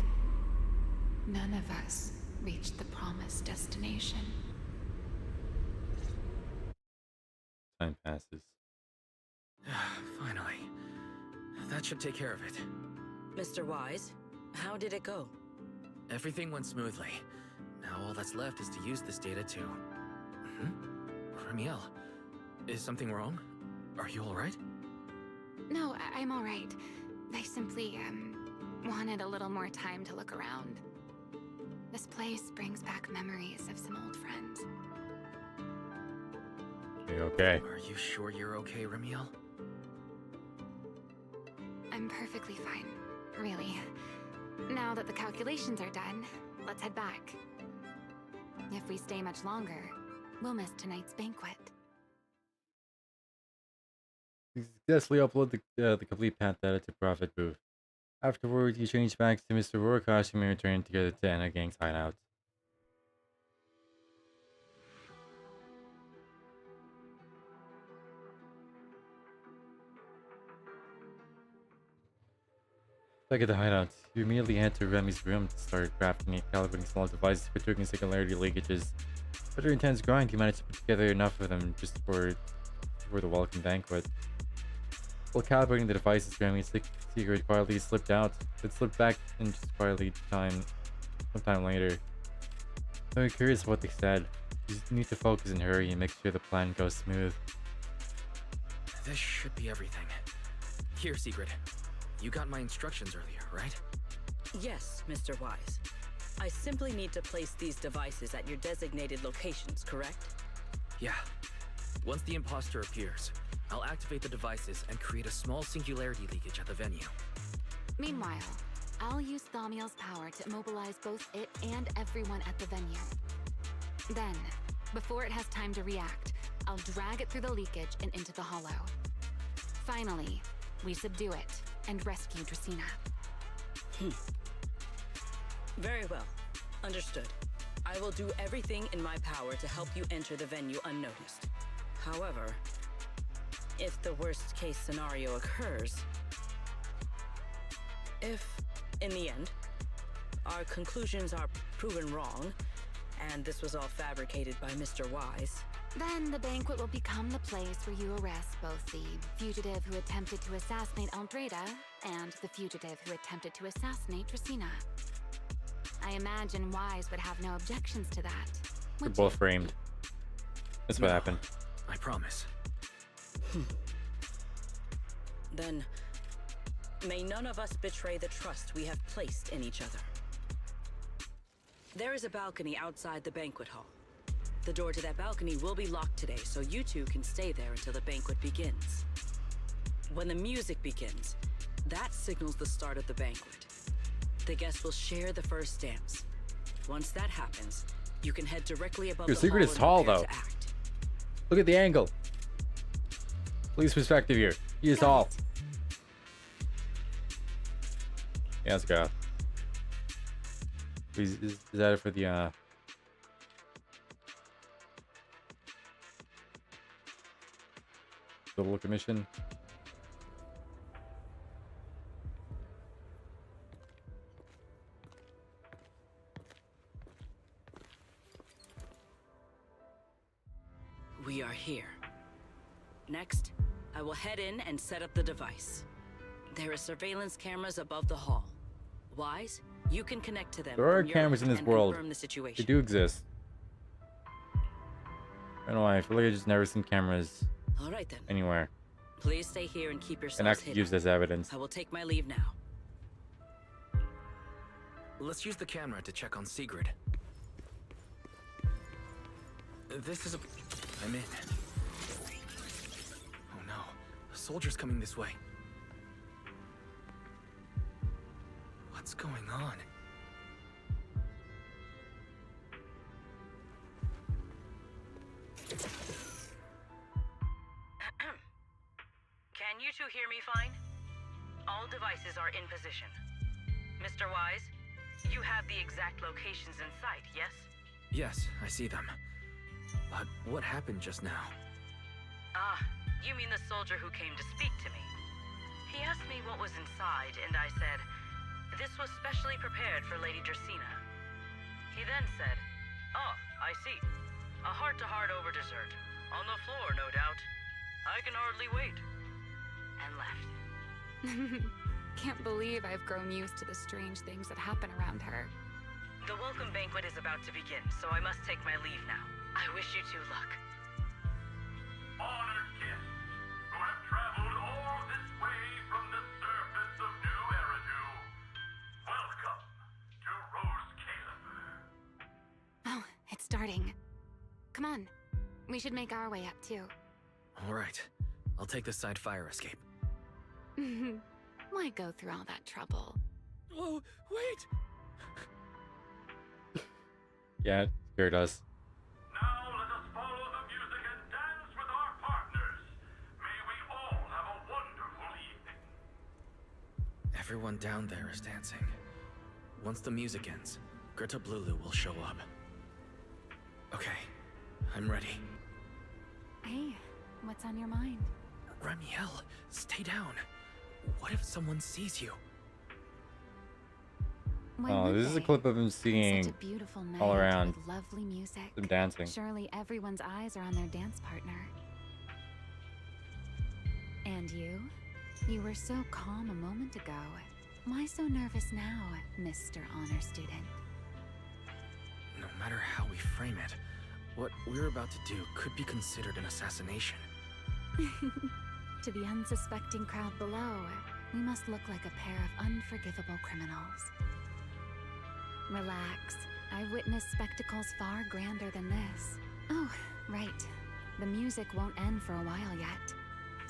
N: none of us reached the promised destination.
A: Time passes.
G: Finally. That should take care of it.
L: Mr. Wise, how did it go?
G: Everything went smoothly. Now all that's left is to use this data to... Ramiel, is something wrong? Are you alright?
N: No, I'm all right. I simply, wanted a little more time to look around. This place brings back memories of some old friends.
A: Okay.
G: Are you sure you're okay, Ramiel?
N: I'm perfectly fine, really. Now that the calculations are done, let's head back. If we stay much longer, we'll miss tonight's banquet.
A: Successfully upload the complete path data to Prophet Booth. Afterwards, you change back to Mr. Roar costume and return together to Anna Gang's hideout. Back at the hideout, you immediately head to Remy's room to start crafting and calibrating small devices for triggering singularity leakages. After an intense grind, you manage to put together enough of them just for the welcome banquet. While calibrating the devices, Remy's secret quietly slipped out, but slipped back in just quietly sometime later. I'm curious what they said. You just need to focus and hurry and make sure the plan goes smooth.
G: This should be everything. Here, Secret. You got my instructions earlier, right?
L: Yes, Mr. Wise. I simply need to place these devices at your designated locations, correct?
G: Yeah. Once the imposter appears, I'll activate the devices and create a small singularity leakage at the venue.
N: Meanwhile, I'll use Thaumiel's power to immobilize both it and everyone at the venue. Then, before it has time to react, I'll drag it through the leakage and into the hollow. Finally, we subdue it and rescue Dracena.
L: Very well. Understood. I will do everything in my power to help you enter the venue unnoticed. However, if the worst case scenario occurs, if, in the end, our conclusions are proven wrong, and this was all fabricated by Mr. Wise,
N: then the banquet will become the place where you arrest both the fugitive who attempted to assassinate Aldreda and the fugitive who attempted to assassinate Dracena. I imagine Wise would have no objections to that.
A: We're both framed. That's what happened.
G: I promise.
L: Then, may none of us betray the trust we have placed in each other. There is a balcony outside the banquet hall. The door to that balcony will be locked today, so you two can stay there until the banquet begins. When the music begins, that signals the start of the banquet. The guests will share the first dance. Once that happens, you can head directly above
A: Your
L: the
A: secret
L: hall
A: is
L: and
A: tall,
L: prepare
A: though.
L: to act.
A: Look at the angle. Please perspective here. He is tall. Yeah, let's go. Please, is that it for the little commission?
L: We are here. Next, I will head in and set up the device. There are surveillance cameras above the hall. Wise, you can connect to them.
A: There are
L: from your
A: cameras in
L: end
A: this
L: and
A: world.
L: confirm the
A: They
L: situation.
A: do exist. I don't know why. I feel like I just never seen cameras
L: All right then.
A: anywhere.
L: Please stay here and keep
A: And
L: yourselves
A: actually
L: hidden.
A: used as evidence.
L: I will take my leave now.
G: Let's use the camera to check on Sigrid. This is a... I'm in. Oh no. A soldier's coming this way. What's going on?
L: Can you two hear me fine? All devices are in position. Mr. Wise, you have the exact locations in sight, yes?
G: Yes, I see them. But what happened just now?
L: Ah, you mean the soldier who came to speak to me. He asked me what was inside, and I said, this was specially prepared for Lady Dracena. He then said, oh, I see. A heart-to-heart over dessert. On the floor, no doubt. I can hardly wait. And left.
N: Can't believe I've grown used to the strange things that happen around her.
L: The welcome banquet is about to begin, so I must take my leave now. I wish you two luck.
E: Honored guests who have traveled all this way from the surface of New Eridu, welcome to Rose Caleb.
N: Oh, it's starting. Come on. We should make our way up, too.
G: All right. I'll take the side fire escape.
N: Why go through all that trouble?
J: Whoa, wait!
A: Yeah, it scared us.
E: Now let us follow the music and dance with our partners. May we all have a wonderful evening.
G: Everyone down there is dancing. Once the music ends, Greta Blulu will show up. Okay, I'm ready.
N: Hey, what's on your mind?
G: Ramiel, stay down. What if someone sees you?
A: Oh, this is a clip of him singing
N: Such a beautiful night
A: all around.
N: with lovely music.
A: Some dancing.
N: Surely everyone's eyes are on their dance partner. And you? You were so calm a moment ago. Why so nervous now, Mr. Honor Student?
G: No matter how we frame it, what we're about to do could be considered an assassination.
N: To the unsuspecting crowd below, we must look like a pair of unforgivable criminals. Relax. I've witnessed spectacles far grander than this. Oh, right. The music won't end for a while yet.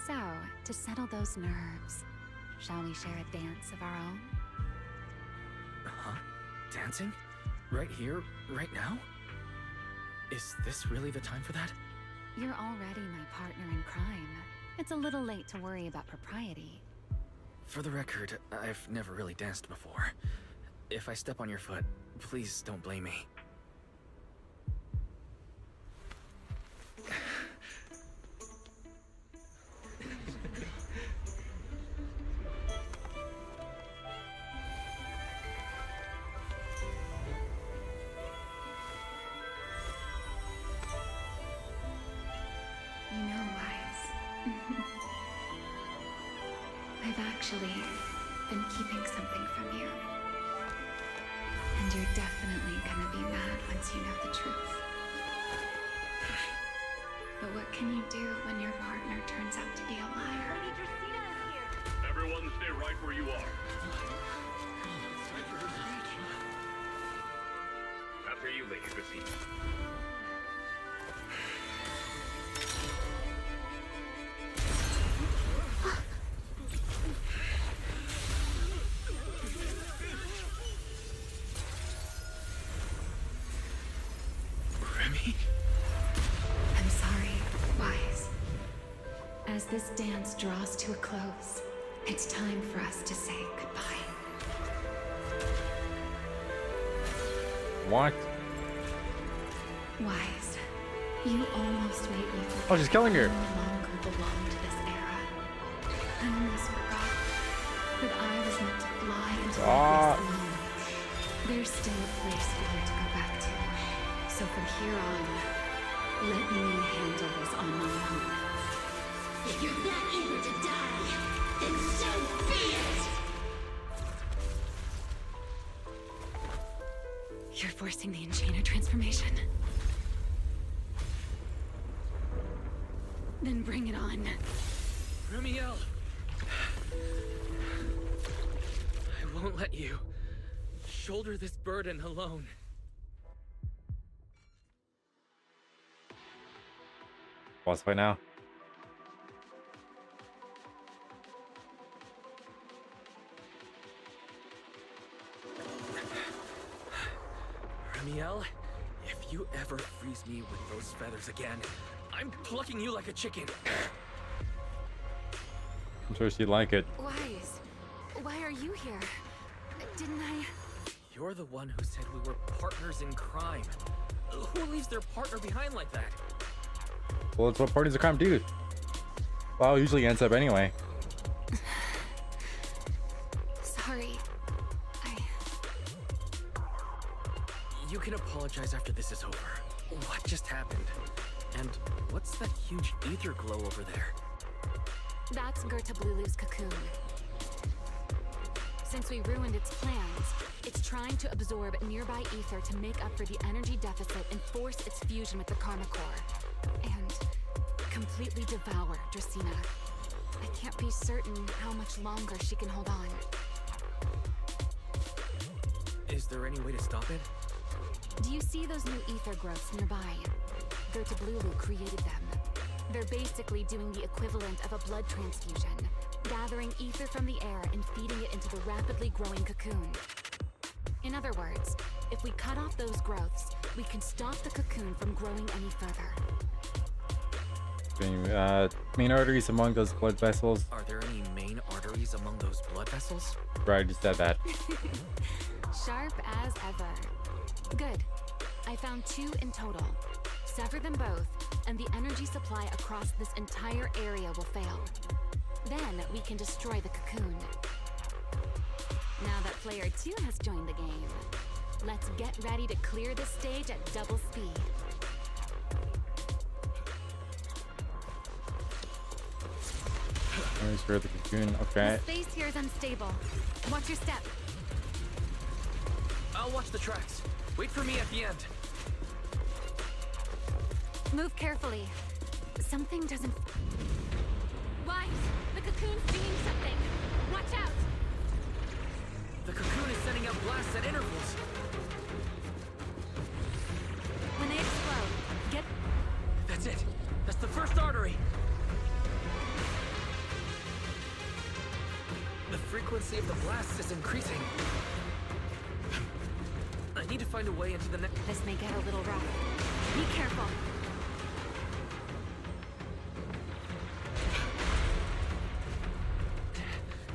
N: So, to settle those nerves, shall we share a dance of our own?
G: Huh? Dancing? Right here? Right now? Is this really the time for that?
N: You're already my partner in crime. It's a little late to worry about propriety.
G: For the record, I've never really danced before. If I step on your foot, please don't blame me.
N: You know, Wise. I've actually been keeping something from you. And you're definitely gonna be mad once you know the truth. But what can you do when your partner turns out to be a liar?
E: Everyone stay right where you are. After you, Lady Christine.
N: I'm sorry, Wise. As this dance draws to a close, it's time for us to say goodbye.
A: What?
N: Wise, you almost made me forget
A: Oh, she's killing her.
N: I no longer belong to this era. I almost forgot that I was meant to fly into the place alone. There's still a place for you to go back to. So from here on, let me handle this on my own.
B: If you're that eager to die, then so be it!
N: You're forcing the Enchainer transformation. Then bring it on.
J: Remiel! I won't let you shoulder this burden alone.
A: Boss fight now.
G: Remiel, if you ever freeze me with those feathers again, I'm plucking you like a chicken.
A: I'm sure she'd like it.
N: Wise, why are you here? Didn't I?
G: You're the one who said we were partners in crime. Who leaves their partner behind like that?
A: Well, it's what parties of crime do. Well, it usually ends up anyway.
N: Sorry.
G: You can apologize after this is over. What just happened? And what's that huge ether glow over there?
N: That's Gerta Blulu's cocoon. Since we ruined its plans, it's trying to absorb nearby ether to make up for the energy deficit and force its fusion with the Karma Core. And completely devour Dracena. I can't be certain how much longer she can hold on.
G: Is there any way to stop it?
N: Do you see those new ether growths nearby? Gerta Blulu created them. They're basically doing the equivalent of a blood transfusion, gathering ether from the air and feeding it into the rapidly growing cocoon. In other words, if we cut off those growths, we can stop the cocoon from growing any further.
A: Main arteries among those blood vessels.
G: Are there any main arteries among those blood vessels?
A: Right, I just said that.
N: Sharp as ever. Good. I found 2 in total. Sever them both, and the energy supply across this entire area will fail. Then we can destroy the cocoon. Now that player 2 has joined the game,
K: Let's get ready to clear the stage at double speed.
A: Where's where the cocoon? Okay.
K: The space here is unstable. Watch your step.
J: I'll watch the tracks. Wait for me at the end.
K: Move carefully. Something doesn't... Wise! The cocoon's doing something! Watch out!
J: The cocoon is sending out blasts at intervals.
K: When they explode, get...
J: That's it. That's the first artery. The frequency of the blasts is increasing. I need to find a way into the next...
K: This may get a little rough. Be careful.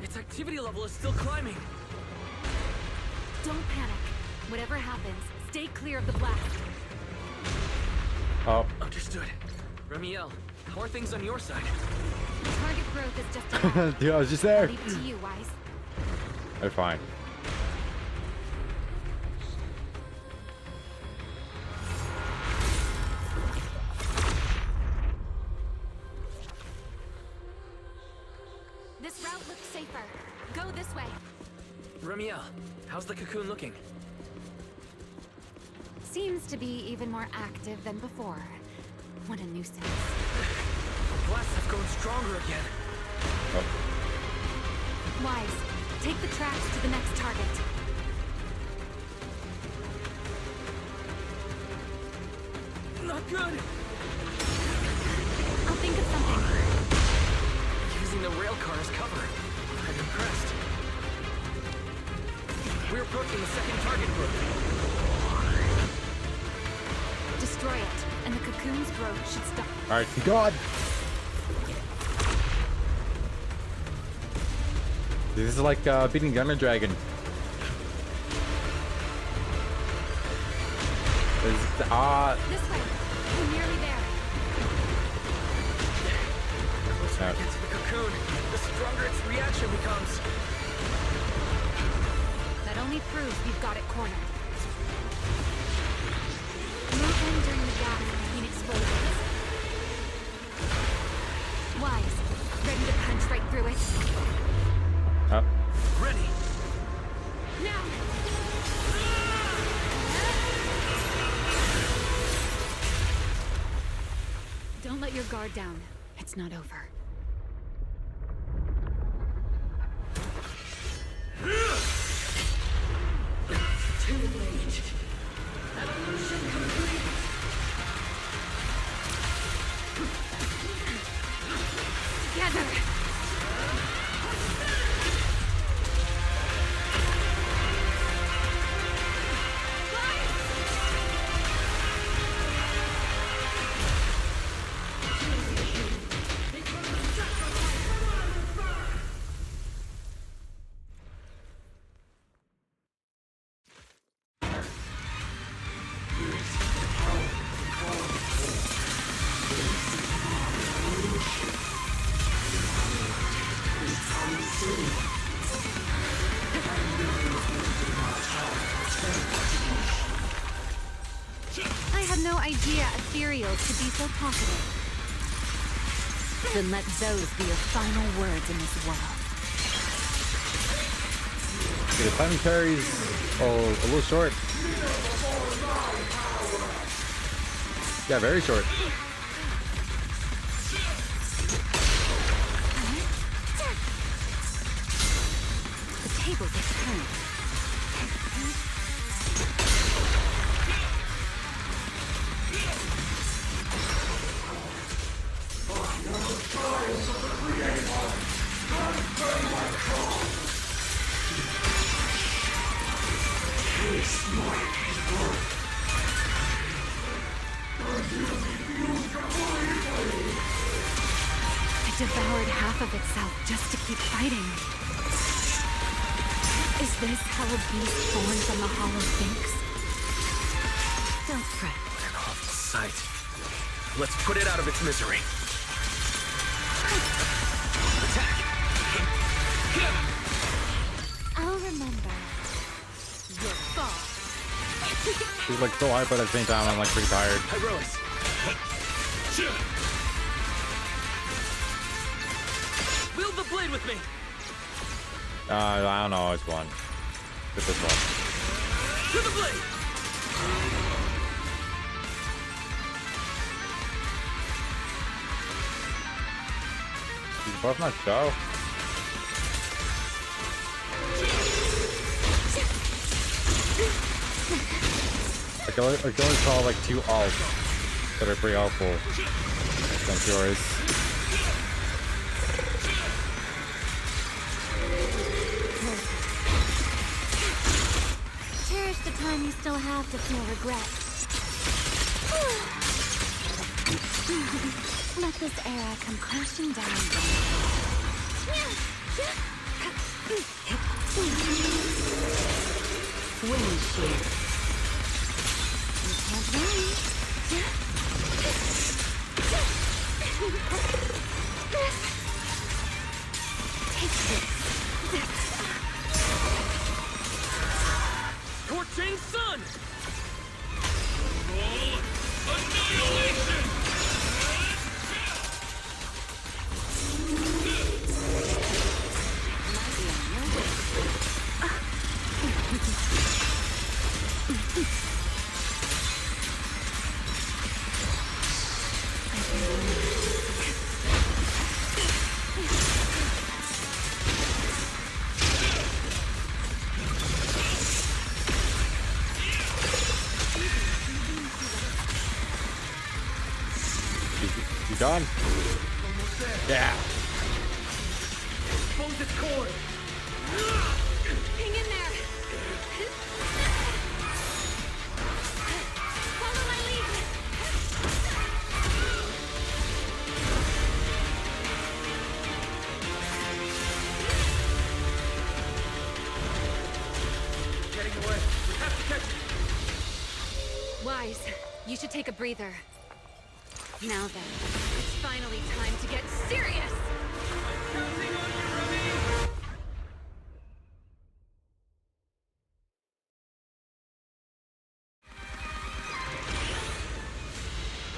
J: Its activity level is still climbing.
K: Don't panic. Whatever happens, stay clear of the blast.
A: Oh.
J: Understood. Remiel, how are things on your side?
K: Target growth is just ahead.
A: Dude, I was just there.
K: I'll leave it to you, Wise.
A: They're fine.
K: This route looks safer. Go this way.
J: Remiel, how's the cocoon looking?
K: Seems to be even more active than before. What a nuisance.
J: The blasts have grown stronger again.
A: Oh.
K: Wise, take the tracks to the next target.
J: Not good!
K: I'll think of something.
J: Using the rail car as cover. I'm impressed. We're approaching the second target group.
K: Destroy it, and the cocoon's growth should stop.
A: Alright, God! This is like beating Gunner Dragon.
K: This way. We're nearly there.
J: The closer I get to the cocoon, the stronger its reaction becomes.
K: That only proves we've got it cornered. Move in during the gap between explosions. Wise, ready to punch right through it.
A: Up.
J: Ready.
K: Now. Don't let your guard down. It's not over.
E: Too late. Evolution complete.
K: Together. I had no idea ethereals could be so talkative. Then let those be your final words in this world.
A: Okay, the planetary's a little short. Yeah, very short.
K: The tables have turned. It devoured half of itself just to keep fighting. Is this how a beast born from the hollow thinks? Don't fret.
J: An awful sight. Let's put it out of its misery. Attack!
K: I'll remember. Your fall.
A: She's like so hype, but at the same time I'm like pretty tired.
J: Hyrois. Wield the blade with me.
A: I don't know which one. Just this one.
J: To the blade.
A: She's both not show. I can only call like 2 alts that are pretty helpful against yours.
B: Cherish the time you still have to feel regret. Let this era come crashing down.
F: Wind shear.
B: You can't Take this.
J: Torching sun.
E: Annihilation!
A: You done? Yeah.
J: Expose its cord.
B: Hang in there. Follow my lead.
J: Getting away. We have to catch it.
C: Wise, you should take a breather. Now then, it's finally time to get serious!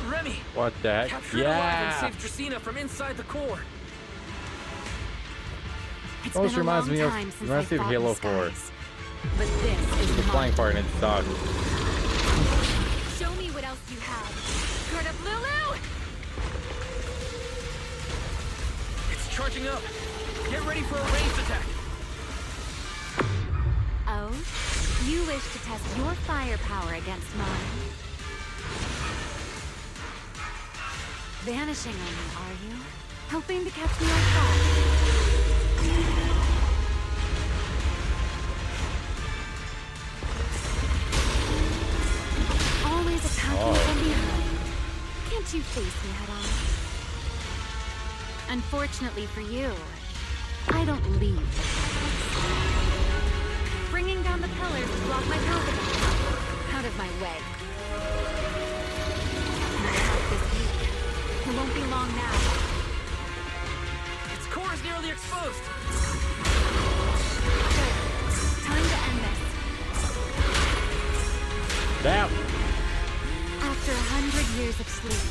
J: Remy!
A: What the heck?
J: Capture
A: Yeah!
J: and save Dracena from inside the core.
B: It's
A: Almost
B: been a
A: reminds
B: long
A: me of
B: time since
A: reminds
B: I
A: me of
B: fought
A: Halo
B: in
A: 4.
B: skies. But this is
A: The
B: mine.
A: flying part and it sucked.
B: Show me what else you have. Guard up Lulu!
J: It's charging up. Get ready for a ranged attack.
B: Oh? You wish to test your firepower against mine? Vanishing on me, are you? Hoping to catch me off guard? Always attacking from behind. Can't you face me head on? Unfortunately for you, I don't leave the fight. Bringing down the pillars to block my path again. Out of my way. Not this week. It won't be long now.
J: Its core is nearly exposed.
B: Good. Time to end this.
A: Damn!
B: After 100 years of sleep,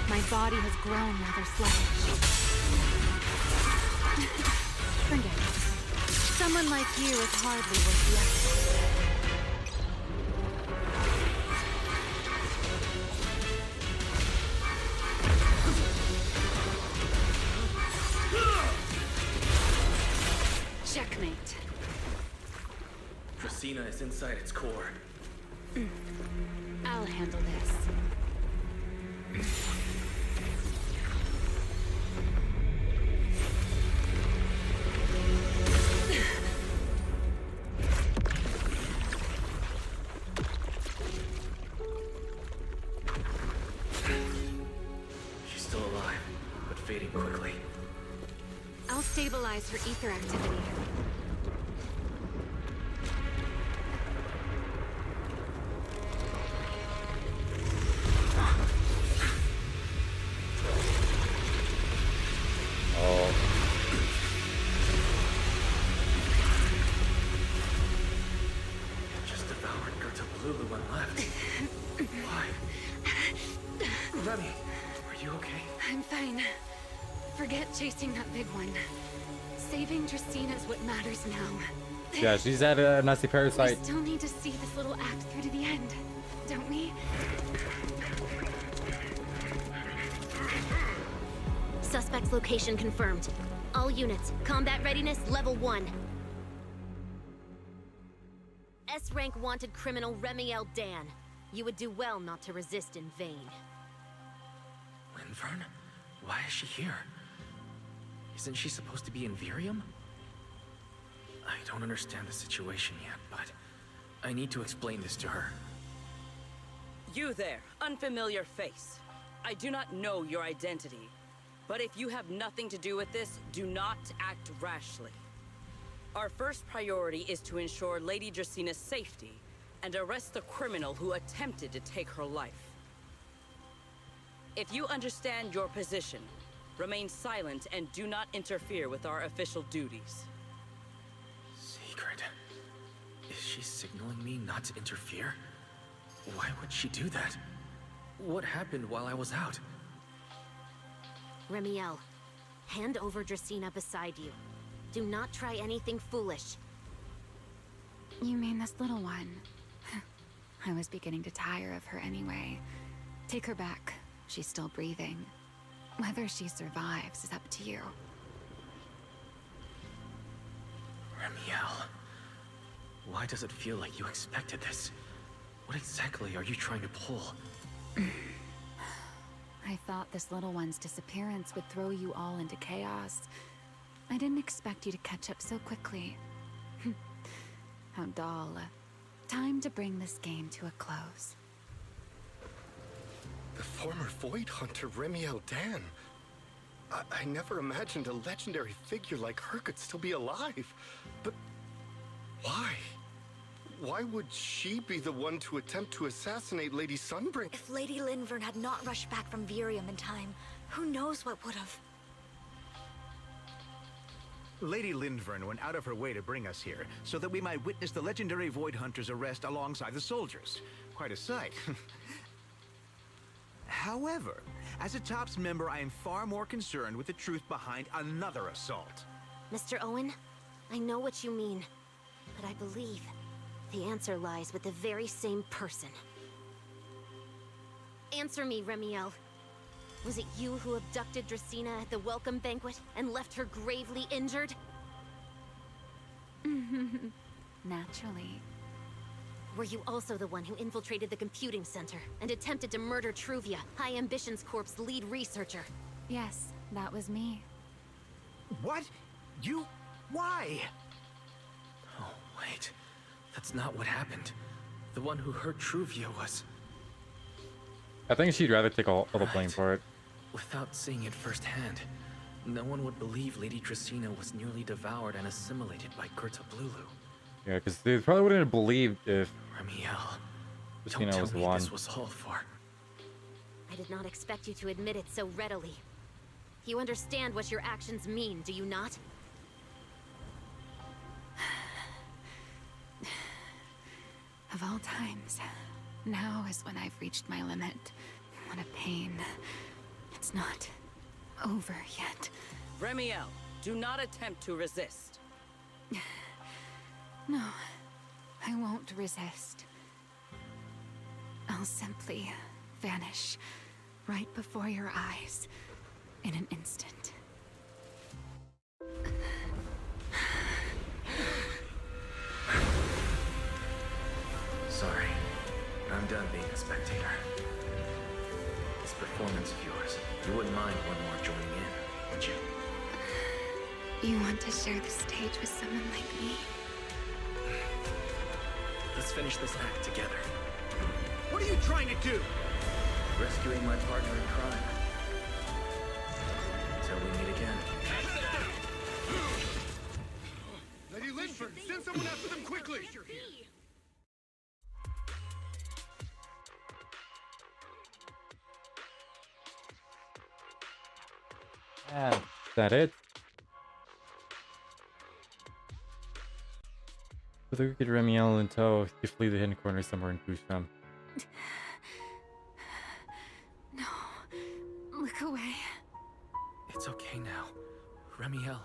B: my body has grown rather sluggish. Forget it. Someone like you is hardly worth the effort.
C: Checkmate.
J: Dracena is inside its core.
C: I'll handle this.
J: She's still alive, but fading quickly.
C: I'll stabilize her ether activity.
A: Oh.
J: Just devoured Gerta Blue.
G: Blulu went left. Why? Remy, are you okay?
K: I'm fine. Forget chasing that big one. Saving Tristina is what matters now.
A: Yeah, she's at a nasty parasite.
K: We still need to see this little act through to the end, don't we?
B: Suspect's location confirmed. All units, combat readiness level 1. S-rank wanted criminal Remiel Dan. You would do well not to resist in vain.
G: Linvern? Why is she here? Isn't she supposed to be in Virium? I don't understand the situation yet, but I need to explain this to her.
L: You there, unfamiliar face. I do not know your identity, but if you have nothing to do with this, do not act rashly. Our first priority is to ensure Lady Dracina's safety and arrest the criminal who attempted to take her life. If you understand your position, remain silent and do not interfere with our official duties.
G: Secret? Is she signaling me not to interfere? Why would she do that? What happened while I was out?
B: Remiel, hand over Dracina beside you. Do not try anything foolish.
N: You mean this little one? I was beginning to tire of her anyway. Take her back. She's still breathing. Whether she survives is up to you.
G: Remiel, why does it feel like you expected this? What exactly are you trying to pull?
N: I thought this little one's disappearance would throw you all into chaos. I didn't expect you to catch up so quickly. How dull. Time to bring this game to a close.
R: The former Void Hunter Remiel Dan. I never imagined a legendary figure like her could still be alive. But why? Why would she be the one to attempt to assassinate Lady Sunbreak?
I: If Lady Linvern had not rushed back from Virium in time, who knows what would have...
S: Lady Linvern went out of her way to bring us here, so that we might witness the legendary Void Hunter's arrest alongside the soldiers. Quite a sight. However, as a TOPS member, I am far more concerned with the truth behind another assault.
B: Mr. Owen, I know what you mean, but I believe the answer lies with the very same person. Answer me, Remiel. Was it you who abducted Dracina at the welcome banquet and left her gravely injured?
N: Naturally.
B: Were you also the one who infiltrated the computing center and attempted to murder Truvia, High Ambitions Corp's lead researcher?
N: Yes, that was me.
S: What? You... why?
G: Oh, wait. That's not what happened. The one who hurt Truvia was...
A: I think she'd rather take all the blame for it.
G: Without seeing it firsthand, no one would believe Lady Dracina was nearly devoured and assimilated by Gerta Blulu.
A: Yeah, because they probably wouldn't have believed if
G: Remiel,
A: Dracina was the one.
G: this was all for.
B: I did not expect you to admit it so readily. You understand what your actions mean, do you not?
N: Of all times, now is when I've reached my limit. What a pain. It's not over yet.
L: Remiel, do not attempt to resist.
N: No, I won't resist. I'll simply vanish right before your eyes in an instant.
G: Sorry, I'm done being a spectator. This performance of yours, you wouldn't mind one more joining in, would you?
N: You want to share the stage with someone like me?
G: Let's finish this act together.
S: What are you trying to do?
G: Rescuing my partner in crime. Until we meet again.
R: Lady Linford, send someone after them quickly!
A: Yeah, is that it? With the wicked Remiel in tow, you flee the hidden corner somewhere in Busham.
K: No. Look away.
G: It's okay now. Remiel.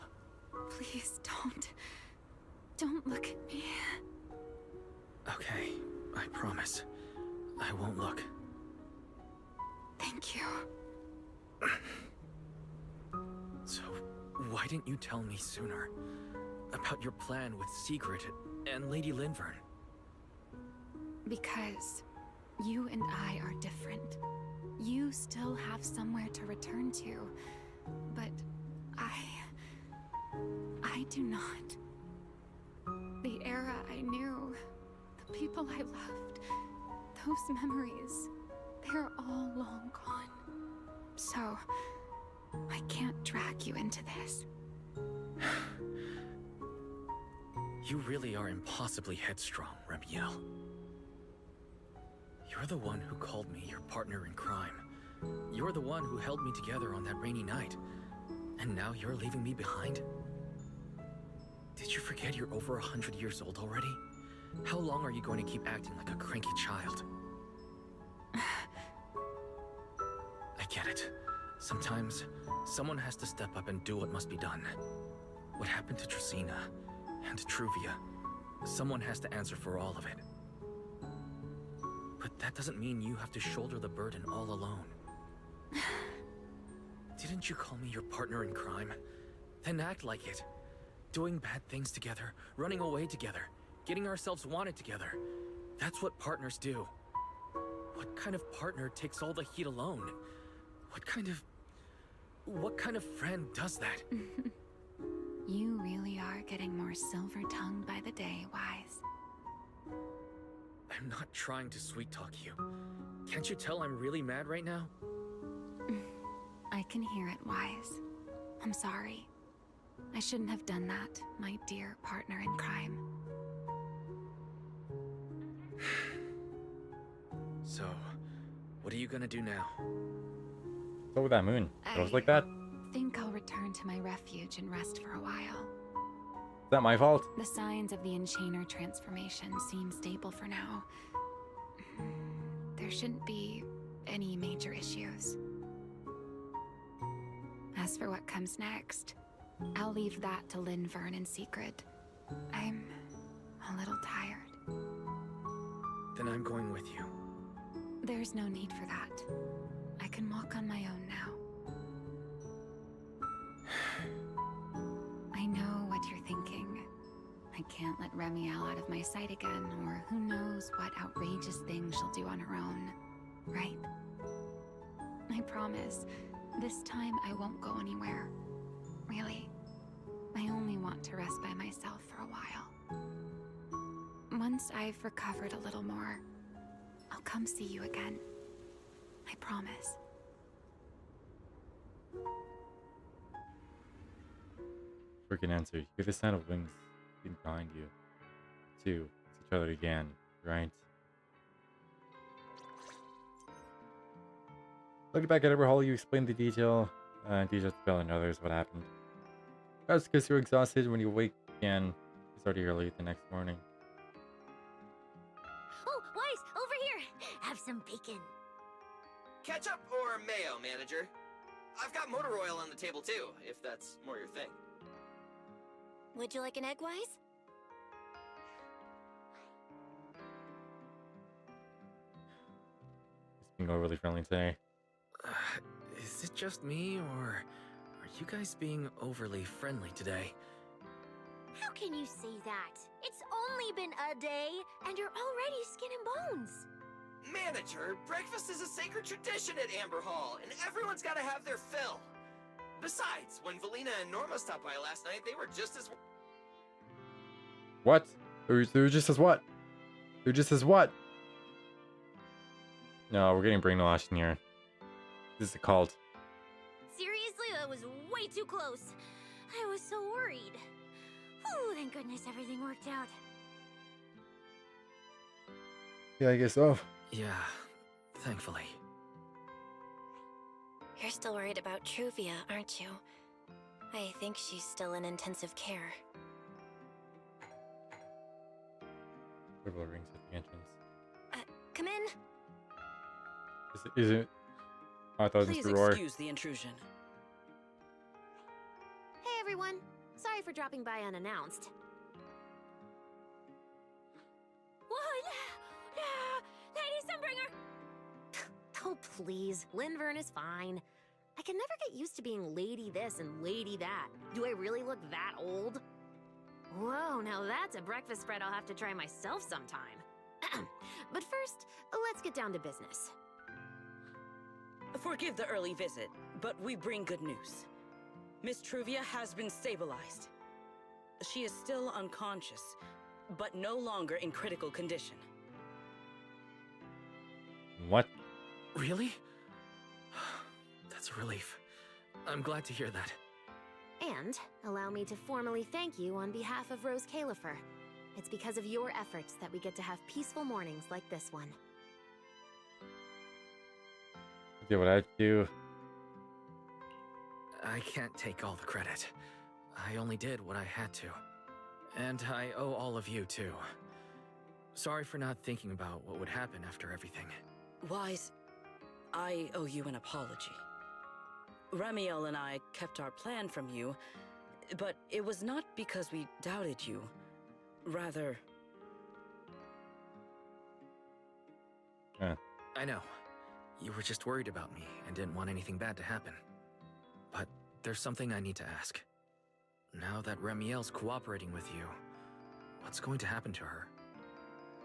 K: Please don't. Don't look at me.
G: Okay, I promise. I won't look.
K: Thank you.
G: So, why didn't you tell me sooner? About your plan with Sigrid and Lady Linvern?
N: Because you and I are different. You still have somewhere to return to, but I do not. The era I knew, the people I loved, those memories, they're all long gone. So, I can't drag you into this.
G: You really are impossibly headstrong, Remiel. You're the one who called me your partner in crime. You're the one who held me together on that rainy night. And now you're leaving me behind? Did you forget you're over 100 years old already? How long are you going to keep acting like a cranky child? I get it. Sometimes, someone has to step up and do what must be done. What happened to Tracina and Truvia? Someone has to answer for all of it. But that doesn't mean you have to shoulder the burden all alone. Didn't you call me your partner in crime? Then act like it. Doing bad things together, running away together, getting ourselves wanted together. That's what partners do. What kind of partner takes all the heat alone? What kind of friend does that?
N: You really are getting more silver-tongued by the day, Wise.
G: I'm not trying to sweet-talk you. Can't you tell I'm really mad right now?
N: I can hear it, Wise. I'm sorry. I shouldn't have done that, my dear partner in crime.
G: So, what are you gonna do now?
A: What's up with that moon? It was like that?
N: I think I'll return to my refuge and rest for a while.
A: Is that my fault?
N: The signs of the Enchainer transformation seem stable for now. There shouldn't be any major issues. As for what comes next, I'll leave that to Linvern and Sigrid. I'm a little tired.
G: Then I'm going with you.
N: There's no need for that. I can walk on my own now. I know what you're thinking. I can't let Remiel out of my sight again, or who knows what outrageous thing she'll do on her own, right? I promise, this time I won't go anywhere. Really. I only want to rest by myself for a while. Once I've recovered a little more, I'll come see you again. I promise.
A: Freaking answer. You hear the sound of wings behind you. 2. It's each other again, right? Looking back at Everhall, you explained the details to Belle and others what happened. That's because you're exhausted when you wake again. It's already early the next morning.
B: Oh, Wise, over here! Have some bacon.
O: Ketchup or mayo, manager? I've got motor oil on the table too, if that's more your thing.
I: Would you like an egg, Wise?
A: Just being overly friendly today.
G: Is it just me, or are you guys being overly friendly today?
B: How can you say that? It's only been a day, and you're already skin and bones.
O: Manager, breakfast is a sacred tradition at Amber Hall, and everyone's gotta have their fill. Besides, when Valina and Norma stopped by last night, they were just as...
A: What? They're just as what? They're just as what? No, we're getting brainwashed in here. This is a cult.
B: Seriously, that was way too close. I was so worried. Whew, thank goodness everything worked out.
A: Yeah, I guess so.
G: Yeah, thankfully.
I: You're still worried about Truvia, aren't you? I think she's still in intensive care.
A: Purple rings at the entrance.
I: Come in.
A: Is it? Oh, I thought it was
L: Please
A: Mr. Roar.
L: excuse the intrusion.
K: Hey everyone. Sorry for dropping by unannounced. Lady Sunbringer! Oh, please. Linvern is fine. I can never get used to being lady this and lady that. Do I really look that old? Whoa, now that's a breakfast spread I'll have to try myself sometime. But first, let's get down to business.
L: Forgive the early visit, but we bring good news. Miss Truvia has been stabilized. She is still unconscious, but no longer in critical condition.
A: What?
G: Really? That's a relief. I'm glad to hear that.
K: And allow me to formally thank you on behalf of Rose Califer. It's because of your efforts that we get to have peaceful mornings like this one.
A: I did what I had to do.
G: I can't take all the credit. I only did what I had to. And I owe all of you, too. Sorry for not thinking about what would happen after everything.
L: Wise, I owe you an apology. Ramiel and I kept our plan from you, but it was not because we doubted you. Rather...
G: I know. You were just worried about me and didn't want anything bad to happen. But there's something I need to ask. Now that Ramiel's cooperating with you, what's going to happen to her?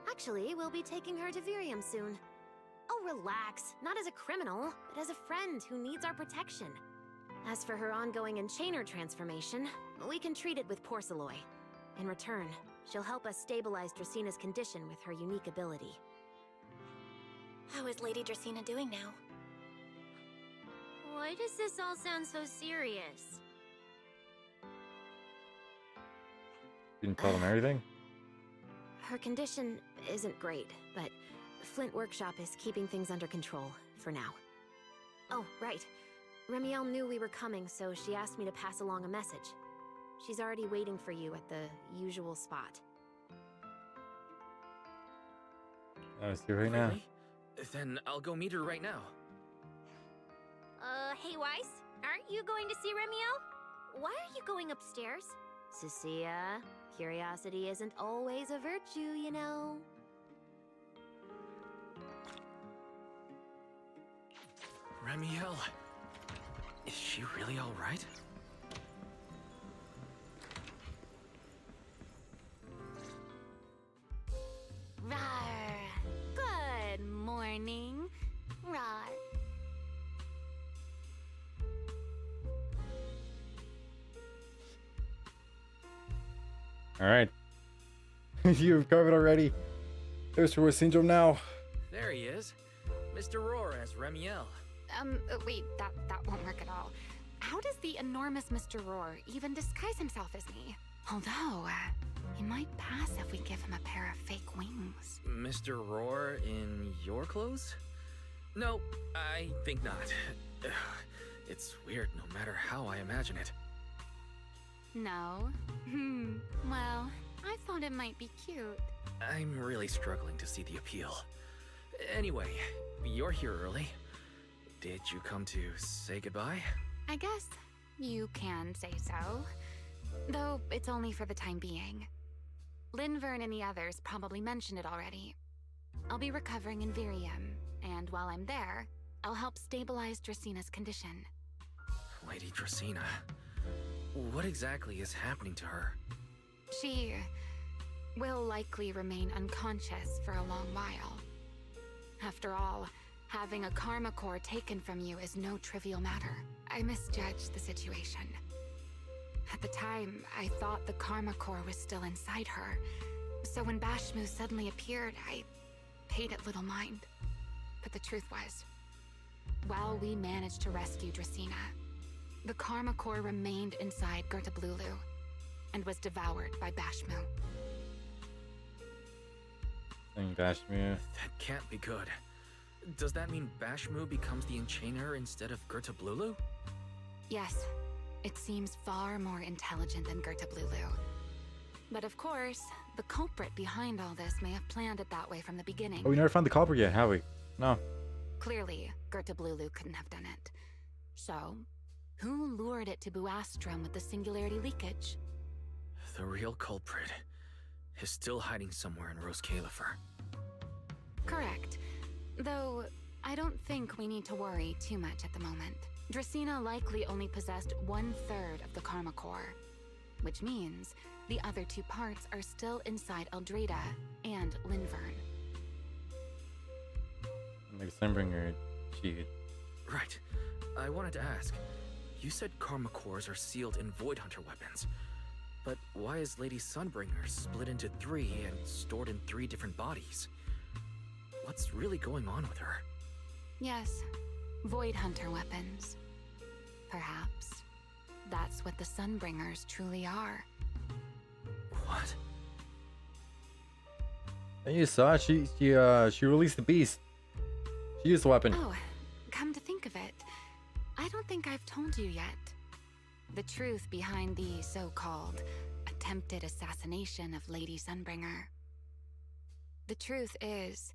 K: Actually, we'll be taking her to Virium soon. Oh, relax. Not as a criminal, but as a friend who needs our protection. As for her ongoing Enchainer transformation, we can treat it with Porceloy. In return, she'll help us stabilize Dracina's condition with her unique ability.
I: How is Lady Dracina doing now?
B: Why does this all sound so serious?
A: Didn't tell them everything?
K: Her condition isn't great, but Flint Workshop is keeping things under control, for now. Oh, right. Ramiel knew we were coming, so she asked me to pass along a message. She's already waiting for you at the usual spot.
A: I see right now.
G: Really? Then I'll go meet her right now.
B: Hey Weiss, aren't you going to see Ramiel? Why are you going upstairs?
K: Cecilia, curiosity isn't always a virtue, you know.
G: Ramiel, is she really all right?
N: Rawr. Good morning. Rawr.
A: All right. You've covered already. There's Roar Syndrome now.
G: There he is. Mr. Roar as Ramiel.
N: Wait, that won't work at all. How does the enormous Mr. Roar even disguise himself as me? Although, he might pass if we give him a pair of fake wings.
G: Mr. Roar in your clothes? No, I think not. It's weird no matter how I imagine it.
N: No? Well, I thought it might be cute.
G: I'm really struggling to see the appeal. Anyway, you're here early. Did you come to say goodbye?
N: I guess you can say so. Though it's only for the time being. Linvern and the others probably mentioned it already. I'll be recovering in Virium, and while I'm there, I'll help stabilize Dracina's condition.
G: Lady Dracina, what exactly is happening to her?
N: She will likely remain unconscious for a long while. After all, having a karma core taken from you is no trivial matter. I misjudged the situation. At the time, I thought the karma core was still inside her. So when Bashmu suddenly appeared, I paid it little mind. But the truth was, while we managed to rescue Dracina, the karma core remained inside Gertablulu and was devoured by Bashmu.
A: Bashmu.
G: That can't be good. Does that mean Bashmu becomes the Enchainer instead of Gertablulu?
N: Yes, it seems far more intelligent than Gertablulu. But of course, the culprit behind all this may have planned it that way from the beginning.
A: Oh, we never found the culprit yet, have we? No.
N: Clearly, Gerta Blulu couldn't have done it. So, who lured it to Buastrum with the singularity leakage?
G: The real culprit is still hiding somewhere in Rose Califer.
N: Correct. Though, I don't think we need to worry too much at the moment. Dracena likely only possessed 1/3 of the Karma Core, which means the other 2 parts are still inside Eldrada and Linvern.
A: Like Sunbringer, she...
G: Right. I wanted to ask. You said Karma Cores are sealed in Void Hunter weapons. But why is Lady Sunbringer split into 3 and stored in 3 different bodies? What's really going on with her?
N: Yes, Void Hunter weapons. Perhaps that's what the Sunbringers truly are.
G: What?
A: And you saw she released the beast. She used the weapon.
N: Oh, come to think of it, I don't think I've told you yet. The truth behind the so-called attempted assassination of Lady Sunbringer. The truth is,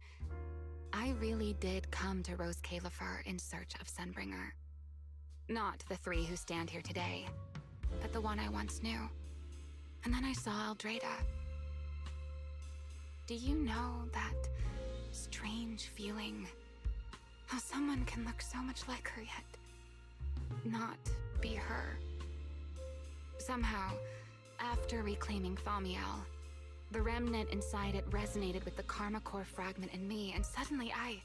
N: I really did come to Rose Califer in search of Sunbringer. Not the 3 who stand here today, but the one I once knew. And then I saw Eldrada. Do you know that strange feeling? How someone can look so much like her yet not be her. Somehow, after reclaiming Thaumiel, the remnant inside it resonated with the Karma Core fragment in me, and suddenly I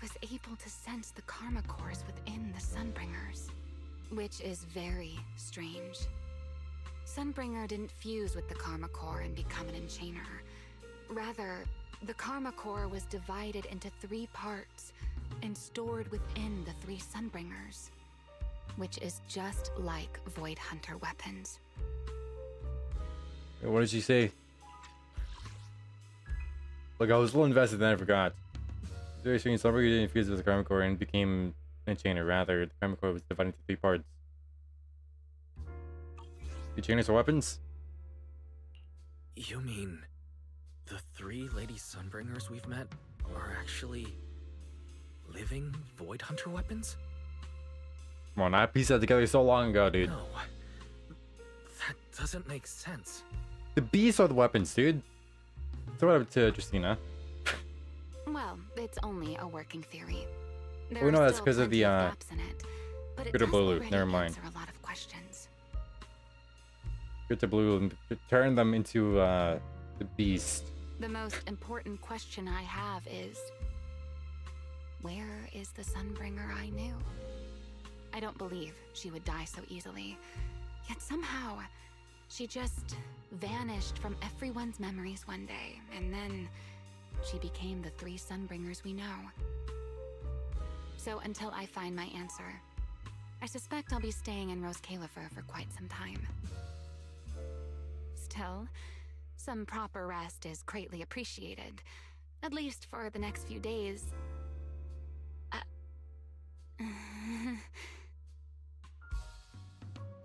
N: was able to sense the Karma Cores within the Sunbringers, which is very strange. Sunbringer didn't fuse with the Karma Core and become an enchainer. Rather, the Karma Core was divided into 3 parts and stored within the 3 Sunbringers, which is just like Void Hunter weapons.
A: What did she say? Look, I was a little invested, then I forgot. Very strange. Sunbringer didn't fuse with the Karma Core and became an enchainer. Rather, the Karma Core was divided into 3 parts. The enchainers are weapons?
G: You mean the 3 Lady Sunbringers we've met are actually living Void Hunter weapons?
A: Come on, I pieced that together so long ago, dude.
G: No. That doesn't make sense.
A: The beasts are the weapons, dude. So what happened to Dracena?
N: Well, it's only a working theory.
A: We know that's because of the
N: gaps in it, but it
A: Gerta
N: does
A: Blulu.
N: already
A: Never mind.
N: answer a lot of questions.
A: Gerta Blulu turn them into the beast.
N: The most important question I have is, where is the Sunbringer I knew? I don't believe she would die so easily. Yet somehow, she just vanished from everyone's memories one day, and then she became the 3 Sunbringers we know. So until I find my answer, I suspect I'll be staying in Rose Califer for quite some time. Still, some proper rest is greatly appreciated, at least for the next few days.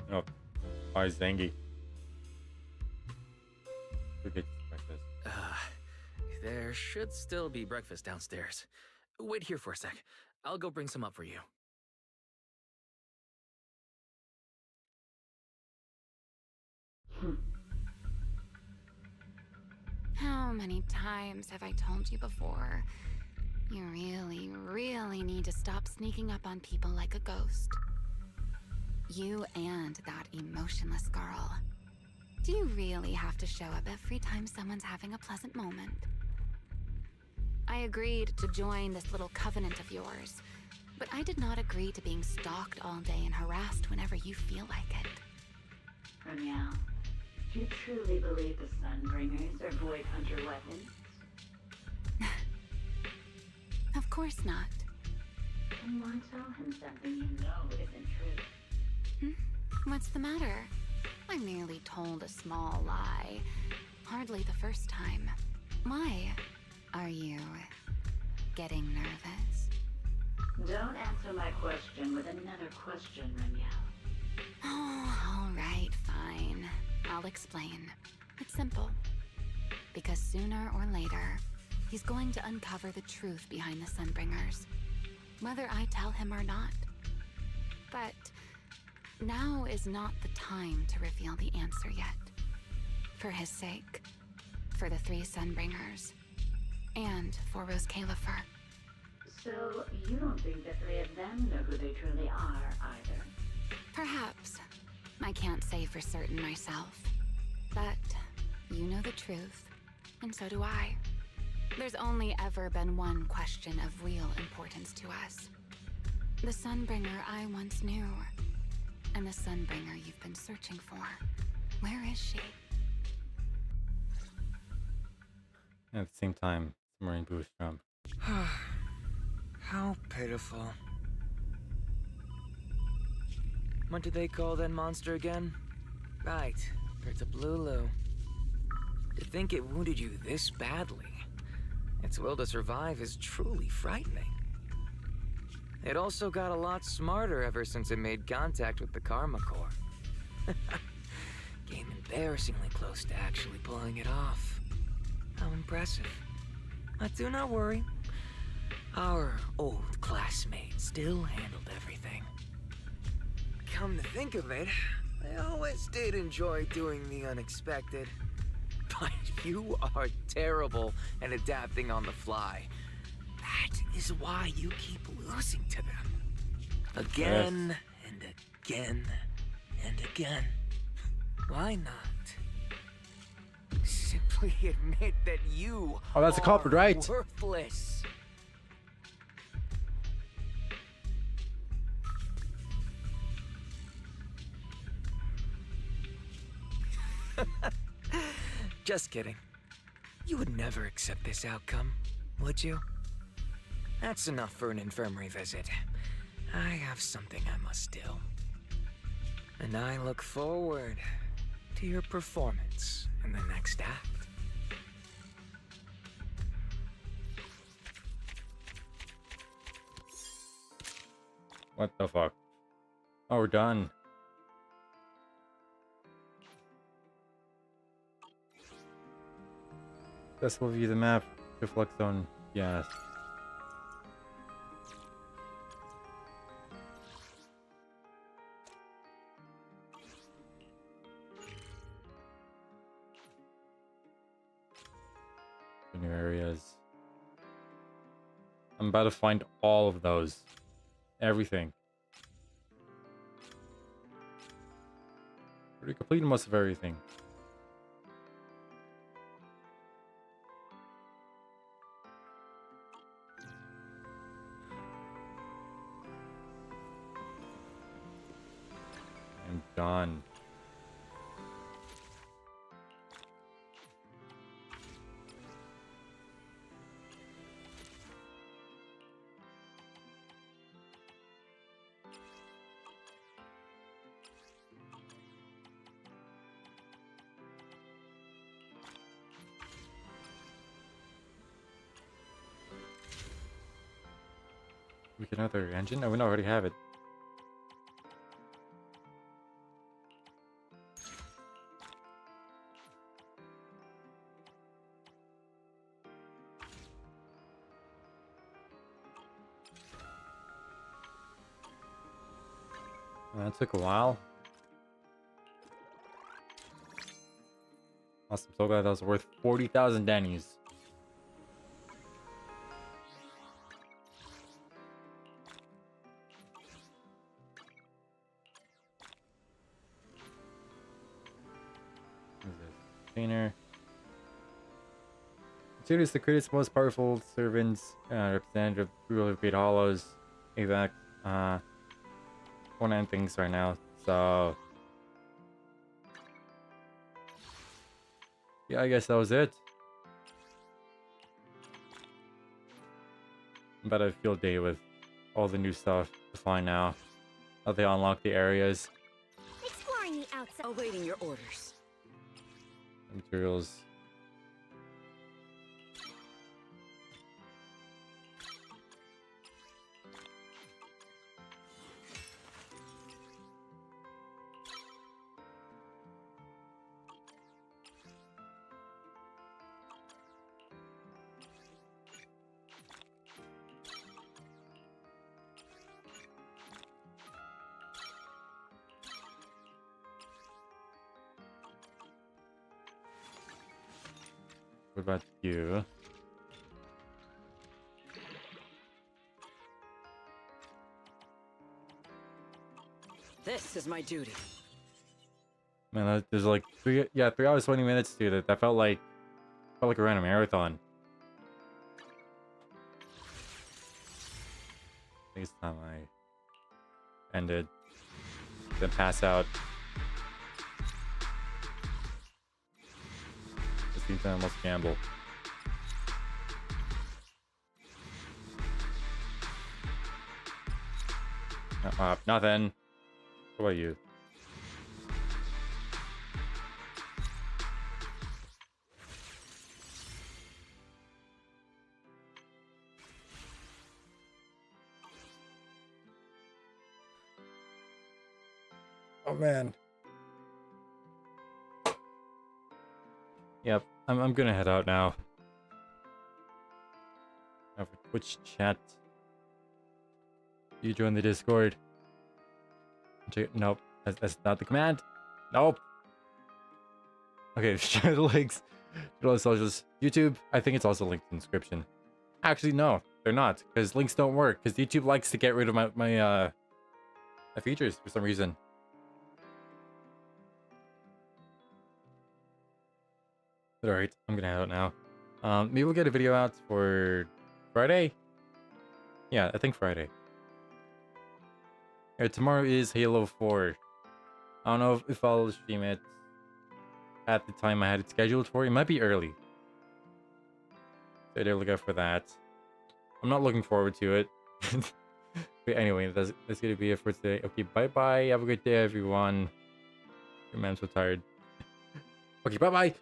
A: Oh, why Zangy? Okay, breakfast.
G: There should still be breakfast downstairs. Wait here for a sec. I'll go bring some up for you.
N: How many times have I told you before? You really, really need to stop sneaking up on people like a ghost. You and that emotionless girl. Do you really have to show up every time someone's having a pleasant moment? I agreed to join this little covenant of yours, but I did not agree to being stalked all day and harassed whenever you feel like it.
T: Ramiel, do you truly believe the Sunbringers are Void Hunter weapons?
N: Of course not.
T: Then why tell him something you know isn't true?
N: What's the matter? I merely told a small lie. Hardly the first time. Why? Are you getting nervous?
T: Don't answer my question with another question, Ramiel.
N: Oh, all right, fine. I'll explain. It's simple. Because sooner or later, he's going to uncover the truth behind the Sunbringers, whether I tell him or not. But now is not the time to reveal the answer yet. For his sake, for the 3 Sunbringers, and for Rose Califer.
T: So, you don't think the 3 of them know who they truly are, either?
N: Perhaps. I can't say for certain myself. But you know the truth, and so do I. There's only ever been one question of real importance to us. The Sunbringer I once knew, and the Sunbringer you've been searching for. Where is she?
A: And at the same time, Marine Boost Trump.
G: How pitiful. What do they call that monster again? Right, Gertablulu. To think it wounded you this badly. Its will to survive is truly frightening. It also got a lot smarter ever since it made contact with the Karma Core. Came embarrassingly close to actually pulling it off. How impressive. But do not worry. Our old classmate still handled everything. Come to think of it, I always did enjoy doing the unexpected. But you are terrible at adapting on the fly. That is why you keep losing to them. Again and again and again. Why not? Simply admit that you
A: Oh, that's a culprit, right?
G: worthless. Just kidding. You would never accept this outcome, would you? That's enough for an infirmary visit. I have something I must do. And I look forward to your performance in the next act.
A: What the fuck? Oh, we're done. This will view the map. Reflect zone. Yes. New areas. I'm about to find all of those. Everything. Already completed most of everything. I'm done. We get another engine? Oh, we already have it. That took a while. Awesome, so glad that was worth 40,000 Dennies. Container. Considers the greatest, most powerful servants, representative, ruler of Great Hollows, AVAC, one end things right now, so yeah, I guess that was it. I'm about to have a field day with all the new stuff to find now. How they unlock the areas.
K: Exploring the outside.
L: Awaiting your orders.
A: Materials. What about you?
L: This is my duty.
A: Man, there's like 3 hours 20 minutes, dude. That felt like a random marathon. I think it's time I ended. Then pass out. This means I almost gamble. Nothing. What about you? Oh man. Yep, I'm gonna head out now. Have a Twitch chat. You join the Discord. Nope, that's not the command. Nope. Okay, share the links to all the socials. YouTube, I think it's also linked in the description. Actually, no, they're not, because links don't work, because YouTube likes to get rid of my features for some reason. But alright, I'm gonna head out now. Maybe we'll get a video out for Friday? Yeah, I think Friday. Alright, tomorrow is Halo 4. I don't know if I'll stream it at the time I had it scheduled for. It might be early. So look out for that. I'm not looking forward to it. But anyway, that's gonna be it for today. Okay, bye-bye. Have a good day, everyone. Your man's so tired. Okay, bye-bye.